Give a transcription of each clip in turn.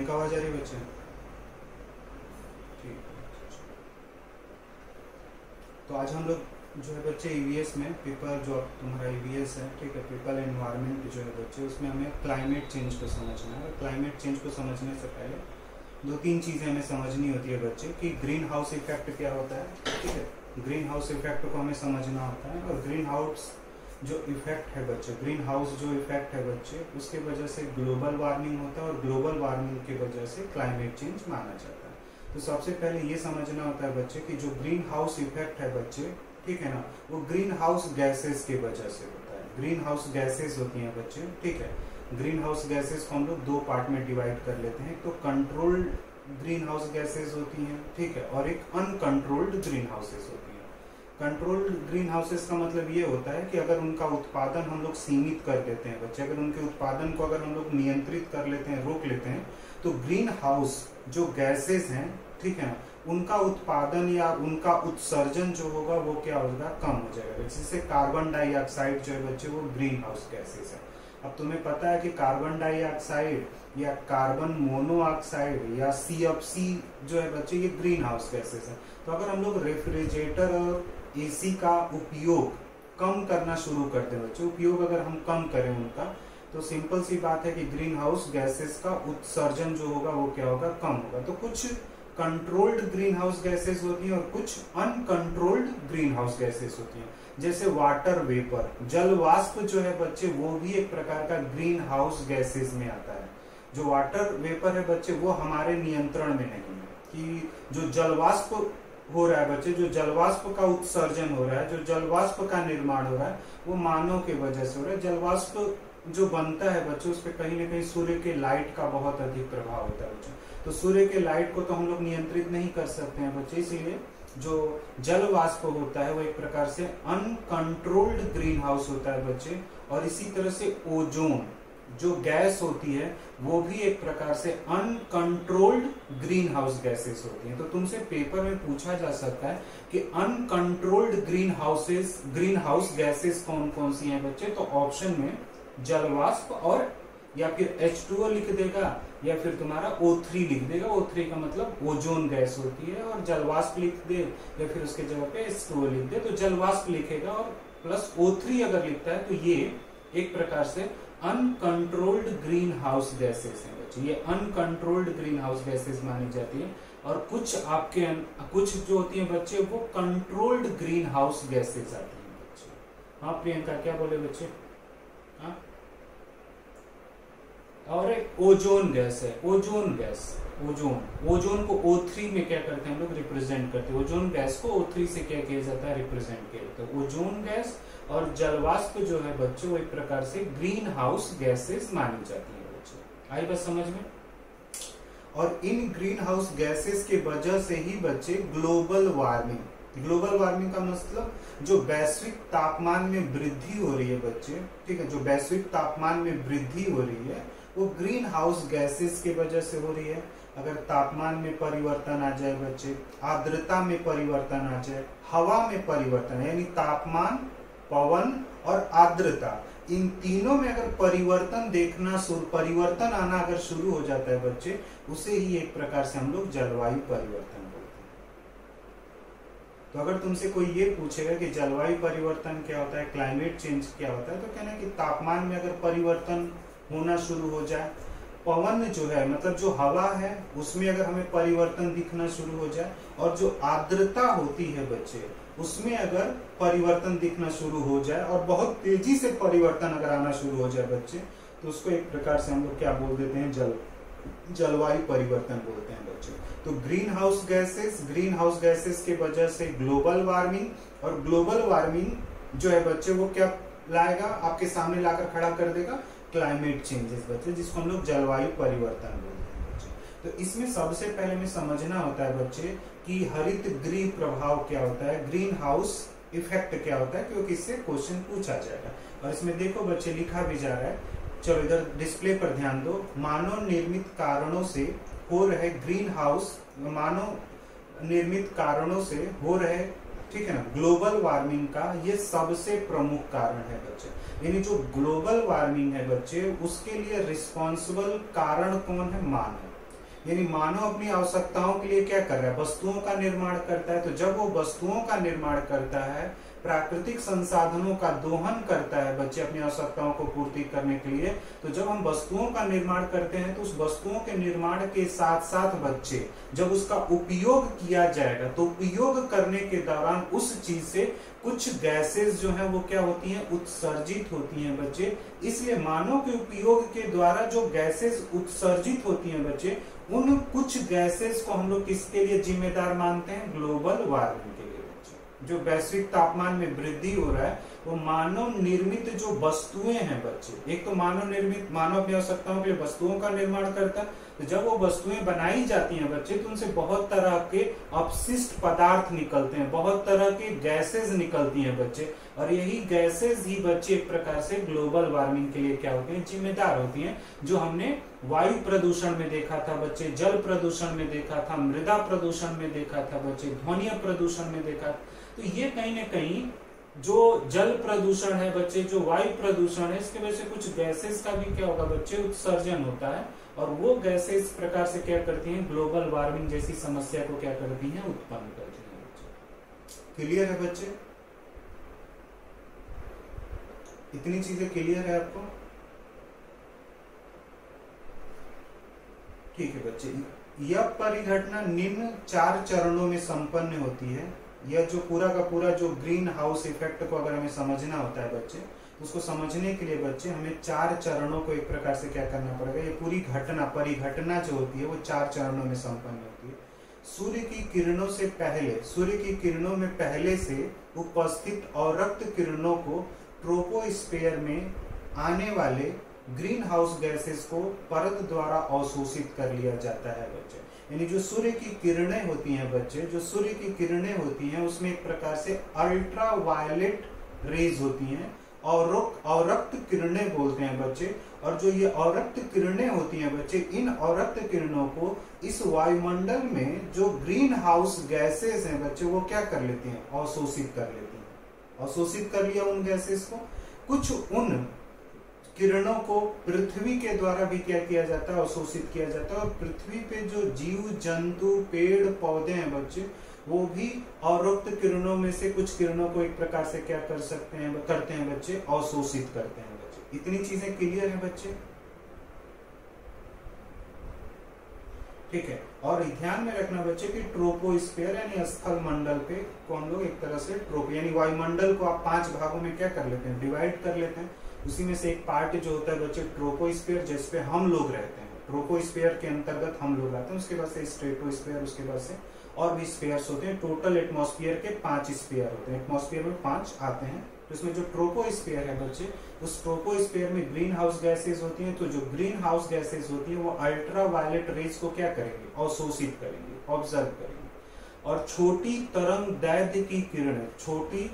Mic आवाज आ रही है बच्चे? ठीक। तो आज हम लोग जो है बच्चे ईवीएस में पेपर जो तुम्हारा ईवीएस है, ठीक है, पीपल एनवायरनमेंट जो है बच्चे, उसमें हमें क्लाइमेट चेंज को समझना है। क्लाइमेट चेंज को समझने से पहले दो तीन चीज़ें हमें समझनी होती है बच्चे कि ग्रीन हाउस इफेक्ट क्या होता है, ठीक है। ग्रीन हाउस इफेक्ट को हमें समझना होता है। और ग्रीन हाउस जो इफेक्ट है बच्चे, ग्रीन हाउस जो इफेक्ट है बच्चे, उसके वजह से ग्लोबल वार्मिंग होता है और ग्लोबल वार्मिंग की वजह से क्लाइमेट चेंज माना जाता है। तो सबसे पहले ये समझना होता है बच्चे कि जो ग्रीन हाउस इफेक्ट है बच्चे, ठीक है ना, वो ग्रीन हाउस गैसेस की वजह से होता है। ग्रीन हाउस गैसेस होती हैं बच्चे, ठीक है। ग्रीन हाउस गैसेस को हम लोग दो पार्ट में डिवाइड कर लेते हैं। तो कंट्रोल्ड ग्रीन हाउस गैसेस होती हैं, ठीक है, और एक अनकंट्रोल्ड ग्रीन हाउसेस होती हैं। कंट्रोल्ड ग्रीन हाउसेस का मतलब ये होता है कि अगर उनका उत्पादन हम लोग सीमित कर देते हैं बच्चे, अगर उनके उत्पादन को अगर हम लोग नियंत्रित कर लेते हैं, रोक लेते हैं, तो ग्रीन हाउस जो गैसेस हैं, ठीक है ना, उनका उत्पादन या उनका उत्सर्जन जो होगा वो क्या होगा, कम हो जाएगा। जैसे कार्बन डाइऑक्साइड जो है बच्चे वो ग्रीन हाउस गैसेस है। अब तुम्हें पता है कि कार्बन डाइऑक्साइड या कार्बन मोनोऑक्साइड या CFC जो है बच्चे ये ग्रीन हाउस गैसेस है। तो अगर हम लोग रेफ्रिजरेटर और AC का उपयोग कम करना शुरू कर दें बच्चे, उपयोग अगर हम कम करें उनका, तो सिंपल सी बात है कि ग्रीन हाउस गैसेस का उत्सर्जन जो होगा वो क्या होगा, कम होगा। तो कुछ कंट्रोल्ड ग्रीन हाउस गैसेस होती हैं और कुछ अनकंट्रोल्ड ग्रीन हाउस गैसेस होती हैं। जैसे वाटर वेपर, जल वाष्प जो है बच्चे, वो भी एक प्रकार का ग्रीन हाउस गैसेस में आता है। जो वाटर वेपर है बच्चे वो हमारे नियंत्रण में नहीं है। कि जो जल वाष्प हो रहा है बच्चे, जो जल वाष्प का उत्सर्जन हो रहा है, जो जल वाष्प का निर्माण हो रहा है, वो मानव के वजह से हो रहा है। जल वाष्प जो बनता है बच्चे, उस पर कहीं ना कहीं सूर्य के लाइट का बहुत अधिक प्रभाव होता है बच्चे। तो सूर्य के लाइट को तो हम लोग नियंत्रित नहीं कर सकते हैं बच्चे, इसीलिए जो जल वाष्प होता है वो एक प्रकार से अनकंट्रोल्ड ग्रीन हाउस होता है बच्चे। और इसी तरह से ओजोन जो गैस होती है वो भी एक प्रकार से अनकंट्रोल्ड ग्रीन हाउस गैसेस होती हैं। तो तुमसे पेपर में पूछा जा सकता है कि अनकंट्रोल्ड ग्रीन हाउस गैसेस कौन कौन सी हैं बच्चे। तो ऑप्शन में जल वाष्प और या फिर H2O लिख देगा या फिर तुम्हारा O3 लिख देगा। O3 का मतलब ओजोन गैस होती है। और जल वाष्प लिख दे या फिर उसके जगह पे H2O लिख दे, तो जल वाष्प लिखेगा और प्लस O3 अगर लिखता है तो ये एक प्रकार से अनकंट्रोल्ड ग्रीन हाउस गैसेस हैं बच्चे। ये अनकंट्रोल्ड ग्रीन हाउस गैसेस मानी जाती है। और कुछ जो होती हैं बच्चे वो कंट्रोल्ड ग्रीन हाउस गैसेस आती हैं बच्चे। हाँ प्रियंका क्या बोले बच्चे? हाँ, और एक ओजोन गैस है, ओजोन को O3 में क्या करते हैं हम लोग, रिप्रेजेंट करते हैं। ओजोन गैस को O3 से क्या किया जाता है, रिप्रेजेंट किया जाता है। ओजोन गैस और जलवाष्प जो है बच्चों वो एक प्रकार से ग्रीन हाउस गैसेस मानी जाती है बच्चे। आई बात समझ में? और इन ग्रीन हाउस गैसेस के वजह से ही बच्चे ग्लोबल वार्मिंग का मतलब जो वैश्विक तापमान में वृद्धि हो रही है बच्चे, ठीक है, जो वैश्विक तापमान में वृद्धि हो रही है वो ग्रीन हाउस गैसेस की वजह से हो रही है। अगर तापमान में परिवर्तन आ जाए बच्चे, आर्द्रता में परिवर्तन आ जाए, हवा में परिवर्तन, यानी तापमान, पवन और आर्द्रता, इन तीनों में अगर परिवर्तन आना अगर शुरू हो जाता है बच्चे, उसे ही एक प्रकार से हम लोग जलवायु परिवर्तन बोलते हैं। तो अगर तुमसे कोई ये पूछेगा कि जलवायु परिवर्तन क्या होता है, क्लाइमेट चेंज क्या होता है, तो कहना है कि तापमान में अगर परिवर्तन होना शुरू हो जाए, पवन जो है मतलब जो हवा है उसमें अगर हमें परिवर्तन दिखना शुरू हो जाए, और जो आर्द्रता होती है बच्चे उसमें अगर परिवर्तन दिखना शुरू हो जाए और बहुत तेजी से परिवर्तन अगर आना शुरू हो जाए बच्चे, तो उसको एक प्रकार से हम लोग क्या बोल देते हैं, जलवायु परिवर्तन बोलते हैं बच्चे। तो ग्रीन हाउस गैसेस के वजह से ग्लोबल वार्मिंग, और ग्लोबल वार्मिंग जो है बच्चे वो क्या लाएगा, आपके सामने लाकर खड़ा कर देगा क्लाइमेट चेंजेस बच्चे, जिसको हम लोग जलवायु परिवर्तन बोलते हैं बच्चे। तो इसमें सबसे पहले हमें समझना होता है बच्चे कि हरित गृह प्रभाव क्या होता है, ग्रीन हाउस इफेक्ट क्या होता है, क्योंकि इससे क्वेश्चन पूछा जाएगा। और इसमें देखो बच्चे लिखा भी जा रहा है, चलो इधर डिस्प्ले पर ध्यान दो। मानव निर्मित कारणों से हो रहे ग्रीन हाउस, मानव निर्मित कारणों से हो रहे, ठीक है ना, ग्लोबल वार्मिंग का ये सबसे प्रमुख कारण है बच्चे। यानी जो ग्लोबल वार्मिंग है बच्चे उसके लिए रिस्पॉन्सिबल कारण कौन है, मानव। यानी मानव अपनी आवश्यकताओं के लिए क्या कर रहा है, वस्तुओं का निर्माण करता है। तो जब वो वस्तुओं का निर्माण करता है, प्राकृतिक संसाधनों का दोहन करता है बच्चे अपनी आवश्यकताओं को पूर्ति करने के लिए, तो जब हम वस्तुओं का निर्माण करते हैं तो उस वस्तुओं के निर्माण के साथ साथ बच्चे जब उसका उपयोग किया जाएगा तो उपयोग करने के दौरान उस चीज से कुछ गैसेस जो है वो क्या होती हैं, उत्सर्जित होती हैं बच्चे। इसलिए मानव के उपयोग के द्वारा जो गैसेस उत्सर्जित होती हैं बच्चे, उन कुछ गैसेस को हम लोग किसके लिए जिम्मेदार मानते हैं, ग्लोबल वार्मिंग के लिए। जो वैश्विक तापमान में वृद्धि हो रहा है वो मानव निर्मित जो वस्तुएं हैं बच्चे, एक तो मानव निर्मित, मानव अपनी आवश्यकताओं के लिए वस्तुओं का निर्माण करता है, तो जब वो वस्तुएं बनाई जाती हैं बच्चे तो उनसे बहुत तरह के अपशिष्ट पदार्थ निकलते हैं, बहुत तरह के गैसेस निकलती हैं बच्चे, और यही गैसेस ही बच्चे एक प्रकार से ग्लोबल वार्मिंग के लिए क्या होती हैं, जिम्मेदार होती हैं। जो हमने वायु प्रदूषण में देखा था बच्चे, जल प्रदूषण में देखा था, मृदा प्रदूषण में देखा था बच्चे, ध्वनि प्रदूषण में देखा। तो ये कहीं न कहीं जो जल प्रदूषण है बच्चे, जो वायु प्रदूषण है, इसके वजह से कुछ गैसेस का भी क्या होगा बच्चे, उत्सर्जन होता है, और वो गैसेस इस प्रकार से क्या करती हैं, ग्लोबल वार्मिंग जैसी समस्या को क्या करती हैं, उत्पन्न करती हैं बच्चे। क्लियर है बच्चे? इतनी चीजें क्लियर है आपको? ठीक है बच्चे, यह परिघटना निम्न 4 चरणों में संपन्न होती है। यह जो पूरा का पूरा जो ग्रीन हाउस इफेक्ट को अगर हमें समझना होता है बच्चे, उसको समझने के लिए बच्चे हमें 4 चरणों को एक प्रकार से क्या करना पड़ेगा। ये पूरी घटना, परिघटना जो होती है वो 4 चरणों में संपन्न होती है। सूर्य की किरणों से पहले, सूर्य की किरणों में पहले से उपस्थित अवरक्त किरणों को ट्रोपोस्फीयर में आने वाले ग्रीन हाउस गैसेस को परत द्वारा अवशोषित कर लिया जाता है बच्चे। यानी जो सूर्य की किरणें होती हैं बच्चे, जो सूर्य की किरणें होती हैं उसमें एक प्रकार से अल्ट्रा वायलेट रेज होती हैं, और अवरक्त किरणें बोलते हैं बच्चे। और जो ये अवरक्त किरणें होती हैं बच्चे, इन अवरक्त किरणों को इस वायुमंडल में जो ग्रीन हाउस गैसेस हैं बच्चे, वो क्या कर लेती हैं, अवशोषित कर लेती हैं। अवशोषित कर लिया उन गैसेस को। कुछ उन किरणों को पृथ्वी के द्वारा भी क्या किया जाता है, अवशोषित किया जाता है। और पृथ्वी पे जो जीव जंतु, पेड़ पौधे हैं बच्चे, वो भी अवरक्त किरणों में से कुछ किरणों को एक प्रकार से क्या कर सकते हैं, करते हैं बच्चे, अवशोषित करते हैं बच्चे। इतनी चीजें क्लियर है बच्चे? ठीक है। और ध्यान में रखना बच्चे कि ट्रोपोस्फीयर यानी स्थल मंडल पे को हम लोग एक तरह से यानी वायुमंडल को आप 5 भागों में क्या कर लेते हैं, डिवाइड कर लेते हैं। उसी में से एक पार्ट जो होता है बच्चे ट्रोपोस्फीयर, जिसपे हम लोग रहते हैं, ट्रोपोस्फीयर के अंतर्गत हम लोग रहते हैं। उसके बाद से स्ट्रेटोस्फीयर, उसके बाद से और भी स्फीयर्स होते हैं। टोटल एटमॉस्फेयर के 5 स्फीयर होते हैं, एटमॉस्फेयर में 5 आते हैं। तो इसमें जो ट्रोपोस्फीयर है बच्चे, उस ट्रोपोस्फीयर में ग्रीन हाउस गैसेज होती हैं। तो जो ग्रीन हाउस गैसेज होती है वो अल्ट्रा वायलेट रेज को क्या करेंगे, अवशोषित करेंगे, ऑब्जर्व करेंगे। और छोटी तरंग दैर्ध्य की किरणें, छोटी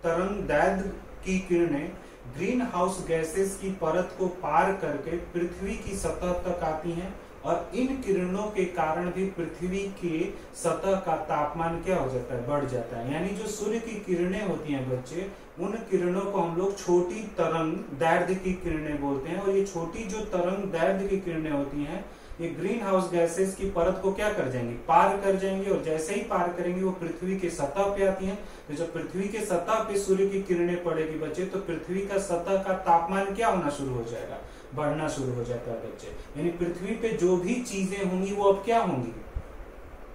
तरंग दैर्ध्य की किरणें ग्रीन हाउस गैसेस की परत को पार करके पृथ्वी की सतह तक आती हैं, और इन किरणों के कारण भी पृथ्वी के सतह का तापमान क्या हो जाता है, बढ़ जाता है। यानी जो सूर्य की किरणें होती हैं बच्चे, उन किरणों को हम लोग छोटी तरंग दैर्ध्य की किरणें बोलते हैं। और ये छोटी जो तरंग दैर्ध्य की किरणें होती हैं, ये ग्रीन हाउस गैसेस की परत को क्या कर जाएंगी, पार कर जाएंगी। और जैसे ही पार करेंगी वो पृथ्वी के सतह पे आती हैं। तो जब पृथ्वी के सतह पे सूर्य की किरणें पड़ेगी बच्चे, तो पृथ्वी का सतह का तापमान क्या होना शुरू हो जाएगा, बढ़ना शुरू हो जाता है बच्चे। यानी पृथ्वी पे जो भी चीजें होंगी वो अब क्या होंगी,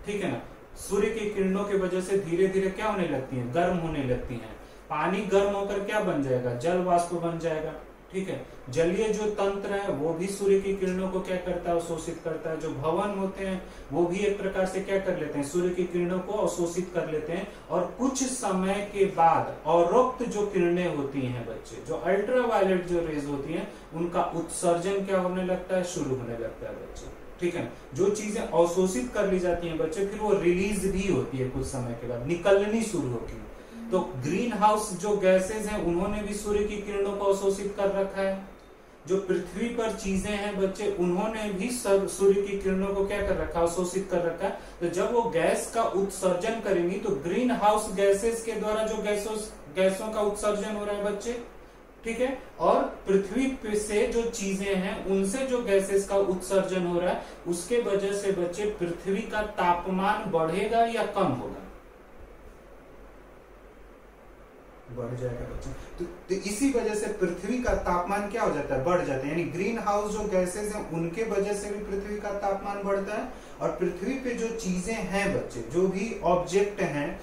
ठीक है ना, सूर्य की किरणों की वजह से धीरे धीरे क्या होने लगती हैं, गर्म होने लगती हैं। पानी गर्म होकर क्या बन जाएगा, जल वाष्प बन जाएगा। ठीक है। जलीय जो तंत्र है वो भी सूर्य की किरणों को क्या करता है, अवशोषित करता है। जो भवन होते हैं वो भी एक प्रकार से क्या कर लेते हैं, सूर्य की किरणों को अवशोषित कर लेते हैं। और कुछ समय के बाद अवरक्त जो किरणें होती हैं बच्चे, जो अल्ट्रावायलेट जो रेज होती हैं, उनका उत्सर्जन क्या होने लगता है, शुरू होने लगता है बच्चे। ठीक है। जो चीजें अवशोषित कर ली जाती हैं बच्चे, फिर वो रिलीज भी होती है, कुछ समय के बाद निकलनी शुरू होती है। तो ग्रीन हाउस जो गैसेस हैं उन्होंने भी सूर्य की किरणों को अवशोषित कर रखा है। जो पृथ्वी पर चीजें हैं बच्चे, उन्होंने भी सूर्य की किरणों को क्या कर रखा है, अवशोषित कर रखा है। तो जब वो गैस का उत्सर्जन करेंगी तो ग्रीन हाउस गैसेस के द्वारा जो गैसों का उत्सर्जन हो रहा है बच्चे, ठीक है, और पृथ्वी पे से जो चीजें हैं उनसे जो गैसेस का उत्सर्जन हो रहा है उसके वजह से बच्चे पृथ्वी का तापमान बढ़ेगा या कम होगा? बढ़ जाएगा बच्चे। तो इसी वजह से पृथ्वी का तापमान क्या हो जाता है? बढ़ जाता है। यानी ग्रीन हाउस जो गैसेस हैं उनके वजह से भी पृथ्वी का तापमान बढ़ता है, और पृथ्वी पे जो चीजें हैं बच्चे, जो भी ऑब्जेक्ट हैं,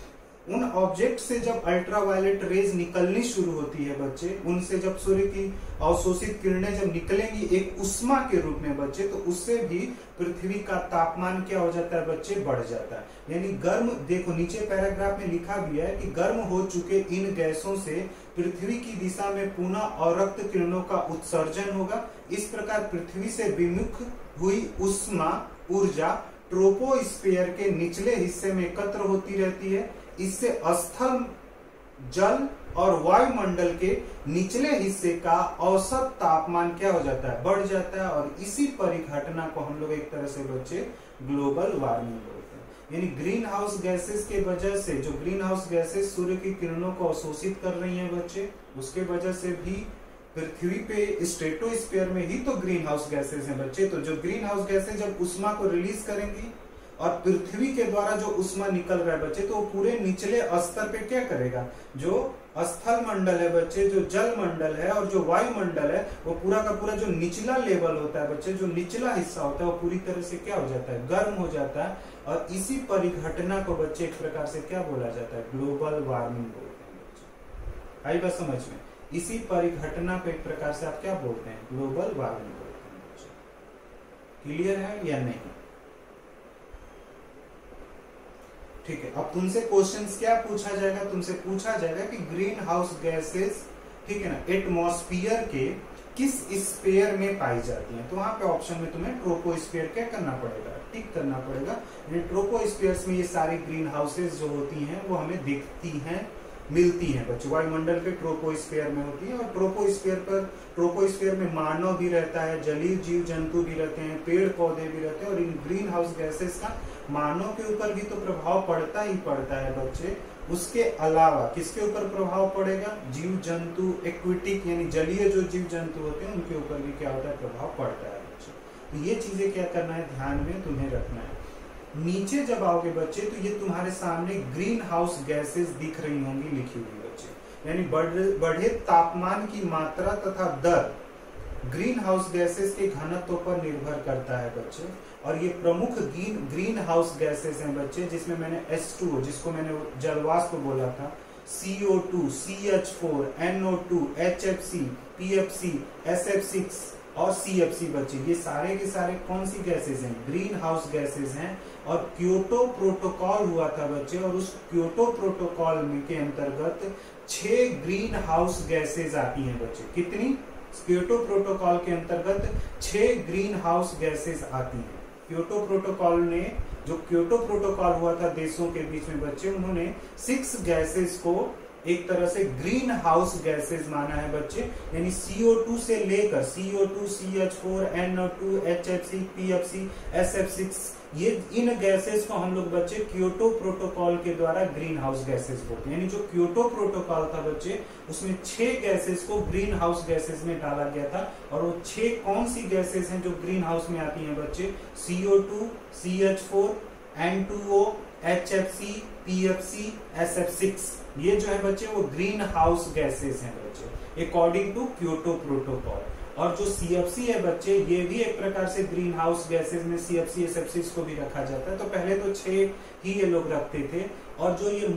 उन ऑब्जेक्ट से जब अल्ट्रावायलेट रेज निकलनी शुरू होती है बच्चे, उनसे जब सूर्य की अवशोषित किरणें जब निकलेंगी एक उष्मा के रूप में बच्चे, तो उससे भी पृथ्वी का तापमान क्या हो जाता है बच्चे? बढ़ जाता है। यानी गर्म, देखो नीचे पैराग्राफ में लिखा भी है कि गर्म हो चुके इन गैसों से पृथ्वी की दिशा में पुनः अवरक्त किरणों का उत्सर्जन होगा। इस प्रकार पृथ्वी से विमुख हुई उष्मा ऊर्जा ट्रोपोस्फीयर के निचले हिस्से में एकत्र होती रहती है। इससे स्थल, जल और वायुमंडल के निचले हिस्से का औसत तापमान क्या हो जाता है? बढ़ जाता है, और इसी परिघटना को हम लोग एक तरह से बच्चे ग्लोबल वार्मिंग बोलते हैं। यानी ग्रीन हाउस गैसेस के वजह से, जो ग्रीन हाउस गैसेस सूर्य की किरणों को अवशोषित कर रही हैं बच्चे, उसके वजह से भी पृथ्वी पे स्ट्रेटोस्फीयर में ही तो ग्रीन हाउस गैसेस हैं बच्चे। तो जो ग्रीन हाउस गैसेस जब उष्मा को रिलीज करेंगी और पृथ्वी के द्वारा जो उष्मा निकल रहा है बच्चे, तो वो पूरे निचले स्तर पे क्या करेगा? जो स्थल मंडल है बच्चे, जो जल मंडल है और जो वायुमंडल है, वो पूरा का पूरा जो निचला लेवल होता है बच्चे, जो निचला हिस्सा होता है, वो पूरी तरह से क्या हो जाता है? गर्म हो जाता है। और इसी परिघटना को बच्चे एक प्रकार से क्या बोला जाता है? ग्लोबल वार्मिंग बोलते हैं बच्चे। आई बात समझ में? इसी परिघटना को एक प्रकार से आप क्या बोलते हैं? ग्लोबल वार्मिंग बोलते हैं बच्चे। क्लियर है या नहीं? ठीक है, अब तुमसे क्वेश्चंस क्या पूछा जाएगा? तुमसे पूछा जाएगा कि ग्रीन हाउस गैसेस, ठीक है ना, एटमॉस्फेयर के किस स्फीयर में पाई जाती हैं? तो वहां पे ऑप्शन में तुम्हें ट्रोपोस्फीयर क्या करना पड़ेगा? टिक करना पड़ेगा। ट्रोपोस्फीयर में ये सारी ग्रीन हाउसेस जो होती हैं वो हमें दिखती हैं, मिलती हैं बच्चे। वायुमंडल के ट्रोपोस्फीयर में होती है, और ट्रोपोस्फीयर में मानव भी रहता है, जलीय जीव जंतु भी रहते हैं, पेड़ पौधे भी रहते हैं, और इन ग्रीन हाउस गैसेस का मानव के ऊपर भी तो प्रभाव पड़ता ही पड़ता है बच्चे। उसके अलावा किसके ऊपर प्रभाव पड़ेगा? जीव जंतु, एक्विटिक यानी जलीय जो जीव जंतु होते हैं उनके ऊपर भी क्या होता है? प्रभाव पड़ता है बच्चे। तो ये चीजें क्या करना है? ध्यान में तुम्हें रखना है। नीचे जब आओगे बच्चे तो ये तुम्हारे सामने ग्रीन हाउस गैसेस दिख रही होंगी लिखी हुई बच्चे। यानी बढ़े तापमान की मात्रा तथा दर ग्रीन हाउस गैसेस के घनत्व पर निर्भर करता है बच्चे। और ये प्रमुख ग्रीन हाउस गैसेस हैं बच्चे, जिसमें मैंने H2O, जिसको मैंने जलवाष्प बोला था, CO2, CH4, NO2, HFC, PFC, SF6 और CFC बच्चे, ये सारे के सारे कौन सी गैसेस हैं? ग्रीन हाउस गैसेस हैं। और क्योटो प्रोटोकॉल हुआ था बच्चे, और उस क्योटो प्रोटोकॉल में के अंतर्गत 6 ग्रीन हाउस गैसेस आती हैं बच्चे। कितनी? क्योटो प्रोटोकॉल के अंतर्गत 6 ग्रीन हाउस गैसेस आती हैं। क्योटो प्रोटोकॉल ने, जो क्योटो प्रोटोकॉल हुआ था देशों के बीच में बच्चे, उन्होंने 6 गैसेस को एक तरह से ग्रीन हाउस गैसेस माना है बच्चे। यानी CO2 से लेकर CO2, CH4, NO2, HFC, PFC, SF6, ये इन गैसेस को हम लोग बच्चे क्योटो प्रोटोकॉल के द्वारा ग्रीन हाउस गैसेस बोलते हैं। यानी जो क्योटो प्रोटोकॉल था बच्चे, उसमें 6 गैसेस को ग्रीन हाउस गैसेस में डाला गया था। और वो 6 कौन सी गैसेस हैं जो ग्रीन हाउस में आती हैं बच्चे? CO2, CH4, N2O, HFC, PFC, SF6, ये जो है बच्चे वो ग्रीन हाउस गैसेस हैं बच्चे अकॉर्डिंग टू क्योटो प्रोटोकॉल। और जो CFC है बच्चे, ये भी एक प्रकार से ग्रीन हाउस गैसेस में CFC, SF6 को भी रखा जाता है। तो पहले तो 6 ही ये लोग रखते थे। और जो ये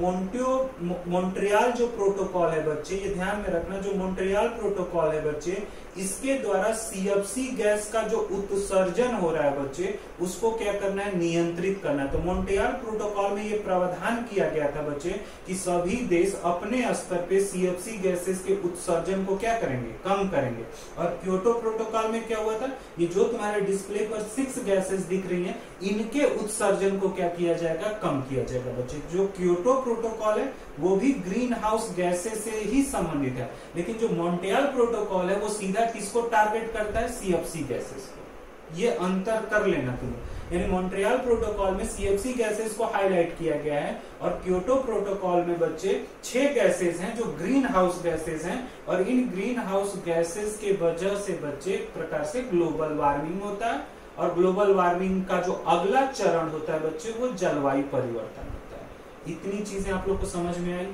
मॉन्ट्रियल जो प्रोटोकॉल है बच्चे, ये ध्यान में रखना, जो मॉन्ट्रियल प्रोटोकॉल है बच्चे, इसके द्वारा CFC गैस का जो उत्सर्जन हो रहा है बच्चे, उसको क्या करना है? नियंत्रित करना है। तो मॉन्ट्रियल प्रोटोकॉल में ये प्रावधान किया गया था बच्चे कि सभी देश अपने स्तर पे CFC गैसेस के उत्सर्जन को क्या करेंगे? कम करेंगे। और क्योटो प्रोटोकॉल में क्या हुआ था? ये जो तुम्हारे डिस्प्ले पर 6 गैसेस दिख रही हैं, इनके उत्सर्जन को क्या किया जाएगा? कम किया जाएगा बच्चे। जो क्योटो प्रोटोकॉल है वो भी ग्रीन हाउस गैसेस से ही संबंधित है, लेकिन जो मॉन्ट्रियल प्रोटोकॉल है वो सीधा किसको टारगेट करता है? CFC गैसेस को। ये अंतर कर लेना तुम्हें। यानी मॉन्ट्रियल प्रोटोकॉल में सीएफसी गैसेस को हाईलाइट किया गया है और क्योटो प्रोटोकॉल में बच्चे 6 गैसेस हैं जो ग्रीन हाउस गैसेस हैं, और इन ग्रीन हाउस गैसेस के वजह से बच्चे एक प्रकार से ग्लोबल वार्मिंग होता है, और ग्लोबल वार्मिंग का जो अगला चरण होता है बच्चे वो जलवायु परिवर्तन होता है। इतनी चीजें आप लोग को समझ में आई।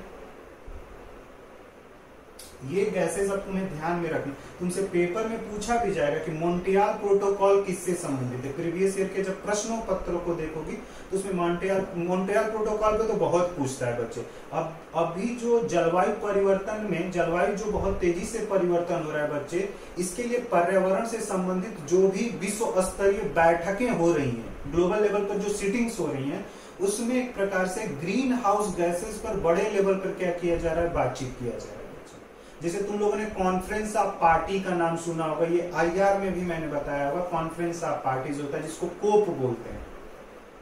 ये गैसेस अब तुम्हें ध्यान में रखना, तुमसे पेपर में पूछा भी जाएगा कि मॉन्ट्रियल प्रोटोकॉल किससे संबंधित है। प्रीवियस ईयर के जब प्रश्नों पत्रों को देखोगी तो उसमें मॉन्ट्रियल प्रोटोकॉल पे तो बहुत पूछता है बच्चे। अब अभी जो जलवायु परिवर्तन में, जलवायु जो बहुत तेजी से परिवर्तन हो रहा है बच्चे, इसके लिए पर्यावरण से संबंधित जो भी विश्व स्तरीय बैठकें हो रही हैं, ग्लोबल लेवल पर जो सीटिंग्स हो रही हैं, उसमें एक प्रकार से ग्रीन हाउस गैसेस पर बड़े लेवल पर क्या किया जा रहा है, बातचीत किया जा रहा है। जैसे तुम लोगों ने कॉन्फ्रेंस ऑफ पार्टी का नाम सुना होगा, ये आईआर में भी मैंने बताया होगा, कॉन्फ्रेंस ऑफ पार्टीज होता है जिसको कोप बोलते हैं।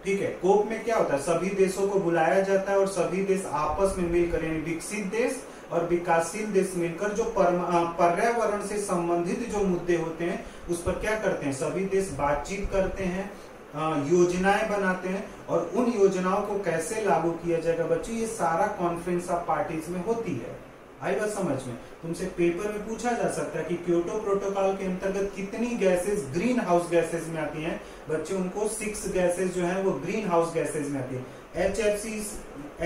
ठीक है, कोप में क्या होता है, सभी देशों को बुलाया जाता है और सभी देश आपस में मिलकर, यानी विकसित देश और विकासशील देश मिलकर जो पर्यावरण से संबंधित जो मुद्दे होते हैं उस पर क्या करते हैं, सभी देश बातचीत करते हैं, योजनाएं बनाते हैं, और उन योजनाओं को कैसे लागू किया जाएगा बच्चे, ये सारा कॉन्फ्रेंस ऑफ पार्टीज में होती है। आई बात समझ में। तुमसे पेपर में पूछा जा सकता है कि क्योटो प्रोटोकॉल के अंतर्गत कितनी गैसेस ग्रीन हाउस गैसेस में आती हैं बच्चे, उनको 6 गैसेस जो हैं वो ग्रीन हाउस गैसेस में आती है।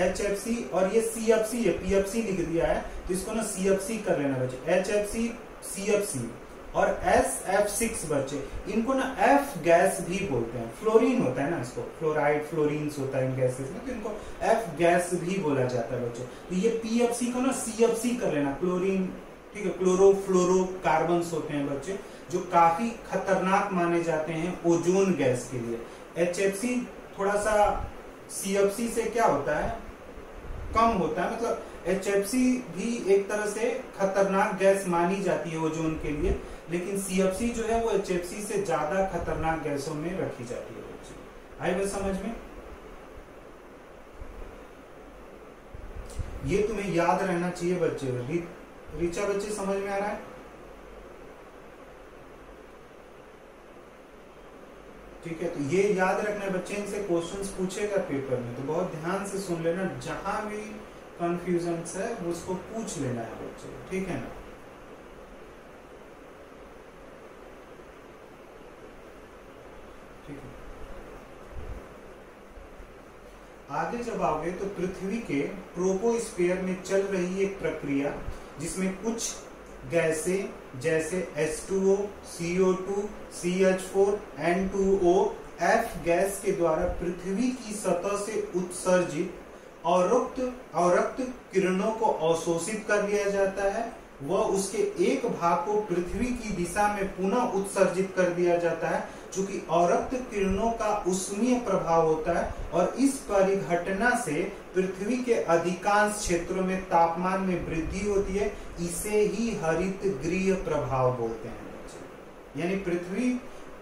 HFC और ये CFC है, PFC लिख दिया है तो इसको ना CFC कर लेना बच्चे, HFC CFC और SF6 बच्चे, इनको ना F गैस भी बोलते हैं। फ्लोरीन होता है ना, इसको फ्लोराइड फ्लोरीन्स होता है इन गैसेस में, तो इनको F गैस भी बोला जाता है बच्चे। तो ये PFC को ना CFC कर लेना, क्लोरीन, ठीक है, क्लोरोफ्लोरो कार्बन्स होते हैं बच्चे, जो काफी खतरनाक माने जाते हैं ओजोन गैस के लिए। HFC थोड़ा सा CFC से क्या होता है, कम होता है, मतलब HFC भी एक तरह से खतरनाक गैस मानी जाती है ओजोन के लिए, लेकिन CFC जो है वो HFC से ज्यादा खतरनाक गैसों में रखी जाती है बच्चे। आई बात समझ में। ये तुम्हें याद रहना चाहिए बच्चे। रीचा बच्चे समझ में आ रहा है? ठीक है, तो ये याद रखना है बच्चे, इनसे क्वेश्चंस पूछेगा पेपर में, तो बहुत ध्यान से सुन लेना, जहां भी कंफ्यूजन है उसको पूछ लेना है बच्चे, ठीक है ना। ठीक है, आगे जब आओगे तो पृथ्वी के ट्रोपोस्फीयर में चल रही एक प्रक्रिया जिसमें कुछ गैसें जैसे H2O, CO2, CH4, N2O, F gas के द्वारा पृथ्वी की सतह से उत्सर्जित अवरक्त किरणों को अवशोषित कर लिया जाता है, वह उसके एक भाग को पृथ्वी की दिशा में पुनः उत्सर्जित कर दिया जाता है, चूंकि अवरक्त किरणों का उष्मीय प्रभाव होता है, और इस परिघटना से पृथ्वी के अधिकांश क्षेत्रों में तापमान में वृद्धि होती है। इसे ही हरित गृह प्रभाव बोलते हैं बच्चे। यानी पृथ्वी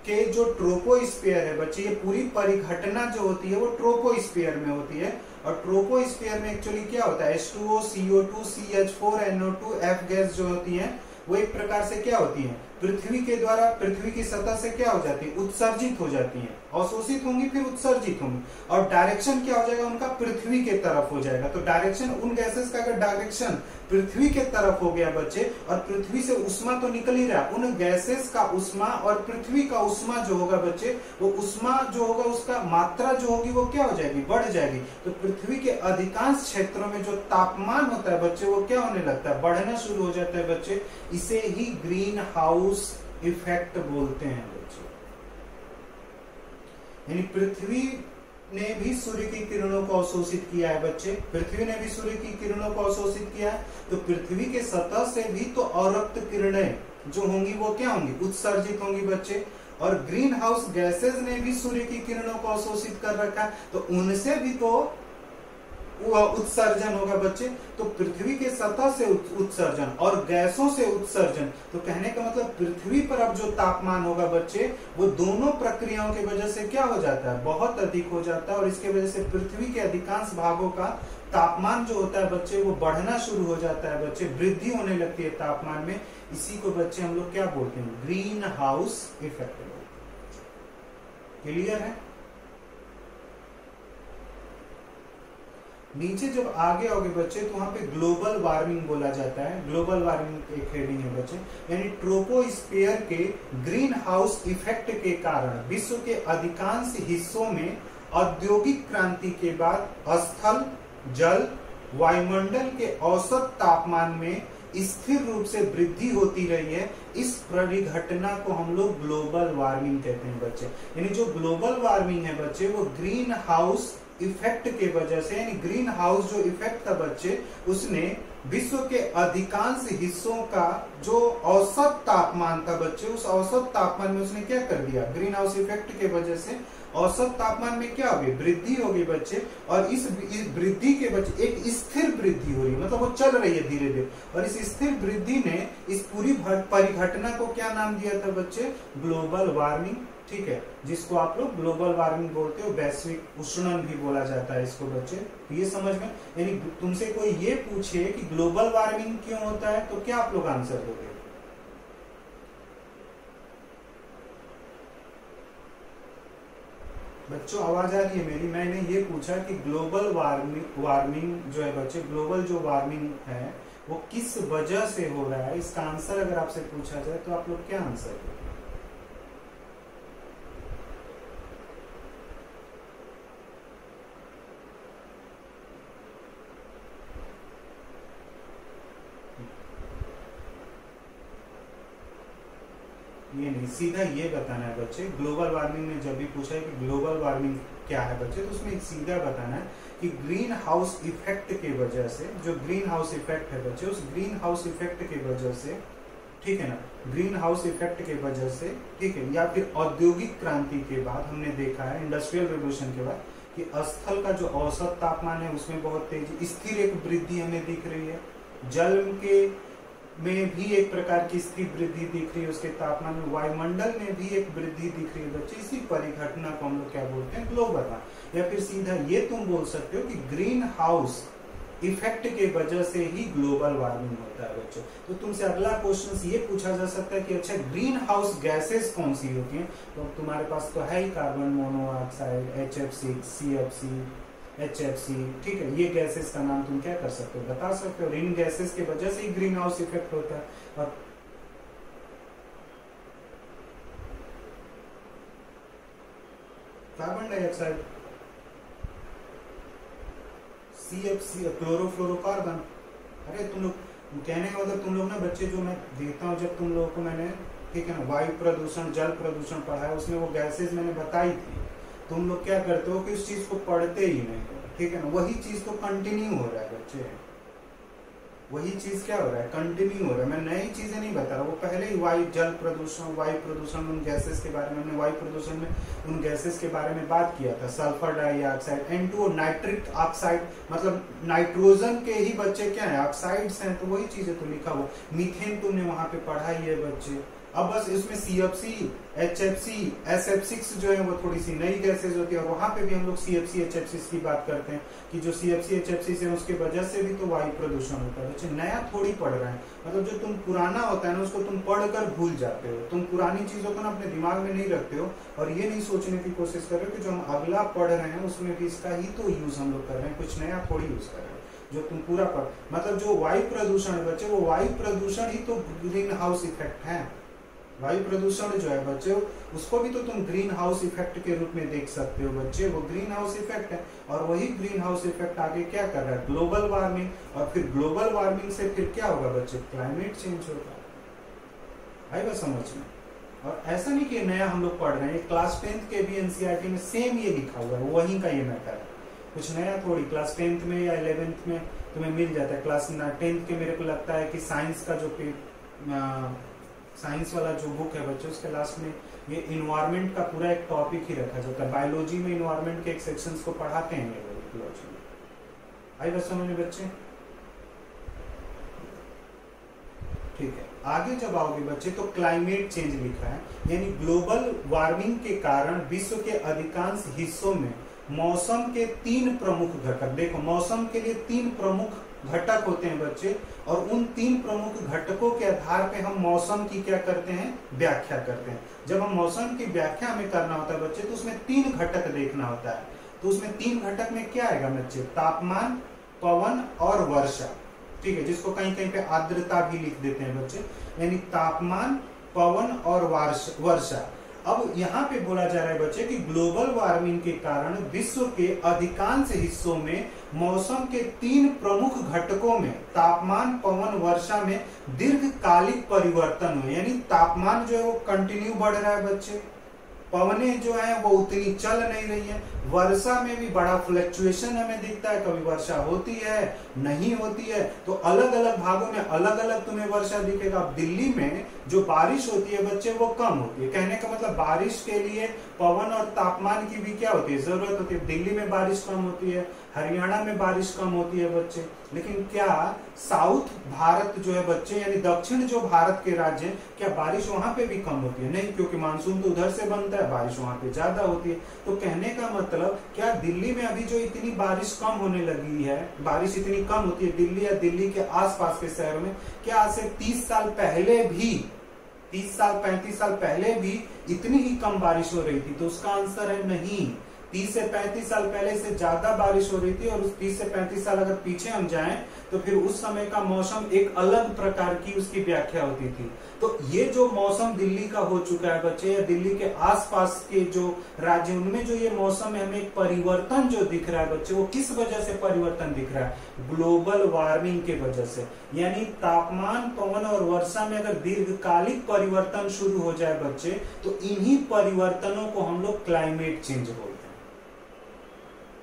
के जो ट्रोपोस्फीयर है बच्चे, ये पूरी परिघटना जो होती है वो ट्रोपोस्फीयर में होती है, और ट्रोपोस्फीयर में एक्चुअली क्या होता है, H2O, CO2, CH4, NO2, F gas जो होती है वो एक प्रकार से क्या होती है, पृथ्वी के द्वारा पृथ्वी की सतह से क्या हो जाती है, उत्सर्जित हो जाती है, अवशोषित होंगी फिर उत्सर्जित होंगी, और डायरेक्शन क्या हो जाएगा उनका, पृथ्वी के तरफ हो जाएगा। तो डायरेक्शन उन गैसेस का अगर डायरेक्शन पृथ्वी के तरफ हो गया बच्चे, और पृथ्वी से उष्मा तो निकल ही रहा, उन गैसेस का उष्मा और पृथ्वी का उष्मा जो होगा बच्चे, वो उष्मा जो होगा उसका मात्रा जो होगी वो क्या हो जाएगी, बढ़ जाएगी। तो पृथ्वी के अधिकांश क्षेत्रों में जो तापमान होता है बच्चे वो क्या होने लगता है, बढ़ना शुरू हो जाता है बच्चे। इसे ही ग्रीन हाउस इफेक्ट बोलते हैं बच्चे। यानी पृथ्वी ने भी सूर्य की किरणों को अवशोषित किया है बच्चे, पृथ्वी ने भी सूर्य की किरणों को अवशोषित किया है, तो पृथ्वी के सतह से भी तो अवरक्त किरणें जो होंगी वो क्या होंगी, उत्सर्जित होंगी बच्चे। और ग्रीन हाउस गैसेस ने भी सूर्य की किरणों को अवशोषित कर रखा है, तो उनसे भी तो उत्सर्जन होगा बच्चे। तो पृथ्वी के सतह से उत्सर्जन और गैसों से उत्सर्जन, तो कहने का मतलब पृथ्वी पर अब जो तापमान होगा बच्चे, वो दोनों प्रक्रियाओं की वजह से क्या हो जाता है, बहुत अधिक हो जाता है, और इसके वजह से पृथ्वी के अधिकांश भागों का तापमान जो होता है बच्चे वो बढ़ना शुरू हो जाता है बच्चे, वृद्धि होने लगती है तापमान में। इसी को बच्चे हम लोग क्या बोलते हैं, ग्रीन हाउस इफेक्ट। क्लियर है? नीचे जब आगे आओगे बच्चे तो वहां पे ग्लोबल वार्मिंग बोला जाता है। ग्लोबल वार्मिंग एक हेडिंग है बच्चे, यानी ट्रोपोस्फीयर के ग्रीन हाउस इफेक्ट के कारण विश्व के अधिकांश हिस्सों में औद्योगिक क्रांति के बाद स्थल, जल, वायुमंडल के औसत तापमान में स्थिर रूप से वृद्धि होती रही है। इस परिघटना को हम लोग ग्लोबल वार्मिंग कहते हैं बच्चे। यानी जो ग्लोबल वार्मिंग है बच्चे वो ग्रीन हाउस इफेक्ट के वजह से, यानी ग्रीन हाउस जो इफेक्ट था बच्चे उसने विश्व के अधिकांश हिस्सों का जो औसत तापमान था बच्चे, उस औसत तापमान में उसने क्या कर दिया, ग्रीन हाउस इफेक्ट के वजह से औसत तापमान में क्या हो गई, वृद्धि हो गई बच्चे। और इस वृद्धि के बच्चे एक स्थिर वृद्धि हो रही है, मतलब वो चल रही है धीरे धीरे। और इस स्थिर वृद्धि ने इस पूरी परिघटना को क्या नाम दिया था बच्चे, ग्लोबल वार्मिंग। ठीक है, जिसको आप लोग ग्लोबल वार्मिंग बोलते हो, वैश्विक उष्णन भी बोला जाता है इसको बच्चे। ये समझ में, यानी तुमसे कोई ये पूछे कि ग्लोबल वार्मिंग क्यों होता है तो क्या आप लोग आंसर दोगे? बच्चों आवाज आ रही है मेरी? मैंने ये पूछा कि ग्लोबल वार्मिंग जो है बच्चे, ग्लोबल जो वार्मिंग है वो किस वजह से हो रहा है, इसका आंसर अगर आपसे पूछा जाए तो आप लोग क्या आंसर दोगे? ये नहीं, सीधा ये बताना है बच्चे। ग्लोबल वार्मिंग में जब भी पूछा है कि ग्लोबल वार्मिंग क्या है बच्चे, तो उसमें सीधा बताना है कि ग्रीन हाउस इफेक्ट के वजह से, जो ग्रीन हाउस इफेक्ट है बच्चे, उस ग्रीन हाउस इफेक्ट के वजह से, ठीक है ना, ग्रीन हाउस इफेक्ट के वजह से, ठीक है, या फिर औद्योगिक क्रांति के बाद हमने देखा है, इंडस्ट्रियल रिवोल्यूशन के बाद, कि स्थल का जो औसत तापमान है उसमें बहुत तेजी, स्थिर एक वृद्धि हमें दिख रही है। जल के में भी एक प्रकार की स्थिर वृद्धि दिख रही है उसके तापमान में, वायुमंडल में भी एक वृद्धि दिख रही है बच्चे। इसी परिघटना को हम लोग क्या बोलते हैं, ग्लोबल वार्मिंग। या फिर सीधा ये तुम बोल सकते हो कि ग्रीन हाउस इफेक्ट के वजह से ही ग्लोबल वार्मिंग होता है बच्चों। तो तुमसे अगला क्वेश्चन ये पूछा जा सकता है कि अच्छा ग्रीन हाउस गैसेस कौन सी होती हैं? तो तुम्हारे पास तो है ही carbon monoxide, HFC, CFC, HFC, ठीक है, ये गैसेस का नाम तुम क्या कर सकते हो, बता सकते हो। और इन गैसेस की वजह से ही ग्रीन हाउस इफेक्ट होता है। और कार्बन डाइऑक्साइड, CFC, क्लोरोफ्लोरोकार्बन। अरे तुम लोग, कहने का मतलब तुम लोग ना बच्चे, जो मैं देता हूँ जब तुम लोगों को मैंने, ठीक है ना, वायु प्रदूषण, जल प्रदूषण पढ़ा है, उसमें वो गैसेस मैंने बताई थी। तुम लोग क्या करते हो कि उस चीज को पढ़ते ही नहीं, ठीक है ना, वही चीज तो कंटिन्यू हो रहा है बच्चे, वही चीज क्या हो रहा है, कंटिन्यू हो रहा है। मैं नई चीजें नहीं बता रहा, वो पहले ही जल प्रदूषण, वायु प्रदूषण, उन गैसेस के बारे में, हमने वायु प्रदूषण में उन गैसेस के बारे में बात किया था। Sulphur dioxide, N2O, nitric oxide, मतलब नाइट्रोजन के ही बच्चे क्या है, ऑक्साइड्स हैं, तो वही चीजें तो लिखा हुआ। मीथेन तुमने वहां पे पढ़ा ही है बच्चे। अब बस इसमें CFC, HFC, SF6 जो है वो थोड़ी सी नई गैसेज होती है, और वहां पे भी हम लोग CFC, HFC की बात करते हैं कि जो CFC, HFC है उसके वजह से भी तो वायु प्रदूषण होता है बच्चे। नया थोड़ी पढ़ रहे हैं, मतलब जो तुम पुराना होता है ना उसको तुम पढ़कर भूल जाते हो। तुम पुरानी चीजों को ना अपने दिमाग में नहीं रखते हो, और ये नहीं सोचने की कोशिश कर रहे हो कि जो हम अगला पढ़ रहे हैं उसमें भी इसका ही तो यूज हम लोग कर रहे हैं, कुछ नया थोड़ी यूज कर रहे हैं। जो तुम पूरा पढ़, मतलब जो वायु प्रदूषण है बच्चे, वो वायु प्रदूषण ही तो ग्रीन हाउस इफेक्ट है। वायु प्रदूषण जो है बच्चे, उसको भी तो तुम ग्रीन हाउस इफेक्ट के रूप में देख सकते हो बच्चे, वो ग्रीन हाउस इफेक्ट है। और वही ग्रीन हाउस इफेक्ट आगे क्या कर रहा है, ग्लोबल वार्मिंग, और फिर ग्लोबल वार्मिंग से फिर क्या होगा बच्चे, क्लाइमेट चेंज होगा। आई बात समझ में? और ऐसा नहीं कि नया हम लोग पढ़ रहे हैं, क्लास 10th के भी NCERT में सेम ये लिखा हुआ है, वहीं का ये मैटर है, कुछ नया थोड़ी। क्लास 10th में या 11th में तुम्हें मिल जाता है। क्लास 10th के मेरे को लगता है कि साइंस का जो साइंस वाला जो बुक है बच्चों, उसके लास्ट में ये इन्वायरमेंट का पूरा एक टॉपिक ही रखा जाता है। बायोलॉजी में इन्वायरमेंट के एक सेक्शंस को पढ़ाते हैं ये बायोलॉजी में। आई बात समझ में बच्चे? ठीक है, आगे जब आओगे बच्चे तो क्लाइमेट चेंज लिखा है, यानी ग्लोबल वार्मिंग के कारण विश्व के अधिकांश हिस्सों में मौसम के 3 प्रमुख घटक, देखो मौसम के लिए 3 प्रमुख घटक होते हैं बच्चे, और उन 3 प्रमुख घटकों के आधार पे हम मौसम की क्या करते हैं, व्याख्या करते हैं। जब हम मौसम की व्याख्या हमें करना होता है बच्चे, तो उसमें 3 घटक देखना होता है। तो उसमें 3 घटक में क्या आएगा बच्चे, तापमान, पवन और वर्षा, ठीक है, जिसको कहीं कहीं पे आर्द्रता भी लिख देते हैं बच्चे, यानी तापमान, पवन और वर्षा। अब यहाँ पे बोला जा रहा है बच्चे कि ग्लोबल वार्मिंग के कारण विश्व के अधिकांश हिस्सों में मौसम के 3 प्रमुख घटकों में तापमान, पवन, वर्षा में दीर्घकालिक परिवर्तन हुए, यानी तापमान जो है वो कंटिन्यू बढ़ रहा है बच्चे, पवनें जो है वो उतनी चल नहीं रही है, वर्षा में भी बड़ा फ्लक्चुएशन हमें दिखता है, कभी वर्षा होती है नहीं होती है, तो अलग अलग भागों में अलग अलग तुम्हें वर्षा दिखेगा। दिल्ली में जो बारिश होती है बच्चे वो कम होती है, कहने का मतलब बारिश के लिए पवन और तापमान की भी क्या होती है, जरूरत होती है। दिल्ली में बारिश कम होती है, हरियाणा में बारिश कम होती है बच्चे, लेकिन क्या साउथ भारत जो है बच्चे, यानी दक्षिण जो भारत के राज्य हैं, क्या बारिश वहां पे भी कम होती है? नहीं, क्योंकि मानसून तो उधर से बनता है, बारिश वहां पे ज्यादा होती है। तो कहने का मतलब क्या दिल्ली में अभी जो इतनी बारिश कम होने लगी है, बारिश इतनी कम होती है दिल्ली या दिल्ली के आसपास के शहरों में, क्या आज से 30 साल पहले भी, 30 साल 35 साल पहले भी इतनी ही कम बारिश हो रही थी? तो उसका आंसर है नहीं। 30 से 35 साल पहले से ज्यादा बारिश हो रही थी, और उस 30 से 35 साल अगर पीछे हम जाएं तो फिर उस समय का मौसम एक अलग प्रकार की उसकी व्याख्या होती थी। तो ये जो मौसम दिल्ली का हो चुका है बच्चे, या दिल्ली के आसपास के जो राज्य, उनमें जो ये मौसम है, हमें एक परिवर्तन जो दिख रहा है बच्चे, वो किस वजह से परिवर्तन दिख रहा है? ग्लोबल वार्मिंग के वजह से। यानी तापमान, पवन और वर्षा में अगर दीर्घकालिक परिवर्तन शुरू हो जाए बच्चे, तो इन्हीं परिवर्तनों को हम लोग क्लाइमेट चेंज बोलते हैं।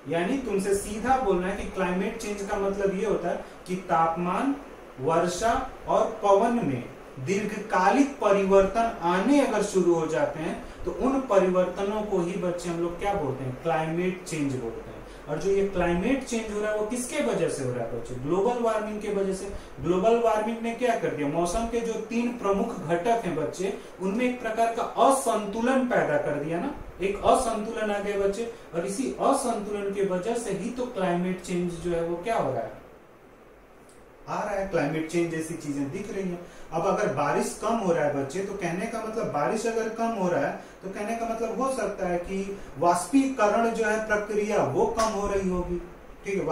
यानी तुमसे सीधा बोलना है कि क्लाइमेट चेंज का मतलब ये होता है कि तापमान, वर्षा और पवन में दीर्घकालिक परिवर्तन आने अगर शुरू हो जाते हैं, तो उन परिवर्तनों को ही बच्चे हम लोग क्या बोलते हैं? क्लाइमेट चेंज बोलते हैं। और जो ये क्लाइमेट चेंज हो रहा है वो किसके वजह से हो रहा है बच्चे? ग्लोबल वार्मिंग के वजह से। ग्लोबल वार्मिंग ने क्या कर दिया? मौसम के जो 3 प्रमुख घटक हैं बच्चे, उनमें एक प्रकार का असंतुलन पैदा कर दिया ना, एक असंतुलन आ गया बच्चे, और इसी असंतुलन की वजह से ही तो क्लाइमेट चेंज जो है वो क्या हो रहा है, आ रहा है। क्लाइमेट चेंज जैसी चीजें दिख रही हैं। अब अगर बारिश कम हो रहा है बच्चे, तो कहने का मतलब बारिश अगर कम हो रहा है तो कहने का मतलब हो सकता है कि वाष्पीकरण जो है प्रक्रिया वो कम हो रही होगी, ठीक है,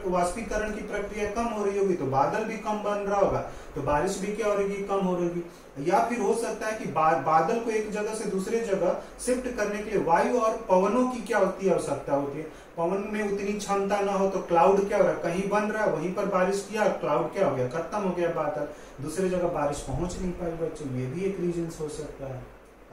वाष्पीकरण की प्रक्रिया कम हो रही होगी, तो बादल भी कम बन रहा होगा, तो बारिश भी क्या हो रही, कम हो रही। या फिर हो सकता है कि बादल को एक जगह से दूसरे जगह शिफ्ट करने के लिए वायु और पवनों की क्या होती है, आवश्यकता होती है। पवन में उतनी क्षमता ना हो तो क्लाउड क्या हो रहा है, कहीं बन रहा है, वहीं पर बारिश किया, क्लाउड क्या हो गया, खत्म हो गया बादल, दूसरी जगह बारिश पहुंच नहीं पाई बच्चों। ये भी एक रीजन हो सकता है,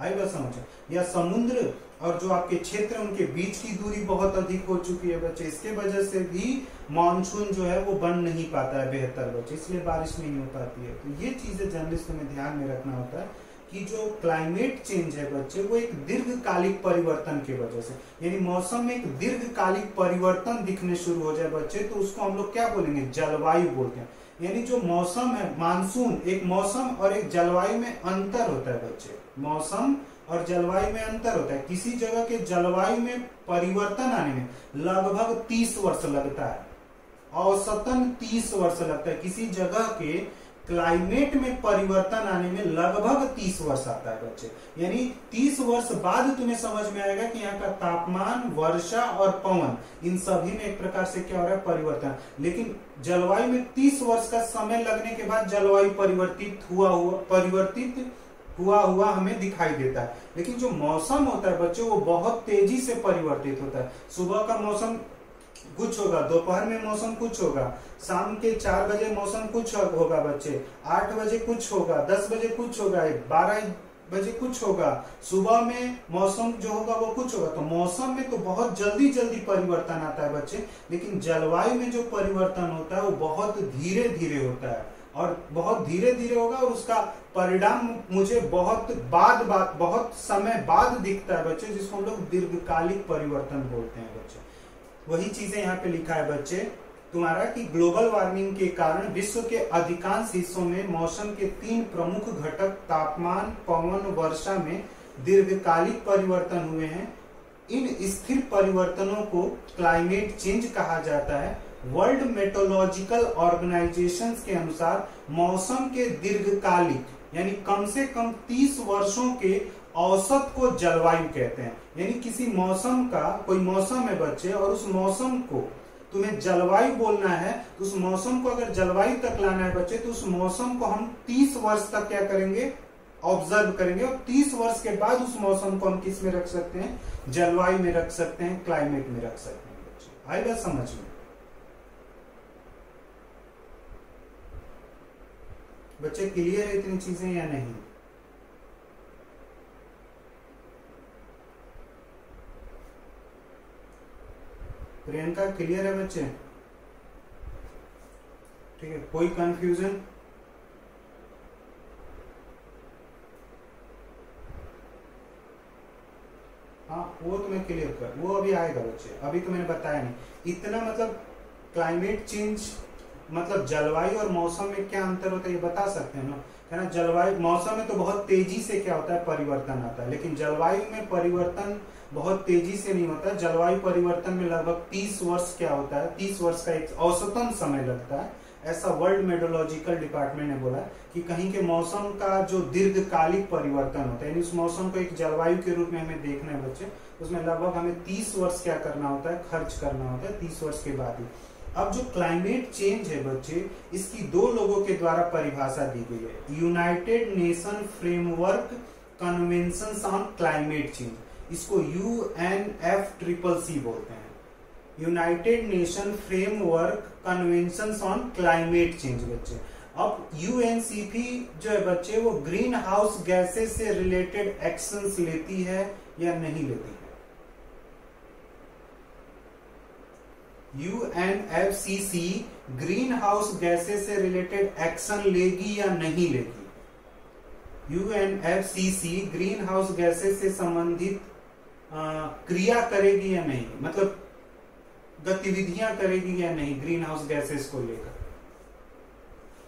आई बात समझ। या समुद्र और जो आपके क्षेत्र उनके बीच की दूरी बहुत अधिक हो चुकी है बच्चे, इसके वजह से भी मानसून जो है वो बन नहीं पाता है बेहतर बच्चे, इसलिए बारिश नहीं हो पाती है। तो ये चीजें जर्नलिस्ट में ध्यान में रखना होता है कि जो क्लाइमेट चेंज है बच्चे, वो एक दीर्घकालिक परिवर्तन की वजह से, यानी मौसम में एक दीर्घकालिक परिवर्तन दिखने शुरू हो जाए बच्चे, तो उसको हम लोग क्या बोलेंगे, जलवायु बोलते हैं। यानी जो मौसम है, मानसून, एक मौसम और एक जलवायु में अंतर होता है बच्चे, मौसम और जलवायु में अंतर होता है। किसी जगह के जलवायु में परिवर्तन आने में लगभग 30 वर्ष लगता है, औसतन 30 वर्ष लगता है। किसी जगह के क्लाइमेट में परिवर्तन आने में लगभग 30 वर्ष आता है बच्चे, यानी 30 वर्ष बाद तुम्हें समझ में आएगा कि यहाँ का तापमान, वर्षा और पवन, इन सभी में एक प्रकार से क्या हो रहा है, परिवर्तन। लेकिन जलवायु में 30 वर्ष का समय लगने के बाद जलवायु परिवर्तित हुआ हमें दिखाई देता है। लेकिन जो मौसम होता है बच्चों, वो बहुत तेजी से परिवर्तित होता है। सुबह का मौसम कुछ होगा, दोपहर में मौसम कुछ होगा, शाम के 4 बजे मौसम कुछ होगा बच्चे, 8 बजे कुछ होगा, 10 बजे कुछ होगा, 12 बजे कुछ होगा, सुबह में मौसम जो होगा वो कुछ होगा। तो मौसम में तो बहुत जल्दी परिवर्तन आता है बच्चे, लेकिन जलवायु में जो परिवर्तन होता है वो बहुत धीरे धीरे होता है, और बहुत धीरे धीरे होगा, और उसका परिणाम मुझे बहुत समय बाद दिखता है बच्चे, जिसको हम लोग दीर्घकालिक परिवर्तन बोलते हैं बच्चे। वही चीजें यहाँ पे लिखा है बच्चे तुम्हारा कि ग्लोबल वार्मिंग के कारण विश्व के अधिकांश हिस्सों में मौसम के 3 प्रमुख घटक तापमान, पवन, वर्षा में दीर्घकालिक परिवर्तन हुए हैं। इन स्थिर परिवर्तनों को क्लाइमेट चेंज कहा जाता है। वर्ल्ड मेट्रोलॉजिकल ऑर्गेनाइजेशन के अनुसार मौसम के दीर्घकालिक, यानी कम से कम 30 वर्षों के औसत को जलवायु कहते हैं। यानी किसी मौसम का, कोई मौसम है बच्चे, और उस मौसम को तुम्हें जलवायु बोलना है, तो उस मौसम को अगर जलवायु तक लाना है बच्चे, तो उस मौसम को हम 30 वर्ष तक क्या करेंगे, ऑब्जर्व करेंगे, और 30 वर्ष के बाद उस मौसम को हम किस में रख सकते हैं, जलवायु में रख सकते हैं, क्लाइमेट में रख सकते हैं बच्चे। आई बात समझ में? बच्चे क्लियर है इतनी चीजें या नहीं? प्रियंका क्लियर है बच्चे? ठीक है, कोई कंफ्यूजन? हाँ, वो तो मैं क्लियर कर, वो अभी आएगा बच्चे, अभी तो मैंने बताया नहीं इतना। मतलब क्लाइमेट चेंज मतलब जलवायु और मौसम में क्या अंतर होता है ये बता सकते हैं ना, है ना। जलवायु, मौसम में तो बहुत तेजी से क्या होता है, परिवर्तन आता है, लेकिन जलवायु में परिवर्तन बहुत तेजी से नहीं होता है। जलवायु परिवर्तन में लगभग 30 वर्ष क्या होता है, 30 वर्ष का एक औसतन समय लगता है। ऐसा वर्ल्ड मेट्रोलॉजिकल डिपार्टमेंट ने बोला कि कहीं के मौसम का जो दीर्घकालिक परिवर्तन होता है, यानी उस मौसम को एक जलवायु के रूप में हमें देखना है बच्चे, उसमें लगभग हमें 30 वर्ष क्या करना होता है, खर्च करना होता है, 30 वर्ष के बाद ही। अब जो क्लाइमेट चेंज है बच्चे, इसकी 2 लोगों के द्वारा परिभाषा दी गई है। United nation framework convention on climate change, इसको UNFCCC बोलते हैं, United nation framework convention on climate change बच्चे। अब UNCP जो है बच्चे, वो ग्रीन हाउस गैसेस से रिलेटेड एक्शंस लेती है या नहीं लेती है? UNFCCC ग्रीन हाउस गैसेस से रिलेटेड एक्शन लेगी या नहीं लेगी? UNFCCC ग्रीन हाउस गैसेस से संबंधित क्रिया करेगी या नहीं, मतलब गतिविधियां करेगी या नहीं ग्रीन हाउस गैसेस को लेकर?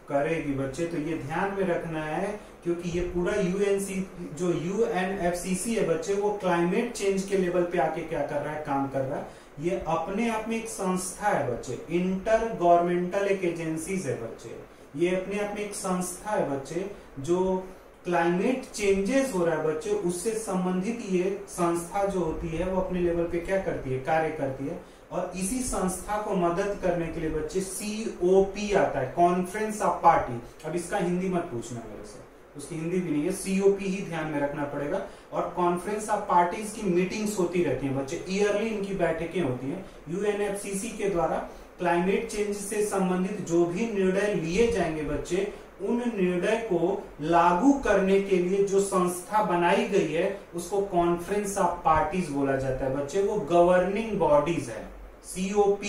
करेगी बच्चे। तो ये ध्यान में रखना है, क्योंकि ये पूरा जो UNFCCC है बच्चे, वो क्लाइमेट चेंज के लेवल पे आके क्या कर रहा है, काम कर रहा है। ये अपने आप में एक संस्था है बच्चे, इंटर गवर्नमेंटल एक एजेंसीज है बच्चे, ये अपने आप में एक संस्था है बच्चे, जो क्लाइमेट चेंजेस हो रहा है बच्चे, उससे संबंधित ये संस्था जो होती है वो अपने लेवल पे क्या करती है, कार्य करती है। और इसी संस्था को मदद करने के लिए बच्चे COP आता है, कॉन्फ्रेंस ऑफ पार्टी। अब इसका हिंदी मत पूछना मेरे से, उसकी हिंदी भी नहीं है, COP ही ध्यान में रखना पड़ेगा। और कॉन्फ्रेंस ऑफ पार्टीज की मीटिंग्स होती रहती हैं बच्चे, ईयरली इनकी बैठकें होती हैं। UNFCCC के द्वारा क्लाइमेट चेंज से संबंधित जो भी निर्णय लिए जाएंगे बच्चे, उन निर्णय को लागू करने के लिए जो संस्था बनाई गई है उसको कॉन्फ्रेंस ऑफ पार्टीज बोला जाता है बच्चे। वो गवर्निंग बॉडीज है, COP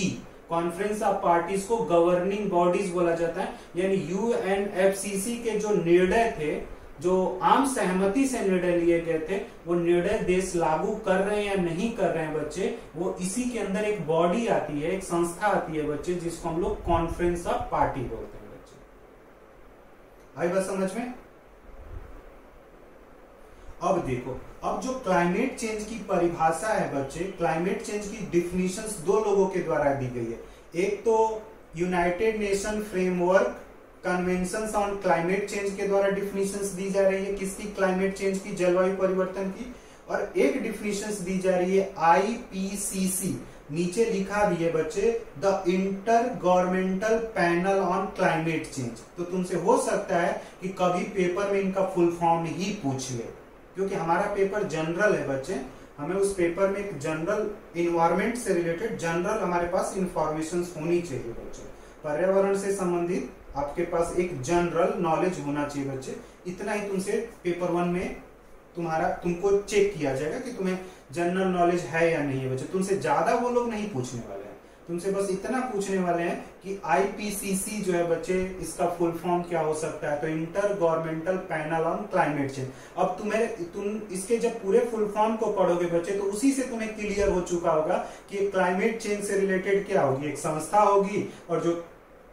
कॉन्फ्रेंस ऑफ पार्टीज को गवर्निंग बॉडीज बोला जाता है। यानी UNFCCC के जो निर्णय थे, जो आम सहमति से निर्णय लिए गए थे, वो निर्णय देश लागू कर रहे हैं या नहीं कर रहे हैं बच्चे, वो इसी के अंदर एक बॉडी आती है, एक संस्था आती है बच्चे, जिसको हम लोग कॉन्फ्रेंस ऑफ पार्टी बोलते हैं बच्चे। आई बात समझ में? अब देखो, अब जो क्लाइमेट चेंज की परिभाषा है बच्चे, क्लाइमेट चेंज की डिफिनीशंस 2 लोगों के द्वारा दी गई है। एक तो United nation framework convention on climate change के द्वारा डिफिनीशंस दी जा रही है, किसकी, क्लाइमेट चेंज की, जलवायु परिवर्तन की। और एक डिफिनीशंस दी जा रही है IPCC, नीचे लिखा भी है बच्चे, the inter governmental panel on climate change. तो तुमसे हो सकता है कि कभी पेपर में इनका फुल फॉर्म ही पूछ ले, क्योंकि हमारा पेपर जनरल है बच्चे, हमें उस पेपर में एक जनरल इन्वायरमेंट से रिलेटेड जनरल हमारे पास इंफॉर्मेशन होनी चाहिए बच्चे। पर्यावरण से संबंधित आपके पास एक जनरल नॉलेज होना चाहिए बच्चे। इतना ही तुमसे पेपर 1 में तुमको चेक किया जाएगा कि तुम्हें जनरल नॉलेज है या नहीं है बच्चे। तुमसे ज्यादा वो लोग नहीं पूछने वाले हैं, तुमसे बस इतना पूछने वाले हैं कि IPCC जो है बच्चे, इसका फुल फॉर्म क्या हो सकता है, तो inter governmental panel on climate change. अब तुम इसके जब पूरे फुल फॉर्म को पढ़ोगे बच्चे, तो उसी से तुम्हें क्लियर हो चुका होगा कि क्लाइमेट चेंज से रिलेटेड क्या होगी, एक संस्था होगी, और जो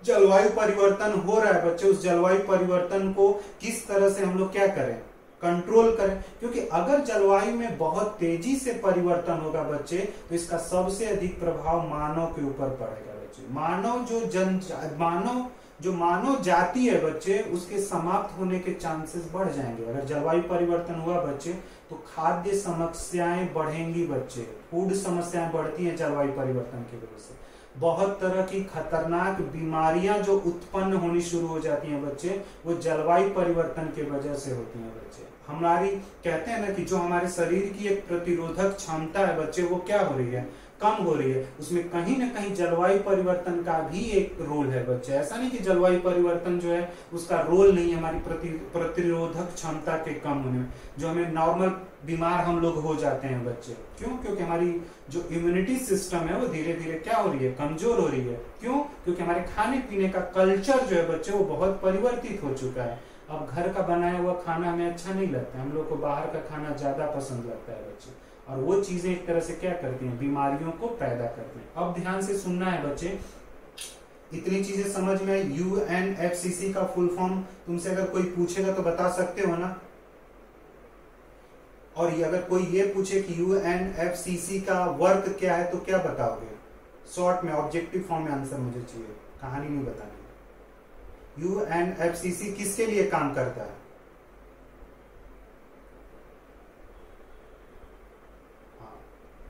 जलवायु परिवर्तन हो रहा है बच्चे, उस जलवायु परिवर्तन को किस तरह से हम लोग क्या करें, कंट्रोल करें। क्योंकि अगर जलवायु में बहुत तेजी से परिवर्तन होगा बच्चे, तो इसका सबसे अधिक प्रभाव मानव के ऊपर पड़ेगा बच्चे। मानव जो मानव जाति है बच्चे उसके समाप्त होने के चांसेस बढ़ जाएंगे। अगर जलवायु परिवर्तन हुआ बच्चे तो खाद्य समस्याएं बढ़ेंगी बच्चे, फूड समस्याएं बढ़ती हैं जलवायु परिवर्तन की वजह से। बहुत तरह की खतरनाक बीमारियां जो उत्पन्न होनी शुरू हो जाती हैं बच्चे, वो जलवायु परिवर्तन की वजह से होती हैं बच्चे। हमारी कहते हैं ना कि जो हमारे शरीर की एक प्रतिरोधक क्षमता है बच्चे, वो क्या हो रही है, कम हो रही है। उसमें कहीं ना कहीं जलवायु परिवर्तन का भी एक रोल है बच्चे। ऐसा नहीं कि जलवायु परिवर्तन जो है उसका रोल नहीं है हमारी प्रतिरोधक क्षमता के कम होने में। जो हमें नॉर्मल बीमार हम लोग हो जाते हैं बच्चे, क्यों? क्योंकि हमारी जो इम्यूनिटी सिस्टम है वो धीरे धीरे क्या हो रही है, कमजोर हो रही है। क्यों? क्योंकि हमारे खाने पीने का कल्चर जो है बच्चे वो बहुत परिवर्तित हो चुका है। अब घर का बनाया हुआ खाना हमें अच्छा नहीं लगता है, हम लोग को बाहर का खाना ज्यादा पसंद लगता है बच्चे। और वो चीजें एक तरह से क्या करती हैं, बीमारियों को पैदा करती हैं। अब ध्यान से सुनना है बच्चे, इतनी चीजें समझ में। UNFCCC का फुल फॉर्म तुमसे अगर कोई पूछेगा तो बता सकते हो ना? और ये अगर कोई ये पूछे कि UNFCCC का वर्क क्या है तो क्या बताओगे? शॉर्ट में ऑब्जेक्टिव फॉर्म में आंसर मुझे चाहिए, कहानी नहीं बतानी। UNFCCC किसके लिए काम करता है?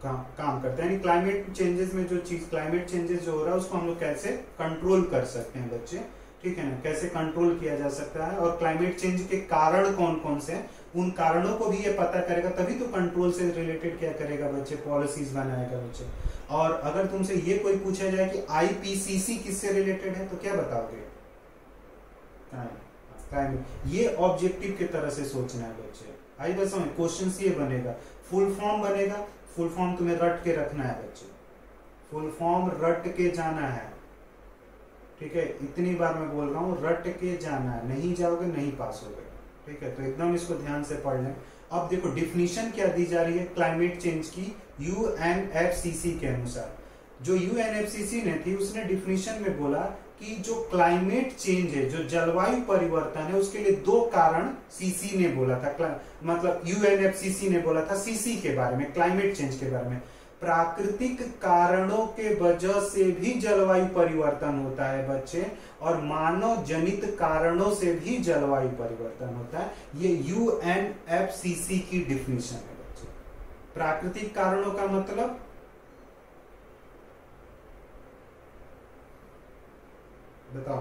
काम करता है, यानी क्लाइमेट चेंजेस में जो चीज, क्लाइमेट चेंजेस जो हो रहा है उसको हम लोग कैसे कंट्रोल कर सकते हैं बच्चे, ठीक है ना? कैसे कंट्रोल किया जा सकता है और क्लाइमेट चेंज के कारण कौन कौन से हैं, उन कारणों को भी ये पता करेगा, तभी तो कंट्रोल से रिलेटेड क्या करेगा बच्चे, पॉलिसीज बनाएगा बच्चे। और अगर तुमसे ये कोई पूछा जाए कि IPCC किससे रिलेटेड है तो क्या बताओगे? क्लाइमेट। ये ऑब्जेक्टिव की तरह से सोचना है बच्चे। आई बस समझ, क्वेश्चन ये बनेगा, फुल फॉर्म बनेगा, फुल फॉर्म तुम्हें रट के रखना है बच्चे, फुल फॉर्म रट के जाना है, ठीक है? इतनी बार मैं बोल रहा हूं, रट के जाना है, नहीं जाओगे नहीं पास होगे, ठीक है? तो एकदम इसको ध्यान से पढ़ लें। अब देखो डिफिनीशन क्या दी जा रही है क्लाइमेट चेंज की UNFCCC के अनुसार। जो UNFCCC ने थी उसने डिफिनीशन में बोला कि जो क्लाइमेट चेंज है, जो जलवायु परिवर्तन है, उसके लिए दो कारण CC ने बोला था, मतलब UNFCCC ने बोला था CC के बारे में, क्लाइमेट चेंज के बारे में। प्राकृतिक कारणों के वजह से भी जलवायु परिवर्तन होता है बच्चे, और मानव जनित कारणों से भी जलवायु परिवर्तन होता है। ये UNFCCC की डिफिनीशन है बच्चे। प्राकृतिक कारणों का मतलब बताओ,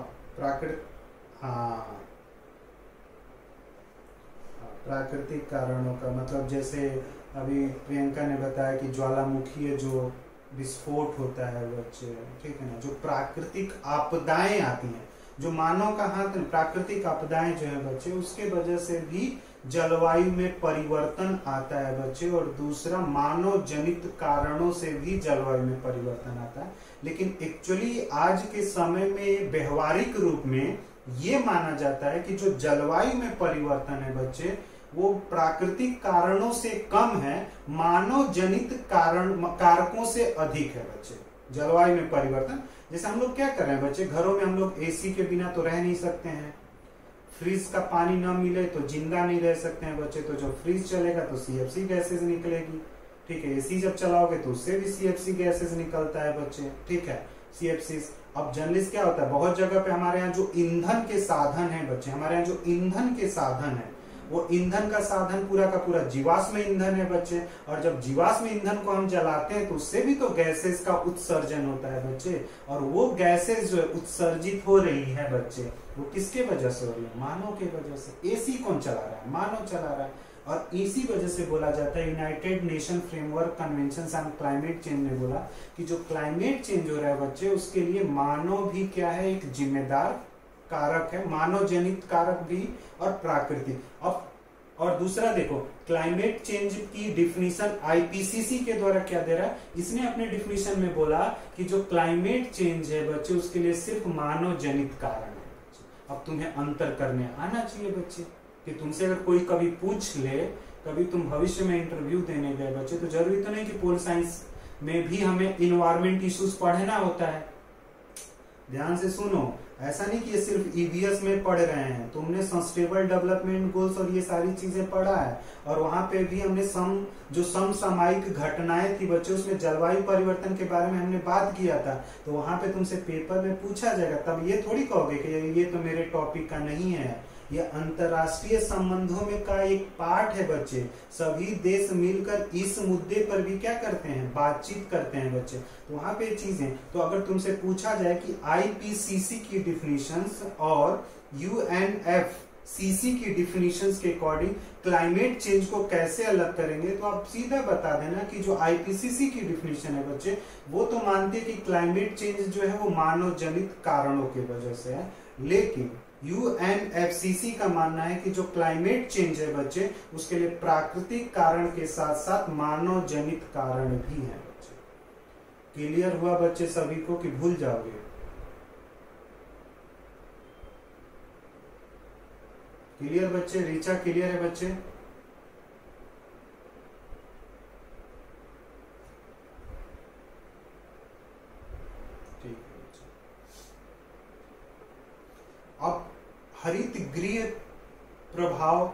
प्राकृतिक कारणों का मतलब जैसे अभी प्रियंका ने बताया कि ज्वालामुखी है जो विस्फोट होता है बच्चे, ठीक है ना? जो प्राकृतिक आपदाएं आती हैं, जो मानव का हाथ, प्राकृतिक आपदाएं जो है बच्चे, उसके वजह से भी जलवायु में परिवर्तन आता है बच्चे। और दूसरा, मानव जनित कारणों से भी जलवायु में परिवर्तन आता है। लेकिन एक्चुअली आज के समय में व्यवहारिक रूप में ये माना जाता है कि जो जलवायु में परिवर्तन है बच्चे, वो प्राकृतिक कारणों से कम है, मानव जनित कारकों से अधिक है बच्चे। जलवायु में परिवर्तन, जैसे हम लोग क्या कर रहे हैं बच्चे, घरों में हम लोग AC के बिना तो रह नहीं सकते हैं, फ्रिज का पानी न मिले तो जिंदा नहीं रह सकते हैं बच्चे। तो जब फ्रिज चलेगा तो CFC गैसेज निकलेगी, ठीक है? AC जब चलाओगे तो उससे भी CFC गैसेज निकलता है बच्चे, ठीक है? CFC। अब जर्नलिस्ट क्या होता है, बहुत जगह पे हमारे यहाँ जो ईंधन के साधन है बच्चे, हमारे यहाँ जो ईंधन के साधन है, वो ईंधन का साधन पूरा का पूरा जीवाश्म ईंधन है बच्चे। और जब जीवाश्म ईंधन को हम जलाते हैं तो उससे भी तो गैसेस का उत्सर्जन होता है बच्चे। और वो गैसेस जो उत्सर्जित हो रही है बच्चे, वो किसके वजह से हो रही है? मानव के वजह से। AC कौन चला रहा है? मानव चला रहा है। और इसी वजह से बोला जाता है, United nation framework convention on climate change ने बोला कि जो क्लाइमेट चेंज हो रहा है बच्चे, उसके लिए मानव भी क्या है, एक जिम्मेदार कारक है, मानव जनित कारक भी और प्राकृतिक। अब और दूसरा देखो, क्लाइमेट चेंज की डिफिनीशन IPCC के द्वारा क्या दे रहा है, इसने अपने डिफिनीशन में बोला कि जो क्लाइमेट चेंज है बच्चे, उसके लिए सिर्फ मानव जनित कारण है। अब तुम्हें अंतर करने आना चाहिए बच्चे, कि तुमसे अगर कोई कभी पूछ ले, कभी तुम भविष्य में इंटरव्यू देने गए बच्चे, तो जरूरी तो नहीं कि पोल साइंस में भी हमें इन्वायरमेंट इश्यूज पढ़ना होता है। ध्यान से सुनो, ऐसा नहीं कि ये सिर्फ ईवीएस में पढ़ रहे हैं, तुमने सस्टेनेबल डेवलपमेंट गोल्स और ये सारी चीजें पढ़ा है, और वहां पे भी हमने जो समसामयिक घटनाएं थी बच्चों, उसमें जलवायु परिवर्तन के बारे में हमने बात किया था, तो वहां पे तुमसे पेपर में पूछा जाएगा, तब ये थोड़ी कहोगे कि ये तो मेरे टॉपिक का नहीं है। ये अंतरराष्ट्रीय संबंधों में का एक पार्ट है बच्चे, सभी देश मिलकर इस मुद्दे पर भी क्या करते हैं, बातचीत करते हैं बच्चे, तो वहां पे चीजें। तो अगर तुमसे पूछा जाए कि आईपीसीसी की डिफिनीशंस और यूएनएफसीसी की डिफिनीशंस के अकॉर्डिंग क्लाइमेट चेंज को कैसे अलग करेंगे, तो आप सीधा बता देना कि जो आईपीसीसी की डिफिनीशन है बच्चे, वो तो मानते हैं कि क्लाइमेट चेंज जो है वो मानव जनित कारणों की वजह से है, लेकिन यूएनएफसीसी का मानना है कि जो क्लाइमेट चेंज है बच्चे, उसके लिए प्राकृतिक कारण के साथ साथ मानव जनित कारण भी है बच्चे। क्लियर हुआ बच्चे सभी को कि भूल जाओगे? क्लियर बच्चे? रीचा क्लियर है बच्चे? ठीक है बच्चे। अब हरित गृह प्रभाव,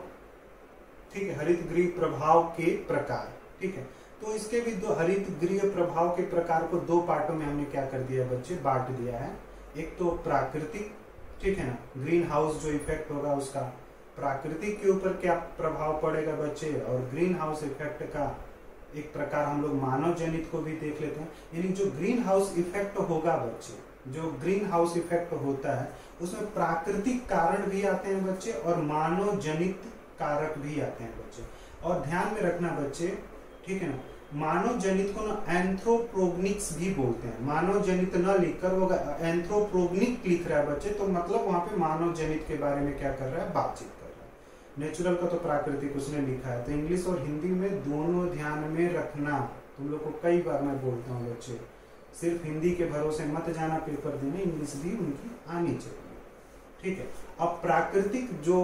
ठीक है, हरित गृह प्रभाव के प्रकार, ठीक है, तो इसके भी दो हरित गृह प्रभाव के प्रकार को दो पार्टों में हमने क्या कर दिया बच्चे, बांट दिया है। एक तो प्राकृतिक, ठीक है ना, ग्रीन हाउस जो इफेक्ट होगा उसका प्राकृतिक के ऊपर क्या प्रभाव पड़ेगा बच्चे, और ग्रीन हाउस इफेक्ट का एक प्रकार हम लोग मानव जनित को भी देख लेते हैं। यानी जो ग्रीन हाउस इफेक्ट होगा बच्चे, जो ग्रीन हाउस इफेक्ट होता है उसमें प्राकृतिक कारण भी आते हैं बच्चे और मानव जनित कारक भी आते हैं बच्चे। और ध्यान में रखना बच्चे, ठीक है ना, मानव जनित को ना एंथ्रोपोग्निक्स भी बोलते हैं। मानव जनित न लिखकर वो एंथ्रोपोग्निक लिख रहा है बच्चे, तो मतलब वहां पे मानव जनित के बारे में क्या कर रहा है, बातचीत कर रहा है। नेचुरल का तो प्राकृतिक उसने लिखा है, तो इंग्लिश और हिंदी में दोनों ध्यान में रखना। तुम लोग को कई बार मैं बोलता हूँ बच्चे, सिर्फ हिंदी के भरोसे मत जाना पेपर देने, इंग्लिश भी उनकी आनी चाहिए, ठीक है। अब प्राकृतिक जो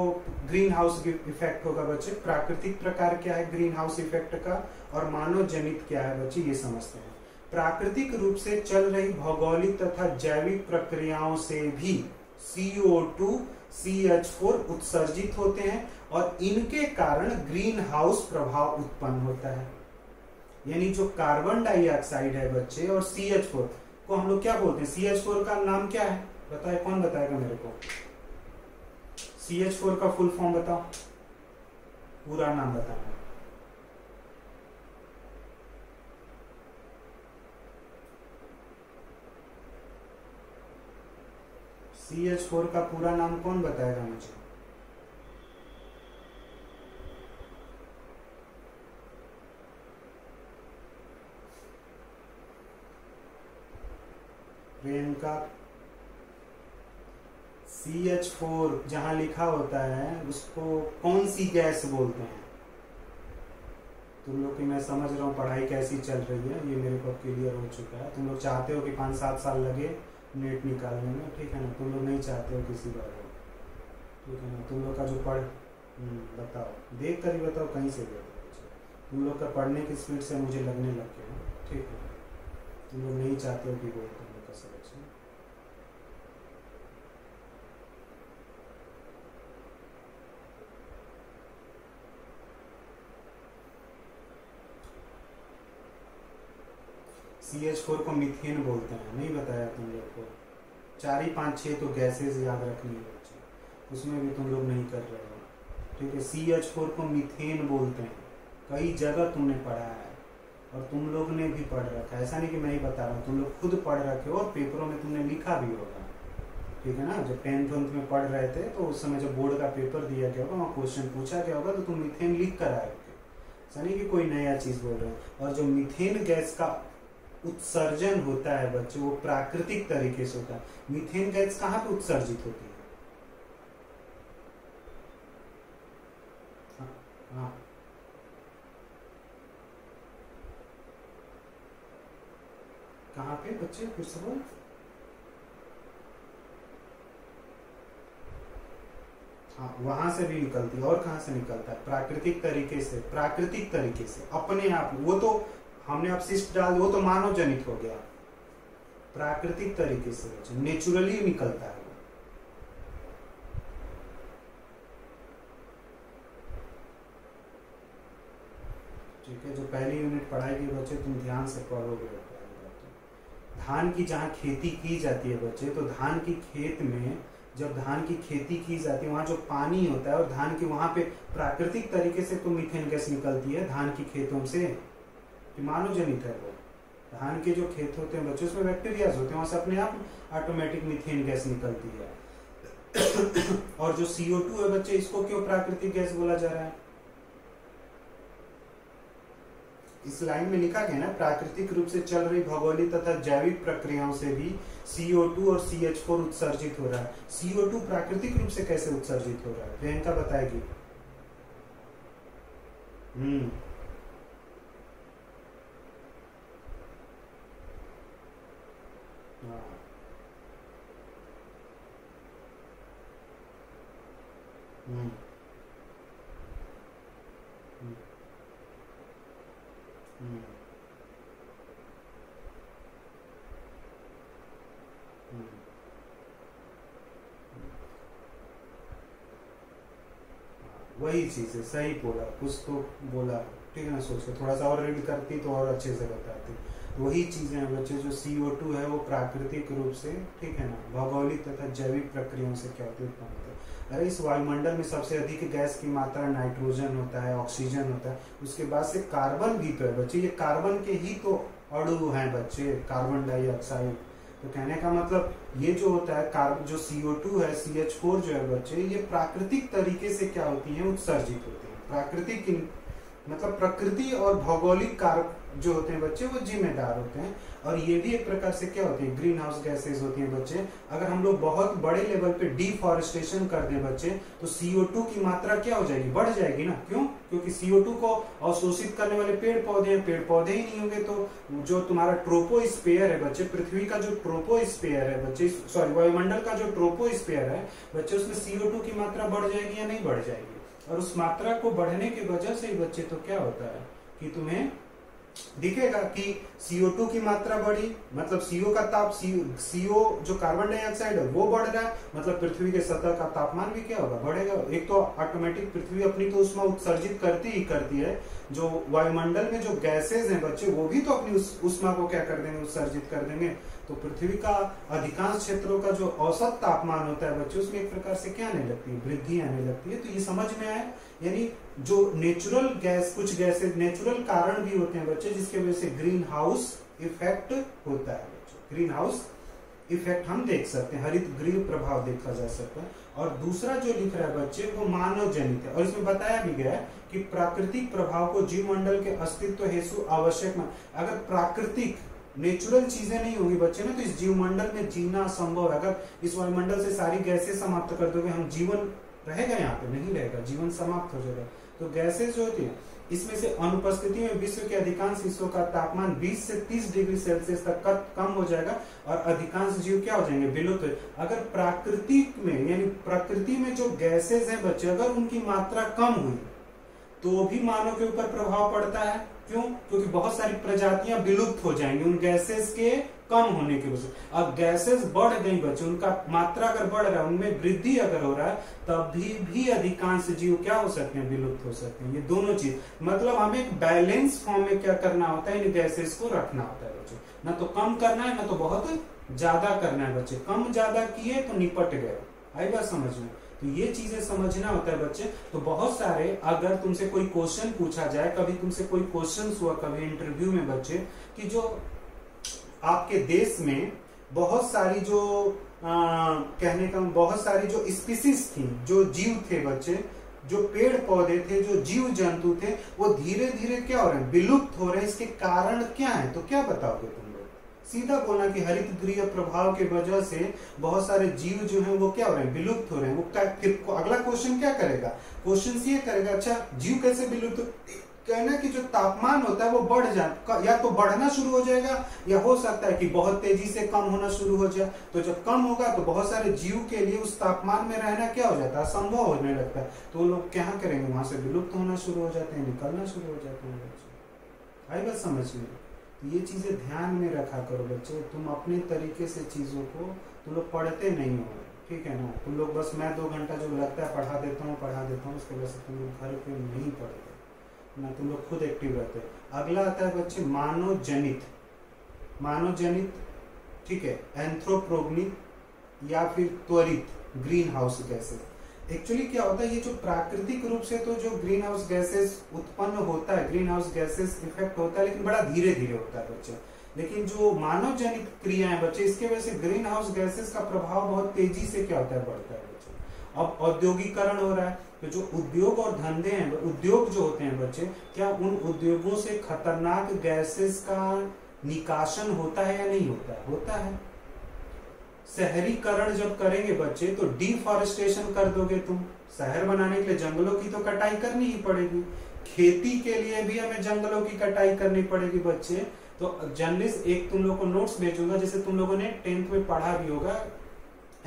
ग्रीन हाउस इफेक्ट होगा बच्चे, प्राकृतिक प्रकार क्या है ग्रीन हाउस इफेक्ट का और मानव जनित क्या है बच्चे, ये समझते हैं। प्राकृतिक रूप से चल रही भौगोलिक तथा जैविक प्रक्रियाओं से भी CO2, CH4 उत्सर्जित होते हैं और इनके कारण ग्रीन हाउस प्रभाव उत्पन्न होता है। यानी जो कार्बन डाइऑक्साइड है बच्चे और CH4 को हम लोग क्या बोलते हैं, CH4 का नाम क्या है बताए, कौन बताएगा मेरे को? CH4 का फुल फॉर्म बताओ, पूरा नाम बताना। CH4 का पूरा नाम कौन बताएगा मुझे? प्रियंका। CH4 जहां लिखा होता है उसको कौन सी गैस बोलते हैं? तुम लोग की मैं समझ रहा हूँ पढ़ाई कैसी चल रही है, ये मेरे को क्लियर हो चुका है। तुम लोग चाहते हो कि 5-7 साल लगे नेट निकालने में, ठीक है ना, तुम लोग नहीं चाहते हो किसी बार हो, ठीक है ना। तुम लोग का जो बताओ, देख कर ही बताओ, कहीं से भी बताओ। तुम लोग का पढ़ने की स्पीड से मुझे लगने लग गया, ठीक है। तुम लोग नहीं चाहते हो कि वो तुम लोग का सिलेक्शन। CH4 को मीथेन बोलते हैं, नहीं बताया तुम लोग को। 4 ही 5 6 तो गैसेज याद रखनी है बच्चे, उसमें भी तुम लोग नहीं कर रहे हो, ठीक है। CH4 को मीथेन बोलते हैं, कई जगह तुमने पढ़ा है और तुम लोग ने भी पढ़ रखा है, ऐसा नहीं कि मैं ही बता रहा हूँ, तुम लोग खुद पढ़ रखे हो और पेपरों में तुमने लिखा भी होगा, ठीक है ना। जब 10th में पढ़ रहे थे तो उस समय जब बोर्ड का पेपर दिया गया होगा, वहाँ क्वेश्चन पूछा गया होगा, तो तुम मीथेन लिख कर आए थे, ऐसा नहीं कि कोई नया चीज बोल रहे हो। और जो मीथेन गैस का उत्सर्जन होता है बच्चे, वो प्राकृतिक तरीके से होता है। मीथेन गैस कहाँ पे उत्सर्जित होती है? हाँ, कहाँ पे बच्चे, फिर से बोल। हाँ, वहां से भी निकलती है। और कहाँ से निकलता है? प्राकृतिक तरीके से, प्राकृतिक तरीके से अपने आप। वो तो हमने अपशिष्ट डाल, वो तो मानव जनित हो गया, प्राकृतिक तरीके से बच्चे, नेचुरली निकलता है। ठीक है, जो पहली यूनिट पढ़ाएगी बच्चे तुम ध्यान से पढ़ोगे। धान की जहाँ खेती की जाती है बच्चे, तो धान की खेत में जब धान की खेती की जाती है वहाँ जो पानी होता है और धान की वहाँ पे प्राकृतिक तरीके से तो मीथेन गैस निकलती है धान की खेतों से, मानव जनित है वो। धान के जो खेत होते हैं बच्चे उसमें बैक्टीरियाज होते हैं, वहाँ से अपने आप ऑटोमेटिक मीथेन गैस निकलती है। और जो CO2 है बच्चे, इसको क्यों प्राकृतिक गैस बोला जा रहा है? इस लाइन में लिखा गया ना, प्राकृतिक रूप से चल रही भौगोलिक तथा जैविक प्रक्रियाओं से भी CO2 और CH4 उत्सर्जित हो रहा है। CO2 प्राकृतिक रूप से कैसे उत्सर्जित हो रहा है, प्रियंका बताएगी। वही चीज है, सही बोला, कुछ तो बोला, ठीक है ना। सोच के थोड़ा सा और रीड करती तो और अच्छे से बताती। वही चीजें हैं बच्चे, जो CO2 है वो प्राकृतिक रूप से, ठीक है ना, भौगोलिक तथा जैविक प्रक्रियाओं से क्या होती है। अरे इस वायुमंडल में सबसे अधिक गैस की मात्रा नाइट्रोजन होता है, ऑक्सीजन होता है, उसके बाद से कार्बन भी तो है बच्चे। ये कार्बन के ही तो अणु हैं बच्चे, कार्बन डाइऑक्साइड। तो कहने का मतलब ये जो होता है कार्बन, जो CO2 है, CH4 जो है बच्चे, ये प्राकृतिक तरीके से क्या होती है, उत्सर्जित होती है। प्राकृतिक मतलब प्रकृति और भौगोलिक कारक जो होते हैं बच्चे वो जिम्मेदार होते हैं। और ये भी एक प्रकार से क्या होती है, ग्रीन हाउस गैसेज होती हैं बच्चे। अगर हम लोग बहुत बड़े लेवल पे डिफॉरेस्टेशन कर दें बच्चे, तो CO2 की मात्रा क्या हो जाएगी, बढ़ जाएगी ना। क्यों? क्योंकि CO2 को अवशोषित करने वाले पेड़ पौधे हैं, पेड़ पौधे ही नहीं होंगे तो जो तुम्हारा ट्रोपोस्फीयर है बच्चे, पृथ्वी का जो ट्रोपोस्फीयर है बच्चे, सॉरी वायुमंडल का जो ट्रोपोस्फीयर है बच्चे, उसमें CO2 की मात्रा बढ़ जाएगी या नहीं बढ़ जाएगी। और उस मात्रा को बढ़ने की वजह से ही बच्चे तो क्या होता है कि तुम्हें दिखेगा कि CO2 की मात्रा बढ़ी, मतलब CO का ताप, CO जो कार्बन डाइऑक्साइड है वो बढ़ रहा है, मतलब पृथ्वी के सतह का तापमान भी क्या होगा, बढ़ेगा। एक तो ऑटोमेटिक पृथ्वी अपनी तो ऊष्मा उत्सर्जित करती ही करती है, जो वायुमंडल में जो गैसेज हैं बच्चे वो भी तो अपनी ऊष्मा को क्या कर देंगे, उत्सर्जित कर देंगे। तो पृथ्वी का अधिकांश क्षेत्रों का जो औसत तापमान होता है बच्चे, उसमें एक प्रकार से क्या आने लगती है, वृद्धि आने लगती है। तो ये समझ में आया, यानी जो नेचुरल गैस, कुछ गैसेज नेचुरल कारण भी होते हैं बच्चे, जिसके वजह से ग्रीन हाउस इफेक्ट होता है बच्चे। ग्रीन हाउस इफेक्ट हम देख सकते हैं, हरित गृह प्रभाव देखा जा सकता है। और दूसरा जो लिख रहा है बच्चे वो मानव जनित है, और इसमें बताया भी गया है कि प्राकृतिक प्रभाव को जीवमंडल के अस्तित्व हेतु आवश्यक है। अगर प्राकृतिक नेचुरल चीजें नहीं होगी बच्चे ना, तो इस जीवमंडल में जीना असंभव है। अगर इस वायुमंडल से सारी गैसें समाप्त कर दोगे, हम जीवन रहेगा यहाँ पे, नहीं रहेगा, जीवन समाप्त हो जाएगा। तो गैसेज जो होती है, इसमें से अनुपस्थिति में विश्व के अधिकांश हिस्सों का तापमान 20 से 30 डिग्री सेल्सियस तक कम हो जाएगा और अधिकांश जीव क्या हो जाएंगे, विलुप्त। अगर प्राकृतिक में, यानी प्रकृति में जो गैसेज हैं बच्चे, अगर उनकी मात्रा कम हुई तो भी मानव के ऊपर प्रभाव पड़ता है। क्यों? क्योंकि बहुत सारी प्रजातियां विलुप्त हो जाएंगी उन गैसेज के कम होने की वजह से। अब गैसेज बढ़ गई बच्चे, उनका मात्रा अगर बढ़ रहा है, उनमें वृद्धि अगर हो रहा है, तभी भी अधिकांश जीव क्या हो सकते हैं, विलुप्त हो सकते हैं। ये दोनों चीज, मतलब हमें एक बैलेंस फॉर्म में क्या करना होता है, इन गैसेज को रखना होता है बच्चे। ना तो कम करना है, ना तो बहुत ज्यादा करना है बच्चे। कम ज्यादा किए तो निपट गए। आई बात समझ में? तो ये चीजें समझना होता है बच्चे। तो बहुत सारे, अगर तुमसे कोई क्वेश्चन पूछा जाए, कभी तुमसे कोई क्वेश्चन हुआ कभी इंटरव्यू में बच्चे, कि जो आपके देश में बहुत सारी जो कहने का बहुत सारी जो स्पीसीज थी, जो जीव थे बच्चे, जो पेड़ पौधे थे, जो जीव जंतु थे, वो धीरे धीरे क्या हो रहे हैं, विलुप्त हो रहे हैं। इसके कारण क्या है, तो क्या बताओगे तुम लोग? सीधा बोला कि हरित गृह प्रभाव की वजह से बहुत सारे जीव जो हैं वो क्या हो रहे हैं, विलुप्त हो रहे हैं। वो फिर अगला क्वेश्चन क्या करेगा, क्वेश्चन ये करेगा, अच्छा जीव कैसे विलुप्त? कहना कि जो तापमान होता है वो बढ़ जाए, या तो बढ़ना शुरू हो जाएगा, या हो सकता है कि बहुत तेजी से कम होना शुरू हो जाए। तो जब कम होगा तो बहुत सारे जीव के लिए उस तापमान में रहना क्या हो जाता है, असंभव होने लगता है। तो वो लोग क्या करेंगे, वहां से विलुप्त होना शुरू हो जाते हैं, निकलना शुरू हो जाते हैं। आई बात समझ में? ये चीजें ध्यान में रखा करो बच्चे। तुम अपने तरीके से चीजों को, तुम लोग पढ़ते नहीं हो, ठीक है ना, तुम लोग बस मैं 2 घंटा जो लगता है पढ़ा देता हूँ, उसके वजह से तुम लोग घर पे नहीं पढ़ते ना, तुम लोग खुद एक्टिव रहते हैं। अगला आता है बच्चे मानवजनित, ठीक है, एंथ्रोपोगेनिक या फिर त्वरित ग्रीन हाउस गैसेस। एक्चुअली क्या होता है, ये जो प्राकृतिक रूप से तो जो ग्रीन हाउस गैसेस उत्पन्न होता है, ग्रीन हाउस गैसेस इफेक्ट होता है, लेकिन बड़ा धीरे धीरे होता है बच्चे। लेकिन जो मानव जनित क्रियाएं बच्चे, इसके वजह से ग्रीन हाउस गैसेस का प्रभाव बहुत तेजी से क्या होता है, बढ़ता है बच्चे। अब औद्योगिकरण हो रहा है, तो जो उद्योग और धंधे हैं, उद्योग जो होते हैं बच्चे, क्या उन उद्योगों से खतरनाक गैसेस का निकासन होता है या नहीं होता है? होता है। शहरीकरण जब करेंगे बच्चे तो डिफॉरेस्टेशन कर दोगे तुम, शहर बनाने के लिए जंगलों की तो कटाई करनी ही पड़ेगी, खेती के लिए भी हमें जंगलों की कटाई करनी पड़ेगी बच्चे। तो जर्नलिस्ट एक तुम लोग को नोट्स भेजूंगा, जैसे तुम लोगों ने 10th में पढ़ा भी होगा,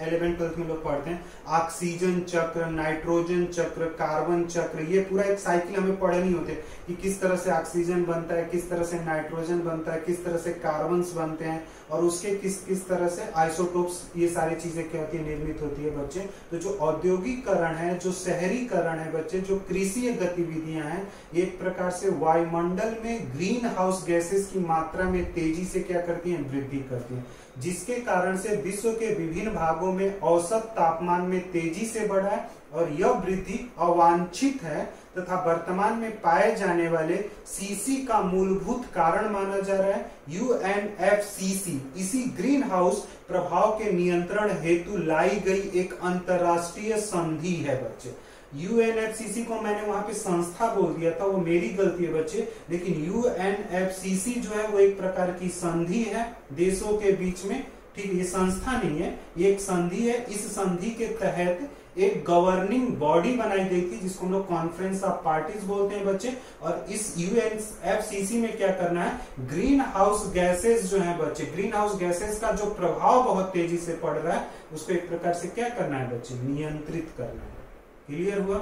11th 12th में लोग पढ़ते हैं, ऑक्सीजन चक्र, नाइट्रोजन चक्र, कार्बन चक्र, ये पूरा एक साइकिल हमें पढ़नी होते हैं कि किस तरह से ऑक्सीजन बनता है, किस तरह से नाइट्रोजन बनता है, किस तरह से कार्बन्स बनते हैं, और उसके किस तरह से आइसोटोप्स, ये सारी चीजें क्या होती है, निर्मित होती है बच्चे। तो जो औद्योगिकरण है, जो शहरीकरण है बच्चे, जो कृषि गतिविधियां हैं, ये एक प्रकार से वायुमंडल में ग्रीन हाउस गैसेस की मात्रा में तेजी से क्या करती है, वृद्धि करती है, जिसके कारण से विश्व के विभिन्न भागों में औसत तापमान में तेजी से बढ़ा है, और यह वृद्धि अवांछित है तथा वर्तमान में पाए जाने वाले सीसी का मूलभूत कारण माना जा रहा है। यूएनएफसीसी इसी ग्रीन हाउस प्रभाव के नियंत्रण हेतु लाई गई एक अंतरराष्ट्रीय संधि है बच्चे। यूएनएफसीसी को मैंने वहां पे संस्था बोल दिया था, वो मेरी गलती है बच्चे, लेकिन यूएनएफसीसी जो है वो एक प्रकार की संधि है देशों के बीच में, ठीक है, ये संस्था नहीं है, ये एक संधि है। इस संधि के तहत एक गवर्निंग बॉडी बनाई गई थी जिसको हम लोग कॉन्फ्रेंस ऑफ पार्टीज बोलते हैं बच्चे, और इस यूएनएफसीसी में क्या करना है, ग्रीन हाउस गैसेस जो है बच्चे, ग्रीन हाउस गैसेस का जो प्रभाव बहुत तेजी से पड़ रहा है, उसको एक प्रकार से क्या करना है बच्चे, नियंत्रित करना है। क्लियर हुआ?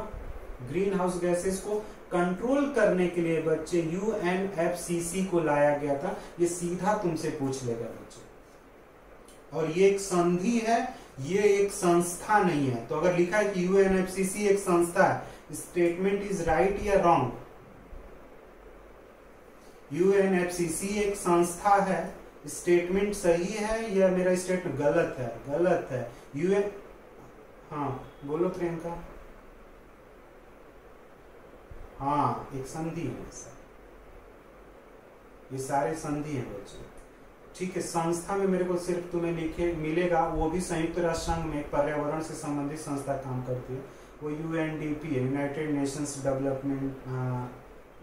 ग्रीन हाउस गैसेस को कंट्रोल करने के लिए बच्चे यूएनएफसीसी को लाया गया था, ये सीधा तुमसे पूछ लेगा बच्चे। और ये एक संधि है, ये एक संस्था नहीं है। तो अगर लिखा है कि यूएनएफसीसी एक संस्था है, स्टेटमेंट इज राइट या रॉन्ग? यूएनएफसीसी एक संस्था है, स्टेटमेंट सही है या मेरा स्टेटमेंट गलत है? गलत है। यूएन, हाँ बोलो प्रियंका। हाँ, एक संधि है सर, ये सारे संधि हैं बच्चे, ठीक है। संस्था में मेरे को सिर्फ तुम्हें लिखे मिलेगा, वो भी संयुक्त राष्ट्र संघ में पर्यावरण से संबंधित संस्था काम करती है, वो यूएनडीपी है, यूनाइटेड नेशंस डेवलपमेंट,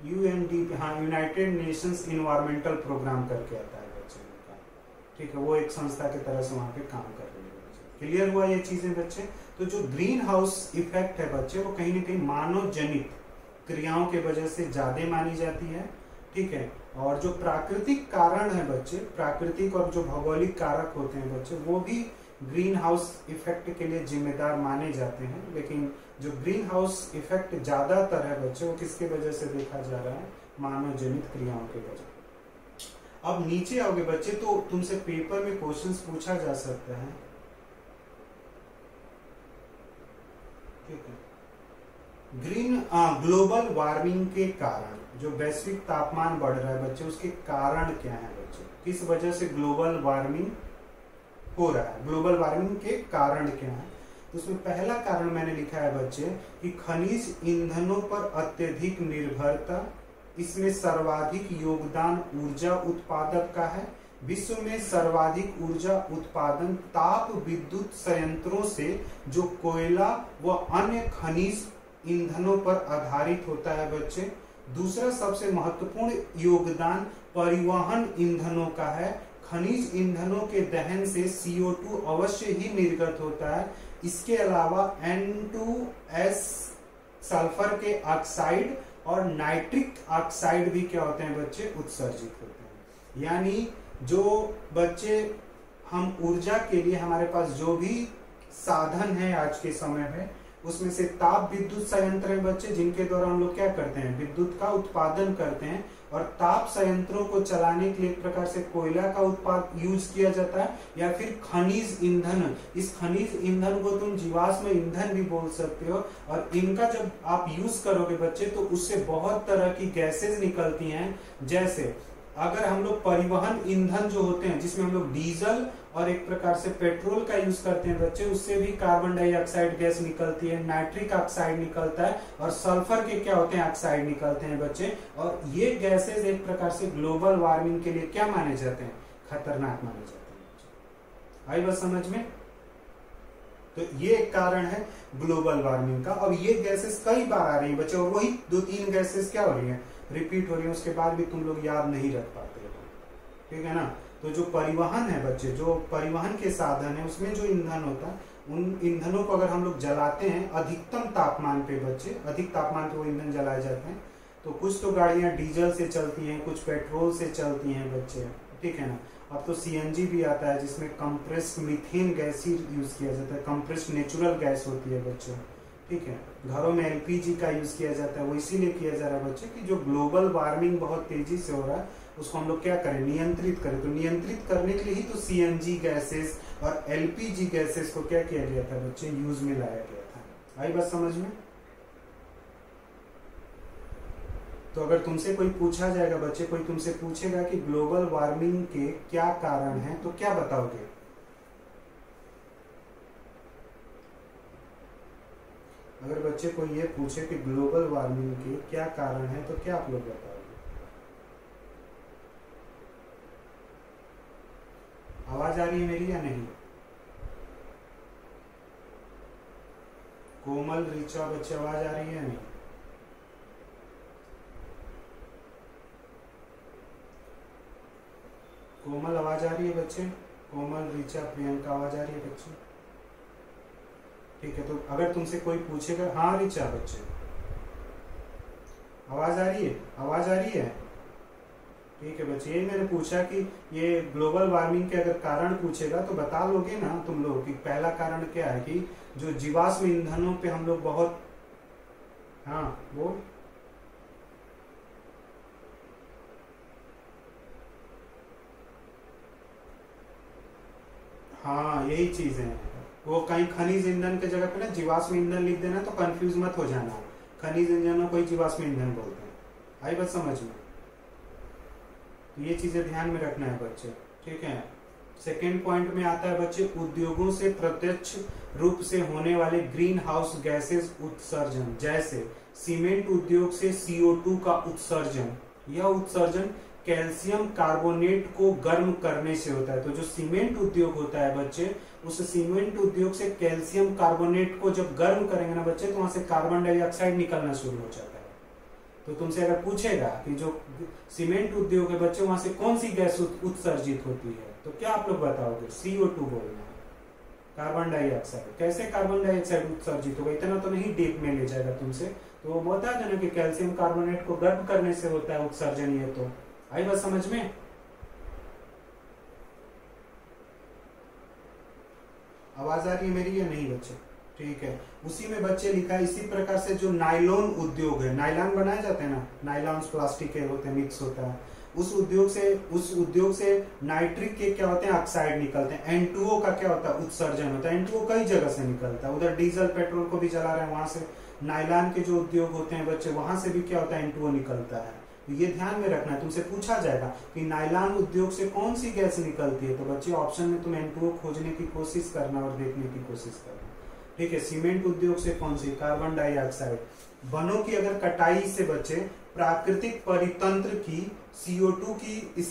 यूएनडीपी, हाँ, यूनाइटेड नेशंस इन्वायरमेंटल प्रोग्राम करके आता है बच्चे का, ठीक है, वो एक संस्था की तरह से वहां पे काम कर रही है बच्चे। क्लियर हुआ ये चीजें बच्चे? तो जो ग्रीन हाउस इफेक्ट है बच्चे, वो कहीं ना कहीं मानव जनित क्रियाओं के वजह से ज्यादा मानी जाती है, ठीक है। और जो प्राकृतिक कारण है बच्चे, प्राकृतिक और जो भौगोलिक कारक होते हैं बच्चे, वो भी ग्रीन हाउस इफेक्ट के लिए जिम्मेदार माने जाते हैं। लेकिन जो ग्रीन हाउस इफेक्ट ज्यादातर है बच्चे, वो किसके वजह से देखा जा रहा है, मानव जनित क्रियाओं के वजह। अब नीचे आओगे बच्चे तो तुमसे पेपर में क्वेश्चंस पूछा जा सकता है, ठीक है। ग्लोबल वार्मिंग के कारण, जो वैश्विक तापमान बढ़ रहा है बच्चे, उसके कारण क्या है बच्चे, किस वजह से ग्लोबल वार्मिंग हो रहा है, ग्लोबल वार्मिंग के कारण क्या है? तो उसमें पहला कारण मैंने लिखा है बच्चे कि खनिज ईंधनों पर अत्यधिक निर्भरता, इसमें सर्वाधिक योगदान ऊर्जा उत्पादक का है। विश्व में सर्वाधिक ऊर्जा उत्पादन ताप विद्युत संयंत्रों से जो कोयला व अन्य खनिज ईंधनों पर आधारित होता है बच्चे। दूसरा सबसे महत्वपूर्ण योगदान परिवहन ईंधनों का है। खनिज ईंधनों के दहन से CO2 अवश्य ही निर्गत होता है। इसके अलावा N2S सल्फर के ऑक्साइड और नाइट्रिक ऑक्साइड भी क्या होते हैं बच्चे, उत्सर्जित होते हैं। यानी जो बच्चे हम ऊर्जा के लिए हमारे पास जो भी साधन है आज के समय में, उसमें से ताप विद्युत संयंत्र है बच्चे, जिनके द्वारा हम लोग क्या करते हैं, विद्युत का उत्पादन करते हैं। और ताप संयंत्रों को चलाने के लिए एक प्रकार से कोयला का उत्पाद यूज किया जाता है, या फिर खनिज ईंधन। इस खनिज ईंधन को तुम जीवाश्म ईंधन भी बोल सकते हो। और इनका जब आप यूज करोगे बच्चे तो उससे बहुत तरह की गैसेज निकलती हैं। जैसे अगर हम लोग परिवहन ईंधन जो होते हैं जिसमें हम लोग डीजल और एक प्रकार से पेट्रोल का यूज करते हैं बच्चे, उससे भी कार्बन डाइऑक्साइड गैस निकलती है, नाइट्रिक ऑक्साइड निकलता है, और सल्फर के क्या होते हैं, ऑक्साइड निकलते हैं बच्चे। और ये गैसेज एक प्रकार से ग्लोबल वार्मिंग के लिए क्या माने जाते हैं, खतरनाक माने जाते हैं। आई बात समझ में? तो ये एक कारण है ग्लोबल वार्मिंग का। अब ये गैसेस कई बार आ रही है बच्चे, और वही 2-3 गैसेस क्या हो रही है, रिपीट हो रही है, उसके बाद भी तुम लोग याद नहीं रख पाते हो, ठीक है ना। तो जो परिवहन है बच्चे, जो परिवहन के साधन है उसमें जो ईंधन होता है, उन ईंधनों को अगर हम लोग जलाते हैं अधिकतम तापमान पे बच्चे, अधिक तापमान पे वो ईंधन जलाए जाते हैं। तो कुछ तो गाड़ियां डीजल से चलती हैं, कुछ पेट्रोल से चलती हैं बच्चे, ठीक है ना। अब तो सीएनजी भी आता है जिसमें कंप्रेस्ड मीथेन गैस ही यूज किया जाता है, कंप्रेस्ड नेचुरल गैस होती है बच्चों, ठीक है। घरों में एलपीजी का यूज किया जाता है, वो इसीलिए किया जा रहा है बच्चे कि जो ग्लोबल वार्मिंग बहुत तेजी से हो रहा है उसको हम लोग क्या करें, नियंत्रित करें। तो नियंत्रित करने के लिए ही तो सीएनजी गैसेस और एलपीजी गैसेस को क्या किया गया था बच्चे, यूज में लाया गया था। आई बात समझ में? तो अगर तुमसे कोई पूछा जाएगा बच्चे, कोई तुमसे पूछेगा कि ग्लोबल वार्मिंग के क्या कारण हैं, तो क्या बताओगे? अगर बच्चे को ये पूछे कि ग्लोबल वार्मिंग के क्या कारण हैं, तो क्या आप लोग बताओगे? आवाज आ रही है मेरी या नहीं? कोमल, ऋचा बच्चे आवाज आ रही है या नहीं? कोमल आवाज आ रही है बच्चे? कोमल, ऋचा, प्रियंका आवाज आ रही है बच्चे? ठीक है। तो अगर तुमसे कोई पूछेगा, हाँ ऋचा बच्चे आवाज आ रही है, आवाज आ रही है, ठीक है बच्चे। ये मैंने पूछा कि ये ग्लोबल वार्मिंग के अगर कारण पूछेगा तो बता लोगे ना तुम लोग कि पहला कारण क्या है, कि जो जीवाश्म ईंधनों पे हम लोग बहुत, हाँ बोल, हाँ यही चीज है। वो कहीं खनिज ईंधन के जगह पे ना जीवाश्म ईंधन लिख देना, तो कंफ्यूज मत हो जाना, खनिज ईंधनों को ही जीवाश्म ईंधन बोलते हैं। आई बात समझ में? तो ये चीजें ध्यान में रखना है बच्चे, ठीक है। सेकेंड पॉइंट में आता है बच्चे, उद्योगों से प्रत्यक्ष रूप से होने वाले ग्रीन हाउस गैसेस उत्सर्जन। जैसे सीमेंट उद्योग से CO2 का उत्सर्जन, यह उत्सर्जन कैल्शियम कार्बोनेट को गर्म करने से होता है। तो जो सीमेंट उद्योग होता है बच्चे, उस सीमेंट उद्योग से कैल्शियम कार्बोनेट को जब गर्म करेंगे ना बच्चे, तो वहां से कार्बन डाइऑक्साइड निकलना शुरू हो जाता है। तो तुमसे अगर पूछेगा कि जो सीमेंट उद्योग है बच्चे, वहां से कौन सी गैस उत्सर्जित होती है, तो क्या आप लोग बताओगे? CO2 बोलना है, कार्बन डाइऑक्साइड। कैसे कार्बन डाइऑक्साइड उत्सर्जित होगा, इतना तो नहीं डीप में ले जाएगा तुमसे, तो वो बता देना कि कैल्शियम कार्बोनेट को गर्म करने से होता है उत्सर्जन। ये तो आई बात समझ में? आवाज आ रही है मेरी या नहीं बच्चे? ठीक है। उसी में बच्चे लिखा है, इसी प्रकार से जो नायलॉन उद्योग है, नायलॉन बनाए जाते हैं ना, नायलॉन प्लास्टिक के होते हैं, मिक्स होता है, उस उद्योग से नाइट्रिक के क्या होते हैं, ऑक्साइड निकलते हैं। N2O का क्या होता है, उत्सर्जन होता है। N2O कई जगह से निकलता है, उधर डीजल पेट्रोल को भी जला रहे हैं, वहां से नायलॉन के जो उद्योग होते हैं बच्चे, वहां से भी क्या होता है, N2O निकलता है। ये ध्यान में रखना है, तुमसे पूछा जाएगा कि नायलॉन उद्योग से कौन सी गैस निकलती है, तो बच्चे ऑप्शन में तुम N2O खोजने की कोशिश करना और देखने की कोशिश करना, ठीक है। सीमेंट उद्योग से कौन सी, कार्बन डाइऑक्साइड। वनों की अगर कटाई से बच्चे प्राकृतिक परितंत्र की CO2 की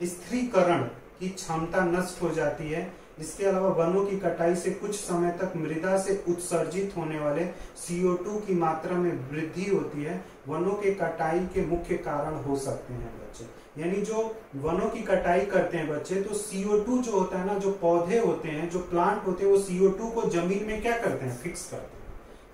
स्थिरीकरण की क्षमता नष्ट हो जाती है। इसके अलावा वनों की कटाई से कुछ समय तक मृदा से उत्सर्जित होने वाले CO2 की मात्रा में वृद्धि होती है। वनों के कटाई के मुख्य कारण हो सकते हैं बच्चे, यानी जो वनों की कटाई करते हैं बच्चे, तो CO2 जो होता है ना, जो पौधे होते हैं, जो प्लांट होते हैं, वो CO2 को जमीन में क्या करते हैं, फिक्स करते हैं।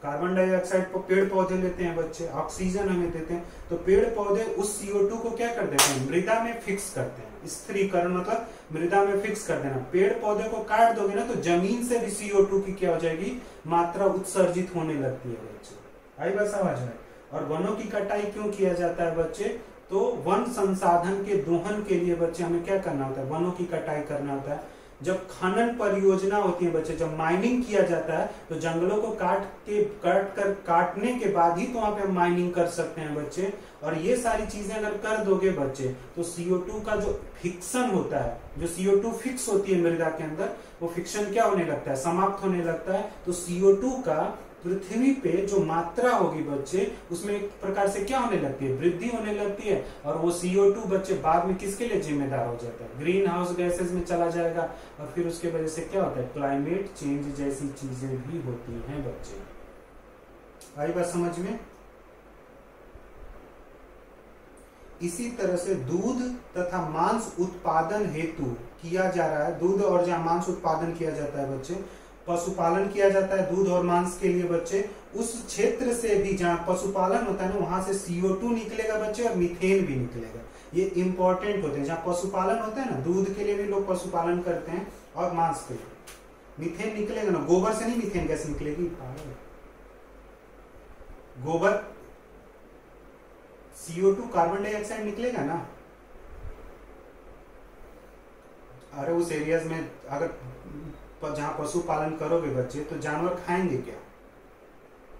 कार्बन डाइऑक्साइड को पेड़ पौधे लेते हैं बच्चे, ऑक्सीजन हमें देते हैं, तो पेड़ पौधे उस CO2 को क्या कर देते हैं, मृदा में फिक्स करते हैं। स्थिरीकरण मतलब मृदा में फिक्स कर देना। पेड़ पौधे को काट दोगे ना, तो जमीन से भी CO2 की क्या हो जाएगी, मात्रा उत्सर्जित होने लगती है बच्चे। आई बात समझ में? और वनों की कटाई क्यों किया जाता है बच्चे, तो वन संसाधन के दोहन के लिए बच्चे हमें क्या करना होता है, वनों की कटाई करना होता है। जब खनन परियोजना होती है बच्चे, जब माइनिंग किया जाता है तो जंगलों को काटने के बाद ही तो वहां पे हम माइनिंग कर सकते हैं बच्चे। और ये सारी चीजें अगर कर दोगे बच्चे तो CO2 का जो फिक्सन होता है, जो CO2 फिक्स होती है मृदा के अंदर, वो फिक्सन क्या होने लगता है, समाप्त होने लगता है। तो CO2 का पृथ्वी पे जो मात्रा होगी बच्चे, उसमें एक प्रकार से क्या होने लगती है, वृद्धि होने लगती है। और वो CO2 बच्चे बाद में किसके लिए जिम्मेदार हो जाता है, ग्रीन हाउस गैसेस में चला जाएगा। और फिर उसके वजह से क्या होता है, क्लाइमेट चेंज जैसी चीजें भी होती हैं बच्चे। आई बात समझ में। इसी तरह से दूध तथा मांस उत्पादन हेतु किया जा रहा है, दूध और जहां मांस उत्पादन किया जाता है बच्चे, पशुपालन किया जाता है दूध और मांस के लिए बच्चे, उस क्षेत्र से भी जहां पशुपालन होता है ना, वहां से CO2 निकलेगा बच्चे और मीथेन भी निकलेगा। ये इंपॉर्टेंट होते हैं। जहां पशुपालन होता है ना, दूध के लिए भी लोग पशुपालन करते हैं और मांस के लिए, मीथेन निकलेगा ना। गोबर से नहीं मीथेन गैस निकलेगी, गोबर CO2 कार्बन डाइऑक्साइड निकलेगा ना। अरे उस एरियाज में अगर जहां पशुपालन करोगे बच्चे तो जानवर खाएंगे क्या,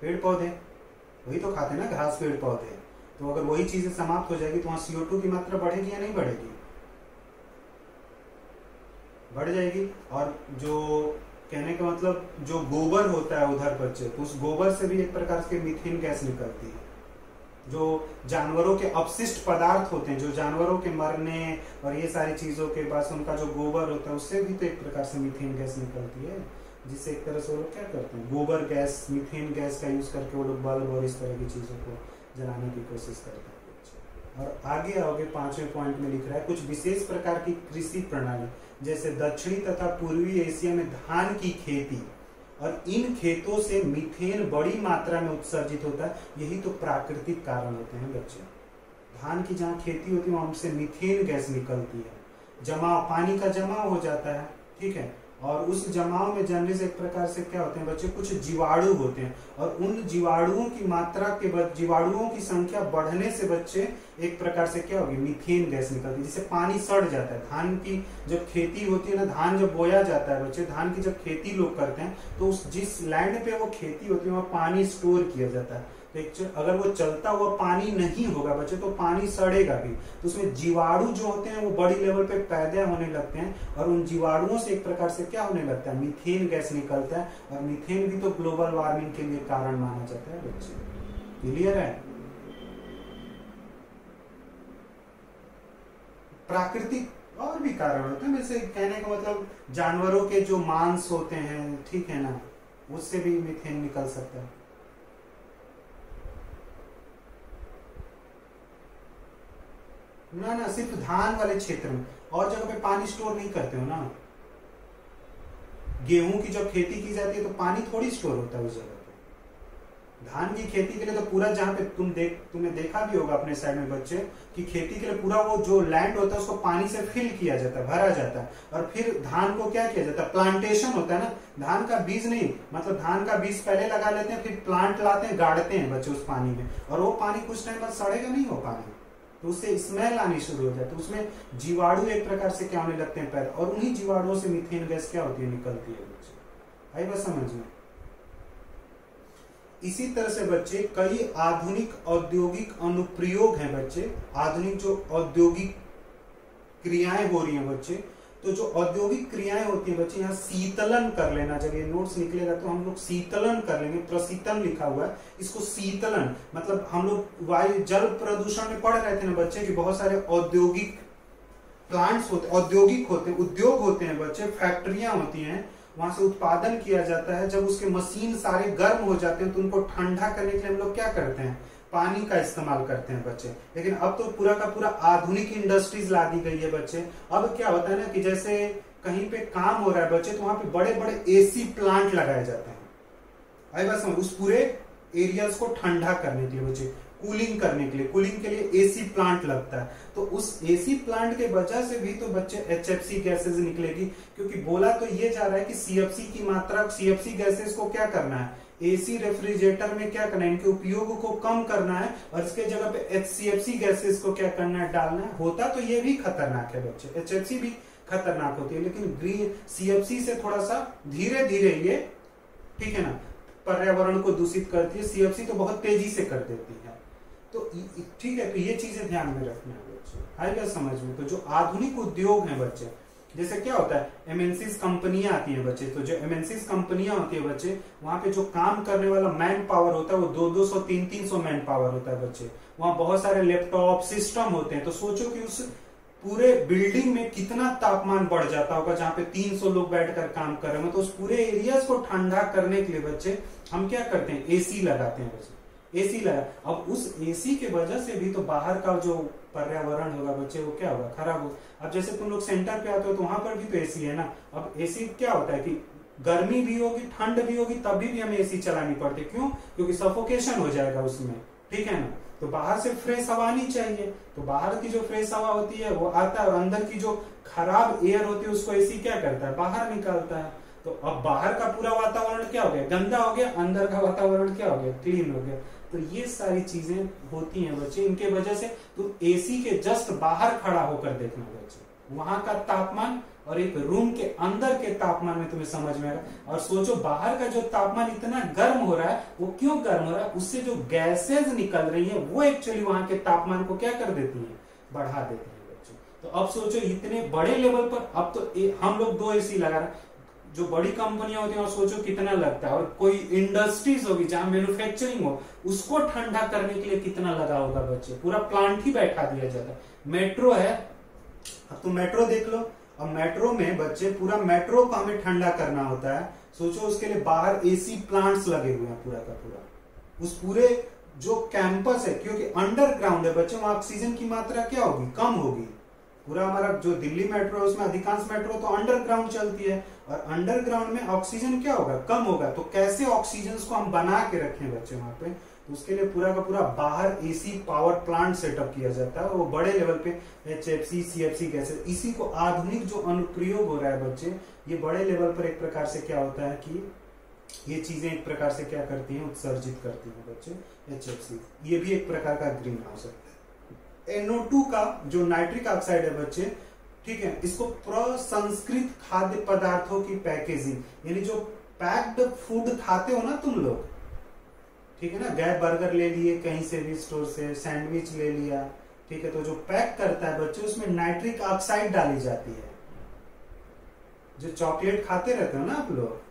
पेड़ पौधे, वही तो खाते हैं ना, घास पेड़ पौधे। तो अगर वही चीजें समाप्त हो जाएगी तो वहां CO2 की मात्रा बढ़ेगी या नहीं बढ़ेगी, बढ़ जाएगी। और जो कहने का मतलब जो गोबर होता है उधर बच्चे, तो उस गोबर से भी एक प्रकार से मीथेन गैस निकलती है। जो जानवरों के अपशिष्ट पदार्थ होते हैं, जो जानवरों के मरने और ये सारी चीजों के बाद उनका जो गोबर होता है, उससे भी तो एक प्रकार से मीथेन गैस निकलती है, जिससे एक तरह से वो लोग क्या करते हैं, गोबर गैस, मीथेन गैस का यूज करके वो लोग बल्ब और इस तरह की चीजों को जलाने की कोशिश करते हैं। और आगे आओगे 5वें पॉइंट में लिख रहा है, कुछ विशेष प्रकार की कृषि प्रणाली, जैसे दक्षिणी तथा पूर्वी एशिया में धान की खेती, और इन खेतों से मीथेन बड़ी मात्रा में उत्सर्जित होता है। यही तो प्राकृतिक कारण होते हैं बच्चे। धान की जहाँ खेती होती है वहां से मीथेन गैस निकलती है, जमाव, पानी का जमाव हो जाता है, ठीक है। और उस जमाव में जनरली से एक प्रकार से क्या होते हैं बच्चे, कुछ जीवाणु होते हैं, और उन जीवाणुओं की मात्रा के जीवाणुओं की संख्या बढ़ने से बच्चे एक प्रकार से क्या होगी, मीथेन गैस निकलती है, जिससे पानी सड़ जाता है। धान की जब खेती होती है ना, धान जब बोया जाता है बच्चे, धान की जब खेती लोग करते हैं तो उस जिस लैंड पे वो खेती होती है वहां पानी स्टोर किया जाता है। तो अगर वो चलता हुआ पानी नहीं होगा बच्चे तो पानी सड़ेगा भी, तो उसमें जीवाणु जो होते हैं वो बड़ी लेवल पे पैदा होने लगते हैं, और उन जीवाणुओं से एक प्रकार से क्या होने लगता है, मीथेन गैस निकलता है। और मीथेन भी तो ग्लोबल वार्मिंग के लिए कारण माना जाता है बच्चे। क्लियर है। प्राकृतिक और भी कारण होते हैं, जैसे कहने का मतलब जानवरों के जो मांस होते हैं, ठीक है ना, उससे भी मीथेन निकल सकता है। ना सिर्फ धान वाले क्षेत्र में, और जगह पे पानी स्टोर नहीं करते हो ना। गेहूं की जब खेती की जाती है तो पानी थोड़ी स्टोर होता है उस जगह पे। धान की खेती के लिए तो पूरा, जहां पे तुमने देखा भी होगा अपने साइड में बच्चे, कि खेती के लिए पूरा वो जो लैंड होता है उसको पानी से फिल किया जाता है, भरा जाता है, और फिर धान को क्या किया जाता है, प्लांटेशन होता है ना। धान का बीज नहीं, मतलब धान का बीज पहले लगा लेते हैं, फिर प्लांट लाते हैं, गाड़ते हैं बच्चे उस पानी में, और वो पानी कुछ टाइम बाद सड़ेगा नहीं वो पानी, तो उससे स्मेल आनी शुरू हो जाती है। तो उसमें जीवाणु एक प्रकार से क्या होने लगते हैं पैदा, और उन्हीं जीवाणुओं से मीथेन गैस क्या होती है, निकलती है बच्चे। आई बात समझ में। इसी तरह से बच्चे कई आधुनिक औद्योगिक अनुप्रयोग हैं बच्चे, आधुनिक जो औद्योगिक क्रियाएं हो रही हैं बच्चे, तो जो औद्योगिक क्रियाएं होती है बच्चे, यहाँ शीतलन कर लेना, जब ये नोट्स निकलेगा तो हम लोग शीतलन कर लेंगे। प्रशीतन लिखा हुआ है, इसको शीतलन मतलब हम लोग वायु जल प्रदूषण में पढ़ रहे थे ना बच्चे, कि बहुत सारे औद्योगिक प्लांट्स होते, औद्योगिक होते हैं, उद्योग होते हैं बच्चे, फैक्ट्रियां होती हैं, वहां से उत्पादन किया जाता है। जब उसके मशीन सारे गर्म हो जाते हैं तो उनको ठंडा करने के लिए हम लोग क्या करते हैं, पानी का इस्तेमाल करते हैं बच्चे। लेकिन अब तो पूरा का पूरा आधुनिक इंडस्ट्रीज ला दी गई है बच्चे। अब क्या होता है ना, कि जैसे कहीं पे काम हो रहा है बच्चे, तो वहां पे बड़े बड़े AC प्लांट लगाए जाते हैं। आई बात समझ, उस पूरे एरियाज को ठंडा करने के लिए बच्चे, कूलिंग करने के लिए, कूलिंग के लिए एसी प्लांट लगता है। तो उस एसी प्लांट के वजह से भी तो बच्चे एचएफसी गैसेस निकलेगी, क्योंकि बोला तो ये जा रहा है कि सीएफसी की मात्रा, सीएफसी गैसेस को क्या करना है, एसी रेफ्रिजरेटर में क्या करना है, इनके उपयोग को कम करना है और इसके जगह पे एचसीएफसी गैसेस को क्या करना है, डालना है। होता तो ये भी खतरनाक है बच्चे, एचएफसी भी खतरनाक होती है, लेकिन सीएफसी से थोड़ा सा धीरे धीरे ये, ठीक है ना, पर्यावरण को दूषित करती है। सीएफसी तो बहुत तेजी से कर देती है। तो ठीक है, तो ये चीजें ध्यान में रखना है बच्चे, आएगा समझ में। तो जो आधुनिक उद्योग हैं बच्चे, जैसे क्या होता है, एमएनसीज कंपनियां आती हैं बच्चे, तो जो एमएनसीज कंपनियां होती है बच्चे, वहां पे जो काम करने वाला मैन पावर होता है वो 200 300 मैन पावर होता है बच्चे। वहां बहुत सारे लैपटॉप सिस्टम होते हैं। तो सोचो कि उस पूरे बिल्डिंग में कितना तापमान बढ़ जाता होगा, जहाँ पे 300 लोग बैठकर काम कर रहे हैं। तो उस पूरे एरिया को ठंडा करने के लिए बच्चे हम क्या करते हैं, एसी लगाते हैं बच्चे, एसी लगा। अब उस एसी के वजह से भी तो बाहर का जो पर्यावरण होगा बच्चे, वो क्या होगा, खराब होगा। अब जैसे तुम लोग सेंटर पे आते हो तो वहां पर भी तो एसी है ना। अब एसी क्या होता है कि गर्मी भी होगी, ठंड भी होगी, तभी भी हमें एसी चलानी पड़ती है। क्यों? क्योंकि सफोकेशन हो जाएगा उसमें, ठीक है ना। तो बाहर से फ्रेश हवा नहीं चाहिए, तो बाहर की जो फ्रेश हवा होती है वो आता है, और अंदर की जो खराब एयर होती है उसको एसी क्या करता है, बाहर निकालता है। तो अब बाहर का पूरा वातावरण क्या हो गया, गंदा हो गया, अंदर का वातावरण क्या हो गया, क्लीन हो गया। तो ये सारी चीजें होती हैं बच्चे, इनके वजह से तुम एसी के जस्ट बाहर खड़ा होकर देखना बच्चे, वहां का तापमान और एक रूम के अंदर के तापमान में तुम्हें समझ में आएगा। और सोचो बाहर का जो तापमान इतना गर्म हो रहा है, वो क्यों गर्म हो रहा है, उससे जो गैसेज निकल रही है वो एक्चुअली वहां के तापमान को क्या कर देती है, बढ़ा देती है बच्चे। तो अब सोचो इतने बड़े लेवल पर, अब तो हम लोग 2 एसी लगा रहे हैं, जो बड़ी कंपनियां होती हैं और सोचो कितना लगता है, और कोई इंडस्ट्रीज होगी जहां मैन्युफैक्चरिंग हो, उसको ठंडा करने के लिए कितना लगा होगा बच्चे, पूरा प्लांट ही बैठा दिया जाता है। मेट्रो है, अब तुम मेट्रो देख लो, अब मेट्रो में बच्चे पूरा मेट्रो को हमें ठंडा करना होता है। सोचो उसके लिए बाहर एसी प्लांट्स लगे हुए हैं पूरा का पूरा, उस पूरे जो कैंपस है, क्योंकि अंडरग्राउंड है बच्चे, वहां ऑक्सीजन की मात्रा क्या होगी, कम होगी। पूरा हमारा जो दिल्ली मेट्रो है उसमें अधिकांश मेट्रो तो अंडरग्राउंड चलती है, और अंडरग्राउंड में ऑक्सीजन क्या होगा, कम होगा। तो कैसे ऑक्सीजन को हम बना के रखें बच्चे वहां पे, तो उसके लिए पूरा का पूरा बाहर एसी पावर प्लांट सेटअप किया जाता है, और वो बड़े लेवल पे एचएफसी सीएफसी गैसेस, इसी को आधुनिक जो अनुप्रयोग हो रहा है बच्चे, ये बड़े लेवल पर एक प्रकार से क्या होता है कि ये चीजें एक प्रकार से क्या करती हैं, उत्सर्जित करती हैं बच्चे, एचएफसी। ये भी एक प्रकार का ग्रीन हाउस है। NO2 का जो नाइट्रिक ऑक्साइड है बच्चे, ठीक है, इसको प्रसंस्कृत खाद्य पदार्थों की पैकेजिंग, यानी जो पैक्ड फूड खाते हो ना तुम लोग, ठीक है ना, गए बर्गर ले लिए कहीं से भी स्टोर से, सैंडविच ले लिया, ठीक है, तो जो पैक करता है बच्चे उसमें नाइट्रिक ऑक्साइड डाली जाती है। जो चॉकलेट खाते रहते हो ना आप लोग,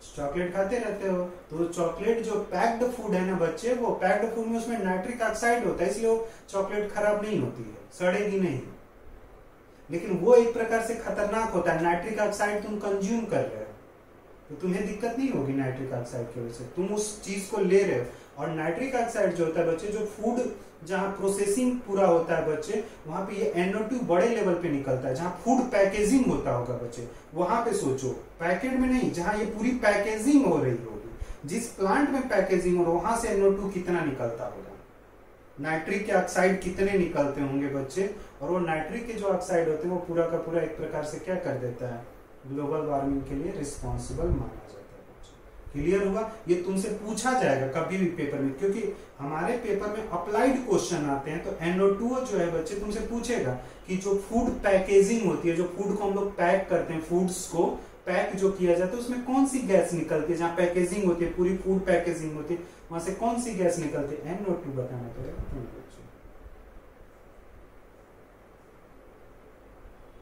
चॉकलेट खाते रहते हो, तो चॉकलेट जो पैक्ड फूड है ना बच्चे, वो पैक्ड फूड में उसमें नाइट्रिक ऑक्साइड होता है, इसलिए वो चॉकलेट खराब नहीं होती है, सड़ेगी नहीं। लेकिन वो एक प्रकार से खतरनाक होता है, नाइट्रिक ऑक्साइड तुम कंज्यूम कर रहे हो तो तुम्हें दिक्कत नहीं होगी नाइट्रिक ऑक्साइड की वजह से, तुम उस चीज को ले रहे हो। और नाइट्रिक ऑक्साइड जो होता है बच्चे, जो फूड जहां प्रोसेसिंग पूरा होता है बच्चे, वहां पे ये NO2 बड़े लेवल पे निकलता है। जहां फूड पैकेजिंग होता होगा बच्चे, वहां पे सोचो, पैकेट में नहीं, जहां ये पूरी पैकेजिंग हो रही होगी, जिस प्लांट में पैकेजिंग हो रहा है, वहां से NO2 कितना निकलता होगा, नाइट्रिक के ऑक्साइड कितने निकलते होंगे बच्चे। और वो नाइट्रिक के जो ऑक्साइड होते हैं वो पूरा का पूरा एक प्रकार से क्या कर देता है, ग्लोबल वार्मिंग के लिए रिस्पॉन्सिबल माना जाता है बच्चे। क्लियर हुआ? ये तुमसे पूछा जाएगा कभी भी पेपर में, क्योंकि हमारे पेपर में अप्लाइड क्वेश्चन आते हैं। तो NO2 जो है बच्चे तुमसे पूछेगा कि जो फूड पैकेजिंग होती है, जो फूड को हम लोग पैक करते हैं, फूड्स को पैक जो किया जाता है, उसमें कौन सी गैस निकलती है, जहां पैकेजिंग होती है, पूरी फूड पैकेजिंग होती है, वहां से कौन सी गैस निकलती है, NO2 बताना पड़ेगा।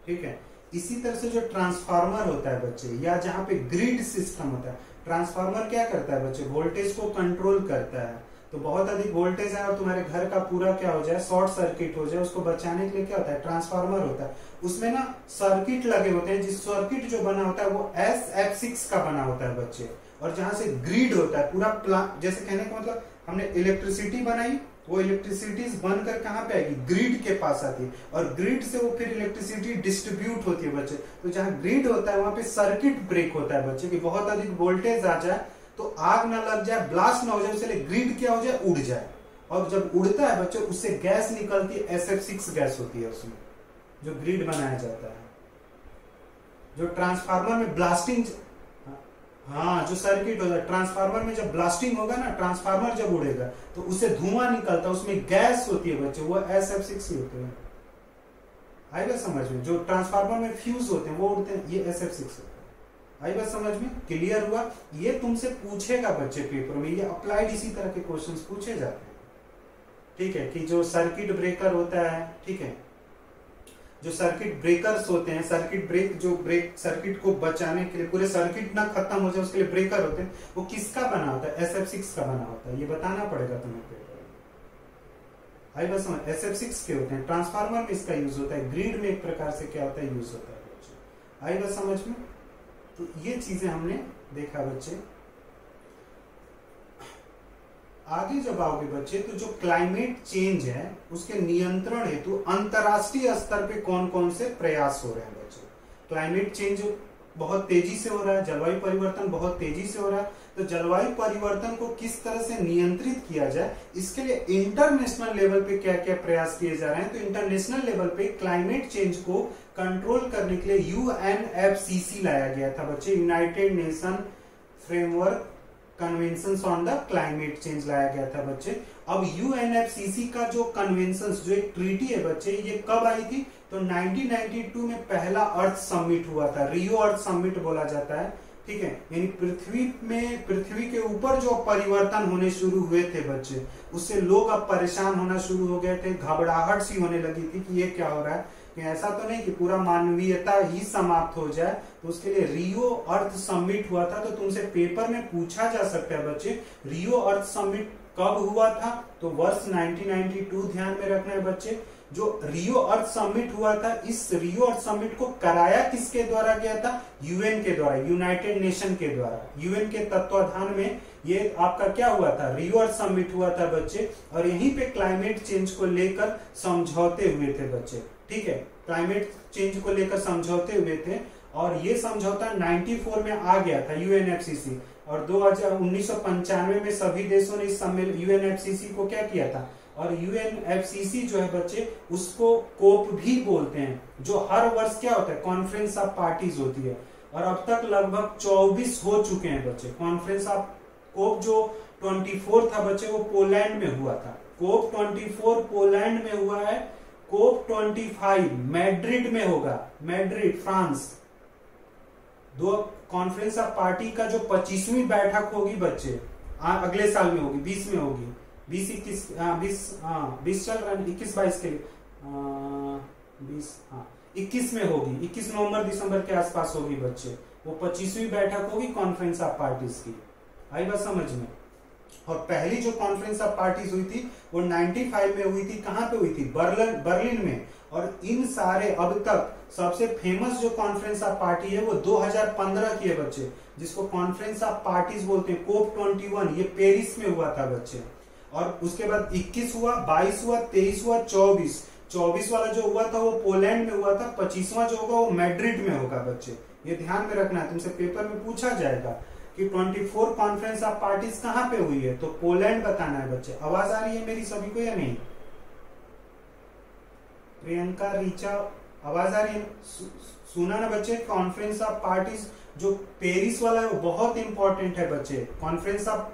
ठीक है, इसी तरह से जो ट्रांसफार्मर होता है बच्चे, या जहां पे ग्रिड सिस्टम होता है, ट्रांसफार्मर क्या करता है बच्चे, वोल्टेज को कंट्रोल करता है। तो बहुत अधिक वोल्टेज है और तुम्हारे घर का पूरा क्या हो जाए, शॉर्ट सर्किट हो जाए, उसको बचाने के लिए क्या होता है, ट्रांसफार्मर होता है। उसमें ना सर्किट लगे होते हैं, जिस सर्किट जो बना होता है वो SF6 का बना होता है बच्चे। और जहां से ग्रिड होता है पूरा प्लांट, जैसे कहने का मतलब हमने इलेक्ट्रिसिटी बनाई, वो इलेक्ट्रिसिटी बनकर कहां पे आएगी, ग्रिड के पास आती है, और ग्रिड से वो फिर इलेक्ट्रिसिटी डिस्ट्रीब्यूट होती है बच्चे। तो जहां ग्रिड होता है वहां पे सर्किट ब्रेक होता है बच्चे, कि बहुत अधिक वोल्टेज आ जाए तो आग ना लग जाए, ब्लास्ट ना हो जाए, इसलिए ग्रिड क्या हो जाए, उड़ जाए। और जब उड़ता है बच्चों उससे गैस निकलती है, SF6 गैस होती है उसमें, जो ग्रिड बनाया जाता है, जो ट्रांसफार्मर में ब्लास्टिंग, हाँ जो सर्किट होता है ट्रांसफार्मर में जब ब्लास्टिंग होगा ना, ट्रांसफार्मर जब उड़ेगा तो उससे धुआं निकलता है, उसमें गैस होती है बच्चे, वो SF6 ही होते हैं। आएगा समझ में? जो ट्रांसफार्मर में फ्यूज होते हैं वो उड़ते हैं, ये SF6 होता है। आएगा समझ में? क्लियर हुआ? ये तुमसे पूछेगा बच्चे पेपर में, ये अप्लाइड इसी तरह के क्वेश्चंस पूछे जाते हैं। ठीक है, कि जो सर्किट ब्रेकर होता है, ठीक है, जो सर्किट ब्रेकर्स होते हैं, सर्किट ब्रेक, जो ब्रेक सर्किट को बचाने के लिए, पूरे सर्किट ना खत्म हो जाए उसके लिए ब्रेकर होते हैं, वो किसका बना होता है? SF6 का बना होता है। ये बताना पड़ेगा तुम्हें पेपर में। आई बस समझ, SF6 के होते हैं। ट्रांसफार्मर में इसका यूज होता है, ग्रिड में एक प्रकार से क्या होता है, यूज होता है बच्चे। आई बस समझ में? तो ये चीजें हमने देखा बच्चे। आगे जब आओगे बच्चे तो जो क्लाइमेट चेंज है उसके नियंत्रण हेतु अंतरराष्ट्रीय स्तर पे कौन कौन से प्रयास हो रहे हैं बच्चे। क्लाइमेट चेंज बहुत तेजी से हो रहा है, जलवायु परिवर्तन बहुत तेजी से हो रहा है, तो जलवायु परिवर्तन को किस तरह से नियंत्रित किया जाए, इसके लिए इंटरनेशनल लेवल पे क्या क्या प्रयास किए जा रहे हैं। तो इंटरनेशनल लेवल पे क्लाइमेट चेंज को कंट्रोल करने के लिए UNFCC लाया गया था बच्चे, United nation framework convention on the climate change लाया गया था बच्चे। अब UNFCC का जो कन्वेंशन, जो एक ट्रीटी है बच्चे, ये कब आई थी? तो 1992 में पहला अर्थ समिट हुआ था, रियो अर्थ समिट बोला जाता है। ठीक है, यानी पृथ्वी के ऊपर जो परिवर्तन होने शुरू हुए थे बच्चे, उससे लोग अब परेशान होना शुरू हो गए थे, घबराहट सी होने लगी थी कि ये क्या हो रहा है, कि ऐसा तो नहीं कि पूरा मानवीयता ही समाप्त हो जाए। तो उसके लिए रियो अर्थ समिट हुआ था। तो तुमसे पेपर में पूछा जा सकता है बच्चे, रियो अर्थ समिट कब हुआ था? तो वर्ष 1992 ध्यान में रखना है बच्चे। जो रियो अर्थ समिट हुआ था, इस रियो अर्थ समिट को कराया किसके द्वारा गया था? UN के द्वारा, यूनाइटेड नेशन के द्वारा, UN के तत्वाधान में ये आपका क्या हुआ था? रियो अर्थ समिट हुआ था बच्चे। और यहीं पे क्लाइमेट चेंज को लेकर समझौते हुए थे बच्चे। ठीक है, क्लाइमेट चेंज को लेकर समझौते हुए थे और ये समझौता 94 में आ गया था UNFCC। और 1995 में सभी देशों ने इस सम्मेलन UNFCC को क्या किया था? और UNFCC जो है बच्चे, उसको कोप भी बोलते हैं, जो हर वर्ष क्या होता है? कॉन्फ्रेंस ऑफ पार्टीज होती है। और अब तक लगभग 24 हो चुके हैं बच्चे। कॉन्फ्रेंस ऑफ कोप जो 24 था बच्चे, वो पोलैंड में हुआ था। कोप 24 पोलैंड में हुआ है। कोप 25 मैड्रिड में होगा, मैड्रिड फ्रांस। दो कॉन्फ्रेंस ऑफ पार्टी का जो 25वीं बैठक होगी बच्चे, अगले साल में होगी, 20 में होगी, 20 चल रहा है, 21-22 के लिए 21 में होगी, 21 नवंबर दिसंबर के आसपास होगी बच्चे। वो 25वीं बैठक होगी कॉन्फ्रेंस ऑफ पार्टीज की। आई बात समझ में? और पहली जो कॉन्फ्रेंस ऑफ पार्टीज हुई थी वो 95 में हुई थी। कहां पे हुई थी? बर्लिन में। और इन सारे अब तक सबसे फेमस जो कॉन्फ्रेंस ऑफ पार्टी है वो 2015 की है बच्चे, जिसको कॉन्फ्रेंस ऑफ पार्टीज बोलते हैं, कोप 21। ये पेरिस में हुआ था बच्चे। और उसके बाद 21 हुआ, 22 हुआ, 23 हुआ, 24 वाला जो हुआ था वो पोलैंड में हुआ था। 25वां जो होगा वो मैड्रिड में होगा बच्चे। ये ध्यान में रखना है, तुमसे पेपर में पूछा जाएगा कि 24 कॉन्फ्रेंस ऑफ पार्टीज कहां पे हुई है, तो पोलैंड बताना है बच्चे। आवाज आ रही है मेरी सभी को या नहीं? प्रियंका, रीचा, आवाज आ रही है? सुना ना बच्चे? कॉन्फ्रेंस ऑफ पार्टीज जो पेरिस वाला है वो बहुत इंपॉर्टेंट है बच्चे। कॉन्फ्रेंस ऑफ,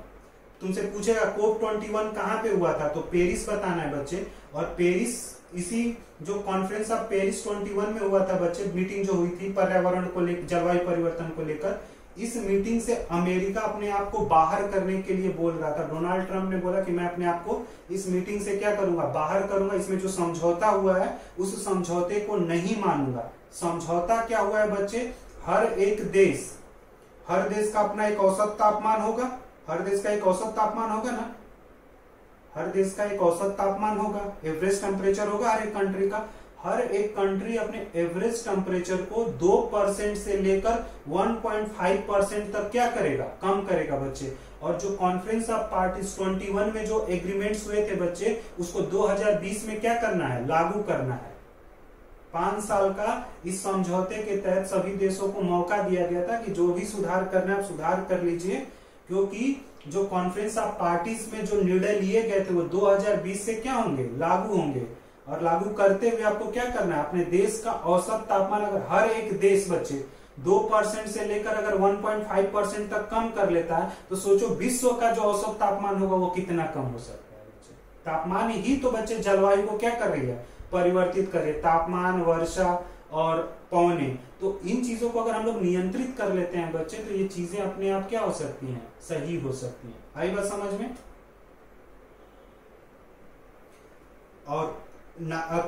तुमसे पूछेगा कोप 21 कहां पे हुआ था, तो पेरिस बताना है बच्चे। और पेरिस, इसी जो कॉन्फ्रेंस ऑफ पेरिस 21 में हुआ था बच्चे, मीटिंग जो हुई थी पर्यावरण को लेकर, जलवायु परिवर्तन को लेकर, इस मीटिंग से अमेरिका अपने आप को बाहर करने के लिए बोल रहा था। डोनाल्ड ट्रंप ने बोला कि मैं अपने आप को इस मीटिंग से क्या करूंगा? बाहर करूंगा। इसमें जो समझौता हुआ है उस समझौते को नहीं मानूंगा। समझौता क्या हुआ है बच्चे? हर देश का अपना एक औसत तापमान होगा। हर देश का एक औसत तापमान होगा ना, हर देश का एक औसत तापमान होगा, एवरेज टेम्परेचर होगा हर एक कंट्री का। हर एक कंट्री अपने एवरेज टेम्परेचर को 2% से लेकर 1.5% तक क्या करेगा? कम करेगा बच्चे। और जो कॉन्फ्रेंस ऑफ पार्टीज 21 में जो एग्रीमेंट्स हुए थे बच्चे, उसको 2020 में क्या करना है? लागू करना है। 5 साल का इस समझौते के तहत सभी देशों को मौका दिया गया था कि जो भी सुधार करना है आप सुधार कर लीजिए, क्योंकि जो कॉन्फ्रेंस ऑफ पार्टीज में जो निर्णय लिए गए थे वो 2020 से क्या होंगे, लागू होंगे। और लागू करते हुए आपको क्या करना है, अपने देश का औसत तापमान अगर हर एक देश बच्चे 2% से लेकर अगर 1.5% तक कम कर लेता है तो सोचो विश्व का जो औसत तापमान होगा वो कितना कम हो सकता है बच्चे। तापमान ही तो बच्चे जलवायु को क्या कर रही है, परिवर्तित कर रही है। तापमान, वर्षा और पवने, तो इन चीजों को अगर हम लोग नियंत्रित कर लेते हैं बच्चे तो ये चीजें अपने आप क्या हो सकती हैं, सही हो सकती हैं। आई बात समझ में। और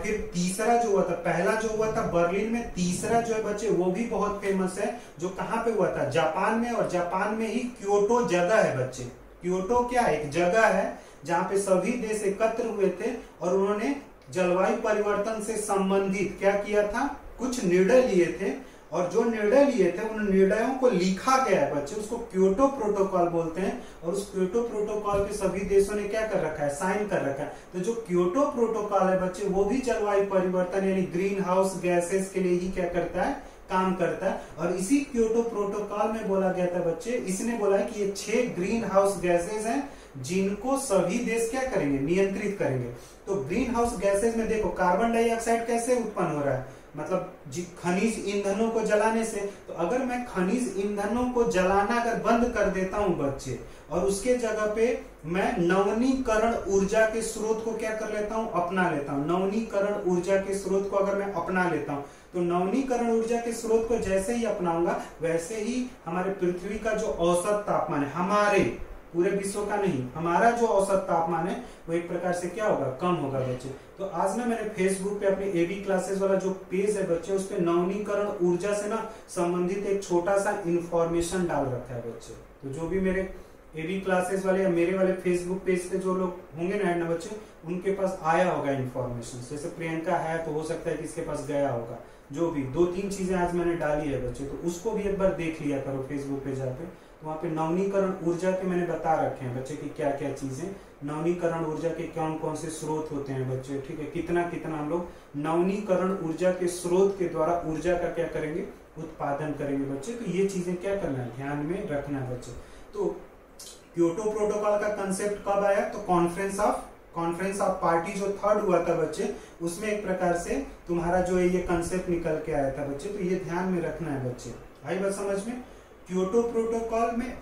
फिर तीसरा जो हुआ था, पहला जो हुआ था बर्लिन में, तीसरा जो है बच्चे वो भी बहुत फेमस है, जो कहां पे हुआ था, जापान में। और जापान में ही क्योटो जगह है बच्चे। क्योटो क्या एक जगह है जहां पे सभी देश एकत्र हुए थे और उन्होंने जलवायु परिवर्तन से संबंधित क्या किया था, कुछ निर्णय लिए थे। और जो निर्णय लिए थे उन निर्णयों को लिखा गया है बच्चे, उसको क्योटो प्रोटोकॉल बोलते हैं। और उस क्योटो प्रोटोकॉल पे सभी देशों ने क्या कर रखा है, साइन कर रखा है। तो जो क्योटो प्रोटोकॉल है बच्चे वो भी जलवायु परिवर्तन यानी ग्रीन हाउस गैसेस के लिए ही क्या करता है, काम करता है। और इसी क्योटो प्रोटोकॉल में बोला गया था बच्चे, इसने बोला है कि ये 6 ग्रीन हाउस गैसेस हैं जिनको सभी देश क्या करेंगे, नियंत्रित करेंगे। तो ग्रीन हाउस गैसेस में देखो कार्बन डाइऑक्साइड कैसे उत्पन्न हो रहा है, मतलब खनिज ईंधनों को जलाने से। तो अगर मैं खनिज ईंधनों को जलाना अगर बंद कर देता हूं बच्चे और उसके जगह पे मैं नवीनीकरण ऊर्जा के स्रोत को क्या कर लेता हूं, अपना लेता हूं। नवीनीकरण ऊर्जा के स्रोत को अगर मैं अपना लेता हूं तो नवीनीकरण ऊर्जा के स्रोत को जैसे ही अपनाऊंगा वैसे ही हमारे पृथ्वी का जो औसत तापमान है, हमारे पूरे विश्व का नहीं, हमारा जो औसत तापमान है वो एक प्रकार से क्या होगा, कम होगा बच्चे। तो आज ना मैंने फेसबुक पे अपने एबी क्लासेस वाला जो पेज है बच्चे, उस पे नवीनीकरण ऊर्जा से ना संबंधित एक छोटा सा इंफॉर्मेशन डाल रखा है बच्चे। तो जो भी मेरे एबी क्लासेस वाले या मेरे वाले फेसबुक पेज पे जो लोग होंगे ना बच्चे, उनके पास आया होगा इंफॉर्मेशन। जैसे प्रियंका है तो हो सकता है कि इसके पास गया होगा। जो भी 2-3 चीजें आज मैंने डाली है बच्चे, तो उसको भी एक बार देख लिया करो फेसबुक पे जाके। तो वहाँ पे नवीनीकरण ऊर्जा के मैंने बता रखे हैं बच्चे की क्या क्या चीजें, नवीनीकरण ऊर्जा के कौन कौन से स्रोत होते हैं बच्चे, ठीक है। कितना कितना हम लोग नवीनीकरण ऊर्जा के स्रोत के द्वारा ऊर्जा का क्या करेंगे, उत्पादन करेंगे बच्चे। तो ये चीजें क्या करना है, ध्यान में रखना है बच्चे। तो क्योटो प्रोटोकॉल का कंसेप्ट कब आया, तो कॉन्फ्रेंस ऑफ पार्टी जो 3rd हुआ था बच्चे, उसमें एक प्रकार से तुम्हारा जो है ये कंसेप्ट निकल के आया था बच्चे। तो ये ध्यान में रखना है बच्चे। आई बात समझ में। क्योटो प्रोटोकॉल में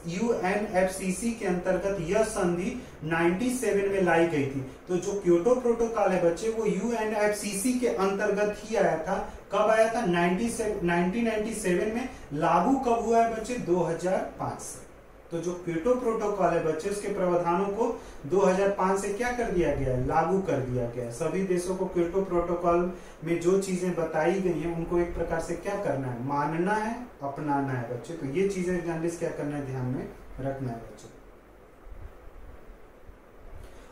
यूएनएफसीसी के अंतर्गत यह संधि 97 में लाई गई थी। तो जो क्योटो प्रोटोकॉल है बच्चे वो यूएनएफसीसी के अंतर्गत ही आया था। कब आया था, 1997 में। लागू कब हुआ है बच्चे, 2005 से। तो जो क्योटो प्रोटोकॉल है बच्चे, उसके प्रावधानों को 2005 से क्या कर दिया गया है, लागू कर दिया गया है। सभी देशों को क्योटो प्रोटोकॉल में जो चीजें बताई गई हैं उनको एक प्रकार से क्या करना है, मानना है, अपनाना है बच्चे। तो ये चीजें जर्नलिस्ट क्या करना है, ध्यान में रखना है बच्चे।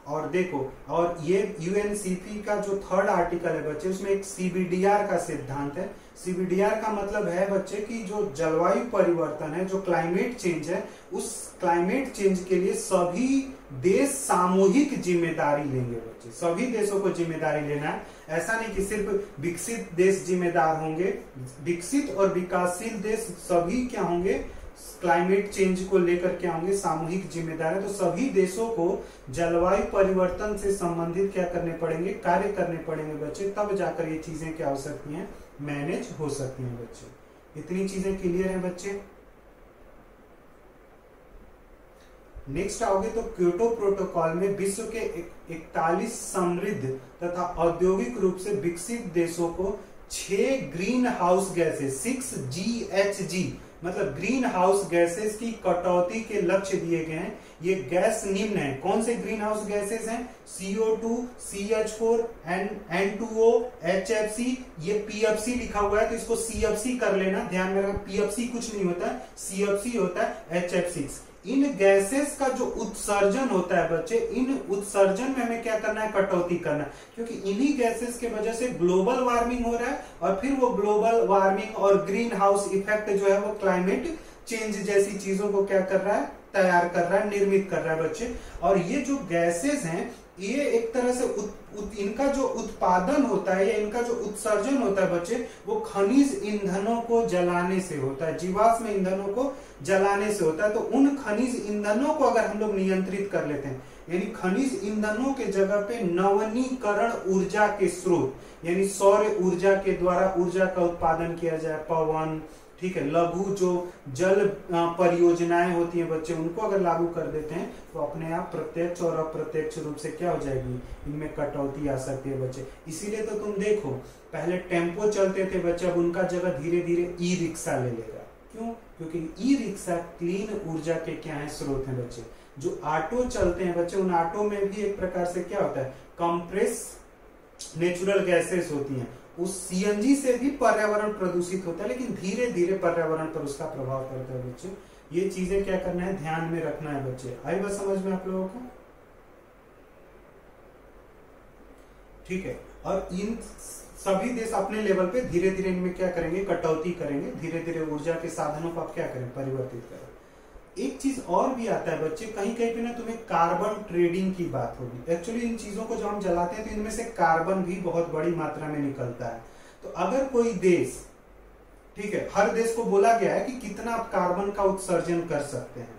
और देखो, और ये यूएनसीपी का जो 3rd आर्टिकल है बच्चे, उसमें एक सीबीडीआर का सिद्धांत है। सीबीडीआर का मतलब है बच्चे कि जो जलवायु परिवर्तन है, जो क्लाइमेट चेंज है, उस क्लाइमेट चेंज के लिए सभी देश सामूहिक जिम्मेदारी लेंगे बच्चे। सभी देशों को जिम्मेदारी लेना है। ऐसा नहीं कि सिर्फ विकसित देश जिम्मेदार होंगे, विकसित और विकासशील देश सभी क्या होंगे, क्लाइमेट चेंज को लेकर क्या होंगे, सामूहिक जिम्मेदार है। तो सभी देशों को जलवायु परिवर्तन से संबंधित क्या करने पड़ेंगे, कार्य करने पड़ेंगे बच्चे। तब जाकर ये चीजें क्या हो सकती हैं, मैनेज हो सकती हैं बच्चे। इतनी चीजें क्लियर हैं बच्चे। नेक्स्ट आओगे तो क्योटो प्रोटोकॉल में विश्व के 41 समृद्ध तथा औद्योगिक रूप से विकसित देशों को 6 ग्रीन हाउस गैसेस 6GHG मतलब ग्रीन हाउस गैसेस की कटौती के लक्ष्य दिए गए हैं। ये गैस निम्न है। कौन से ग्रीन हाउस गैसेस हैं, CO2, CH4, N2O, HFC, ये PFC लिखा हुआ है तो इसको CFC कर लेना, ध्यान में रखना। PFC कुछ नहीं होता है, CFC होता है HF6। इन गैसेस का जो उत्सर्जन होता है बच्चे, इन उत्सर्जन में हमें क्या करना है, कटौती करना, क्योंकि इन्हीं गैसेस के वजह से ग्लोबल वार्मिंग हो रहा है और फिर वो ग्लोबल वार्मिंग और ग्रीन हाउस इफेक्ट जो है वो क्लाइमेट चेंज जैसी चीजों को क्या कर रहा है, तैयार कर रहा है, निर्मित कर रहा है बच्चे। और ये जो गैसेस हैं ये एक तरह से इनका जो उत्पादन होता है या इनका जो उत्सर्जन होता है बच्चे, वो खनिज ईंधनों को जलाने से होता है, जीवाश्म ईंधनों को जलाने से होता है। तो उन खनिज ईंधनों को अगर हम लोग नियंत्रित कर लेते हैं, यानी खनिज ईंधनों के जगह पे नवीनीकरण ऊर्जा के स्रोत, यानी सौर ऊर्जा के द्वारा ऊर्जा का उत्पादन किया जाए, पवन, ठीक है, लघु जो जल परियोजनाएं होती हैं बच्चे, उनको अगर लागू कर देते हैं तो अपने आप प्रत्यक्ष और अप्रत्यक्ष रूप से क्या हो जाएगी, इनमें कटौती आ सकती है बच्चे। इसीलिए तो तुम देखो पहले टेम्पो चलते थे बच्चे, अब उनका जगह धीरे धीरे ई रिक्शा ले लेगा। क्यों? क्योंकि ई रिक्शा क्लीन ऊर्जा के क्या है, स्रोत हैं बच्चे। जो ऑटो चलते हैं बच्चे, उन ऑटो में भी एक प्रकार से क्या होता है, कंप्रेस नेचुरल गैसेस होती हैं, उस सीएनजी से भी पर्यावरण प्रदूषित होता है, लेकिन धीरे धीरे पर्यावरण पर उसका प्रभाव पड़ता है बच्चे। ये चीजें क्या करना है, ध्यान में रखना है बच्चे। आई बात समझ में आप लोगों को? ठीक है। और इन सभी देश अपने लेवल पे धीरे धीरे इनमें क्या करेंगे, कटौती करेंगे, धीरे धीरे ऊर्जा के साधनों को आप क्या करें, परिवर्तित करें। एक चीज और भी आता है बच्चे, कहीं कहीं पे ना तुम्हें कार्बन ट्रेडिंग की बात होगी। एक्चुअली इन चीजों को जो हम जलाते हैं तो इनमें से कार्बन भी बहुत बड़ी मात्रा में निकलता है। तो अगर कोई देश, ठीक है, हर देश को बोला गया है कि कितना आप कार्बन का उत्सर्जन कर सकते हैं,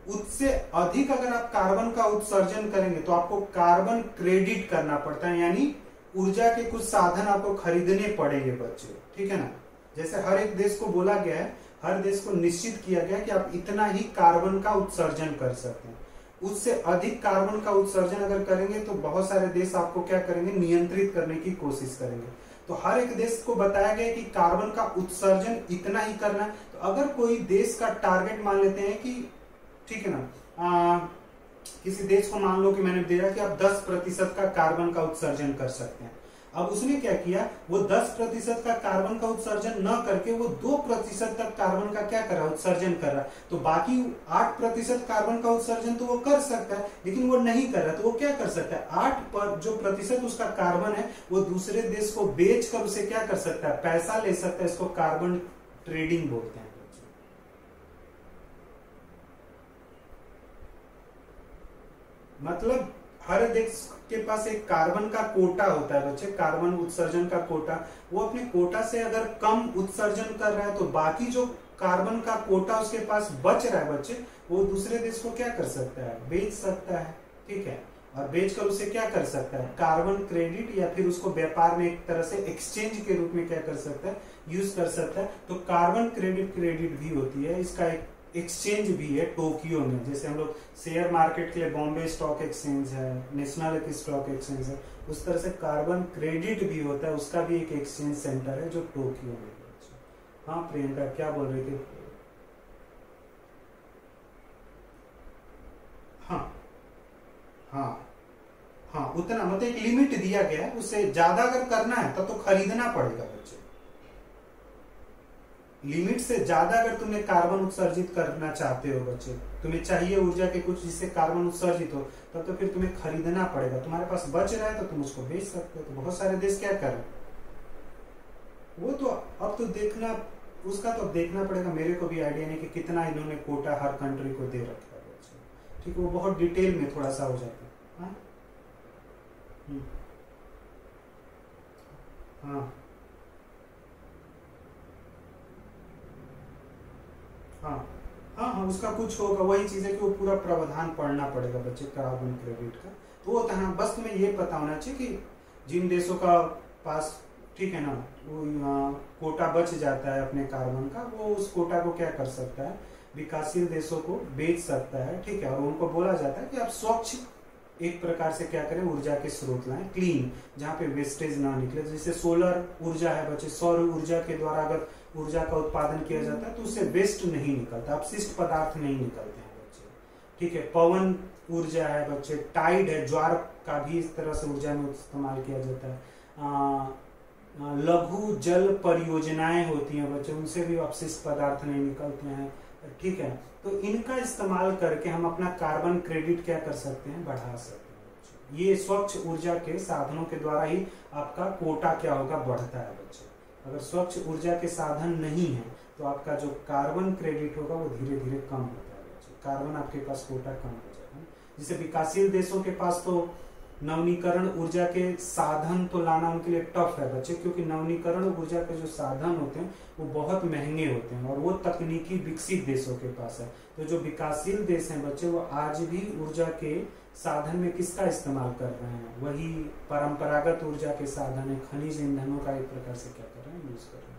उससे अधिक अगर आप कार्बन का उत्सर्जन करेंगे तो आपको कार्बन क्रेडिट करना पड़ता है, यानी ऊर्जा के कुछ साधन आपको खरीदने पड़ेंगे बच्चे, ठीक है ना। जैसे हर एक देश को बोला गया है, हर देश को निश्चित किया गया कि आप इतना ही कार्बन का उत्सर्जन कर सकते हैं। उससे अधिक कार्बन का उत्सर्जन अगर करेंगे तो बहुत सारे देश आपको क्या करेंगे, नियंत्रित करने की कोशिश करेंगे। तो हर एक देश को बताया गया कि कार्बन का उत्सर्जन इतना ही करना है। तो अगर कोई देश का टारगेट मान लेते हैं कि, ठीक है ना, किसी देश को मान लो कि मैंने दे रहा कि आप 10% का कार्बन का उत्सर्जन कर सकते हैं। अब उसने क्या किया, वो 10% का कार्बन का उत्सर्जन न करके वो 2% तक कार्बन का क्या कर रहा है, उत्सर्जन कर रहा है। तो बाकी 8% कार्बन का उत्सर्जन तो वो कर सकता है, लेकिन वो नहीं कर रहा। तो वो क्या कर सकता है, 8% उसका कार्बन है वो दूसरे देश को बेच कर उसे क्या कर सकता है, पैसा ले सकता है। इसको कार्बन ट्रेडिंग बोलते हैं। मतलब हर देश के पास एक कार्बन का कोटा होता है बच्चे, कार्बन उत्सर्जन का कोटा। वो अपने कोटा से अगर कम उत्सर्जन कर रहा है तो बाकी जो कार्बन का कोटा उसके पास बच रहा है बच्चे, वो दूसरे देश को क्या कर सकता है, बेच सकता है, ठीक है। और बेचकर उसे क्या कर सकता है, कार्बन क्रेडिट, या फिर उसको व्यापार में एक तरह से एक्सचेंज के रूप में क्या कर सकता है, यूज कर सकता है। तो कार्बन क्रेडिट भी होती है, इसका एक एक्सचेंज भी है टोक्यो में। जैसे हम लोग शेयर मार्केट के लिए बॉम्बे स्टॉक एक्सचेंज है, नेशनल स्टॉक एक्सचेंज है, उस तरह से कार्बन क्रेडिट भी होता है, उसका भी एक एक्सचेंज सेंटर है जो टोक्यो में है। हाँ प्रियंका क्या बोल रही थी? हाँ हाँ हाँ, उतना मतलब एक लिमिट दिया गया है, उससे ज्यादा अगर करना है तब तो खरीदना पड़ेगा बच्चे। लिमिट से ज्यादा अगर तुम्हें कार्बन उत्सर्जित करना चाहते हो बच्चे, तुम्हें चाहिए ऊर्जा के कुछ जिससे कार्बन उत्सर्जित हो, तब तो फिर तुम्हें खरीदना पड़ेगा। तुम्हारे पास बच रहा है तो तुम उसको बेच सकते हो। तो बहुत सारे देश क्या कर रहे हैं, वो तो अब तो देखना, उसका तो देखना पड़ेगा। मेरे को भी आइडिया नहीं कि कितना इन्होंने कोटा हर कंट्री को दे रखा है बच्चे, ठीक है। वो बहुत डिटेल में थोड़ा सा हो जाता है। हाँ हाँ हाँ हाँ हाँ, उसका कुछ होगा। वही चीज है कि वो पूरा प्रावधान पढ़ना पड़ेगा बच्चे कार्बन क्रेडिट का। तो वो हाँ, बस तुम्हें ये पता होना चाहिए कि जिन देशों का पास, ठीक है ना, वो कोटा बच जाता है अपने कार्बन का, वो उस कोटा को क्या कर सकता है, विकासशील देशों को बेच सकता है, ठीक है। और उनको बोला जाता है कि आप स्वच्छ एक प्रकार से क्या करें, ऊर्जा के स्रोत लाएं, क्लीन, जहाँ पे वेस्टेज ना निकले। जैसे सोलर ऊर्जा है बच्चे, सौर ऊर्जा के द्वारा अगर ऊर्जा का उत्पादन किया जाता है तो उससे वेस्ट नहीं निकलता, अपशिष्ट पदार्थ नहीं निकलते हैं बच्चे, ठीक है। पवन ऊर्जा है बच्चे, टाइड है, ज्वार का भी इस तरह से ऊर्जा में इस्तेमाल किया जाता है। लघु जल परियोजनाएं होती हैं बच्चे, उनसे भी अपशिष्ट पदार्थ नहीं निकलते हैं, ठीक है। तो इनका इस्तेमाल करके हम अपना कार्बन क्रेडिट क्या कर सकते हैं, बढ़ा सकते हैं। ये स्वच्छ ऊर्जा के साधनों के द्वारा ही आपका कोटा क्या होगा, बढ़ता है बच्चे। अगर स्वच्छ ऊर्जा के साधन नहीं है तो आपका जो कार्बन क्रेडिट होगा वो धीरे धीरे कम होता है बच्चे। कार्बन आपके पास कोटा कम हो जाएगा। जैसे विकासशील देशों के पास तो नवनीकरण ऊर्जा के साधन तो लाना उनके लिए टफ है बच्चे, क्योंकि नवनीकरण ऊर्जा के जो साधन होते हैं वो बहुत महंगे होते हैं और वो तकनीकी विकसित देशों के पास है। तो जो विकासशील देश हैं बच्चे वो आज भी ऊर्जा के साधन में किसका इस्तेमाल कर रहे हैं, वही परंपरागत ऊर्जा के साधन है, खनिज ईंधनों का एक प्रकार से क्या कर रहे हैं, यूज कर रहे हैं।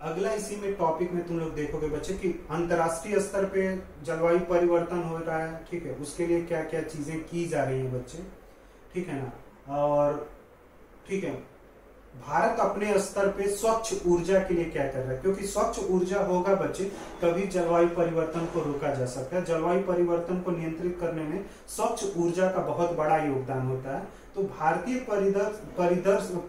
अगला इसी में टॉपिक में तुम लोग देखोगे बच्चे कि अंतर्राष्ट्रीय स्तर पे जलवायु परिवर्तन हो रहा है, ठीक है, उसके लिए क्या क्या चीजें की जा रही हैं बच्चे, ठीक है ना। और ठीक है, भारत अपने स्तर पे स्वच्छ ऊर्जा के लिए क्या कर रहा है, क्योंकि स्वच्छ ऊर्जा होगा बच्चे तभी जलवायु परिवर्तन को रोका जा सकता है। जलवायु परिवर्तन को नियंत्रित करने में स्वच्छ ऊर्जा का बहुत बड़ा योगदान होता है। तो भारतीय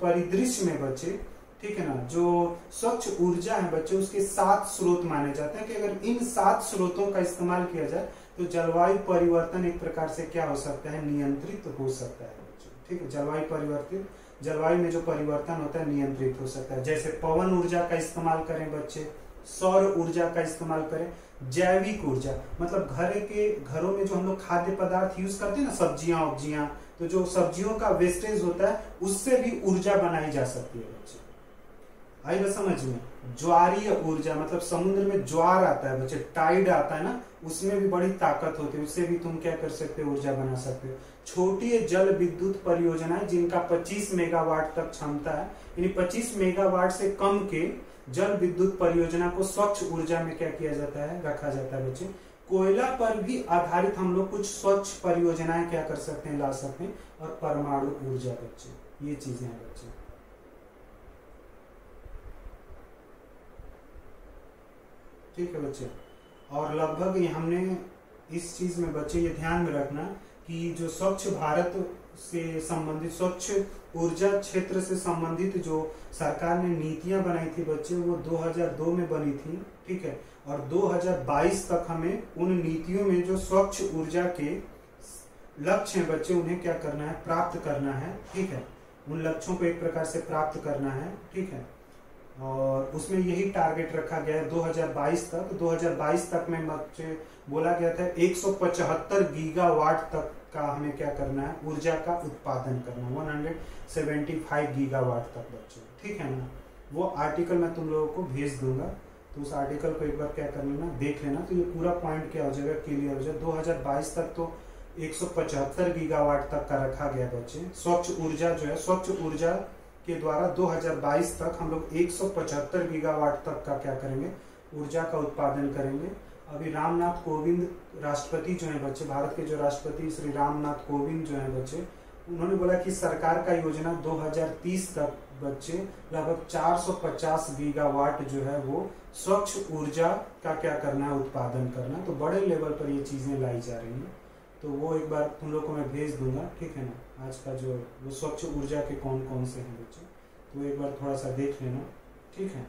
परिदृश्य में बच्चे, ठीक है ना, जो स्वच्छ ऊर्जा है बच्चे उसके 7 स्रोत माने जाते हैं कि अगर इन 7 स्रोतों का इस्तेमाल किया जाए तो जलवायु परिवर्तन एक प्रकार से क्या हो सकता है, नियंत्रित हो सकता है बच्चे, ठीक है। जलवायु में जो परिवर्तन होता है नियंत्रित हो सकता है। जैसे पवन ऊर्जा का इस्तेमाल करें बच्चे, सौर ऊर्जा का इस्तेमाल करें, जैविक ऊर्जा मतलब घरों में जो हम लोग खाद्य पदार्थ यूज करते हैं ना, सब्जियां उब्जियां, तो जो सब्जियों का वेस्टेज होता है उससे भी ऊर्जा बनाई जा सकती है बच्चे। आई बात समझ में। ज्वारीय ऊर्जा मतलब समुद्र में ज्वार आता है बच्चे, टाइड आता है ना, उसमें भी बड़ी ताकत होती है, उससे भी तुम क्या कर सकते हो, ऊर्जा बना सकते हो। छोटी जल विद्युत परियोजनाएं जिनका 25 मेगावाट तक क्षमता है, यानी 25 मेगावाट से कम के जल विद्युत परियोजना को स्वच्छ ऊर्जा में क्या किया जाता है, रखा जाता है बच्चे। कोयला पर भी आधारित हम लोग कुछ स्वच्छ परियोजनाएं क्या कर सकते हैं, ला सकते हैं। और परमाणु ऊर्जा बच्चे, ये चीजें हैं बच्चे। ठीक है बच्चे। और लगभग हमने इस चीज में बच्चे ये ध्यान में रखना कि जो स्वच्छ भारत से संबंधित, स्वच्छ ऊर्जा क्षेत्र से संबंधित जो सरकार ने नीतियां बनाई थी बच्चे, वो 2002 में बनी थी, ठीक है। और 2022 तक हमें उन नीतियों में जो स्वच्छ ऊर्जा के लक्ष्य हैं बच्चे, उन्हें क्या करना है, प्राप्त करना है, ठीक है। उन लक्ष्यों को एक प्रकार से प्राप्त करना है, ठीक है। और उसमें यही टारगेट रखा गया है 2022 तक। 2022 तक में बच्चे बोला गया था 175 गीगावाट तक का हमें क्या करना है, ऊर्जा का उत्पादन करना, 175 गीगावाट तक बच्चे, ठीक है ना। वो आर्टिकल मैं तुम लोगों को भेज दूंगा, तो उस आर्टिकल को एक बार क्या कर लेना, देख लेना, तो ये पूरा पॉइंट क्या हो जाएगा, क्लियर हो जाएगा। 2022 तक तो 175 गीगावाट तक का रखा गया बच्चे। स्वच्छ ऊर्जा जो है, स्वच्छ ऊर्जा के द्वारा 2022 तक हम लोग 175 गीगावाट तक का क्या करेंगे, ऊर्जा का उत्पादन करेंगे। अभी रामनाथ कोविंद राष्ट्रपति जो हैं बच्चे, भारत के जो राष्ट्रपति श्री रामनाथ कोविंद जो हैं बच्चे, उन्होंने बोला कि सरकार का योजना 2030 तक बच्चे लगभग 450 गीगावाट जो है वो स्वच्छ ऊर्जा का क्या करना है, उत्पादन करना। तो बड़े लेवल पर ये चीजें लाई जा रही हैं, तो वो एक बार तुम लोग को मैं भेज दूंगा, ठीक है ना। आज का जो वो स्वच्छ ऊर्जा के कौन कौन से हैं बच्चे, तो एक बार थोड़ा सा देख लेना, ठीक है।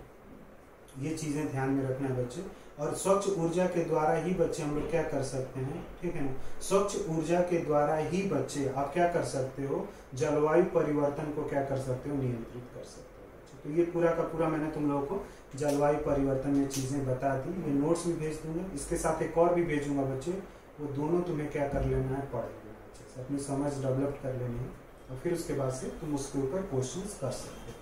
ये चीजें ध्यान में रखना है बच्चे। और स्वच्छ ऊर्जा के द्वारा ही बच्चे हम लोग क्या कर सकते हैं, ठीक है ना। स्वच्छ ऊर्जा के द्वारा ही बच्चे आप क्या कर सकते हो, जलवायु परिवर्तन को क्या कर सकते हो, नियंत्रित कर सकते हो बच्चे। तो ये पूरा का पूरा मैंने तुम लोगों को जलवायु परिवर्तन में चीजें बता दी। ये नोट्स भी भेज दूंगा, इसके साथ एक और भी भेजूंगा बच्चे, वो दोनों तुम्हें क्या कर लेना है, पढ़ लेना अच्छे से, अपनी समझ डेवलप कर लेनी है, और फिर उसके बाद से तुम उसके ऊपर क्वेश्चंस कर सकते हो।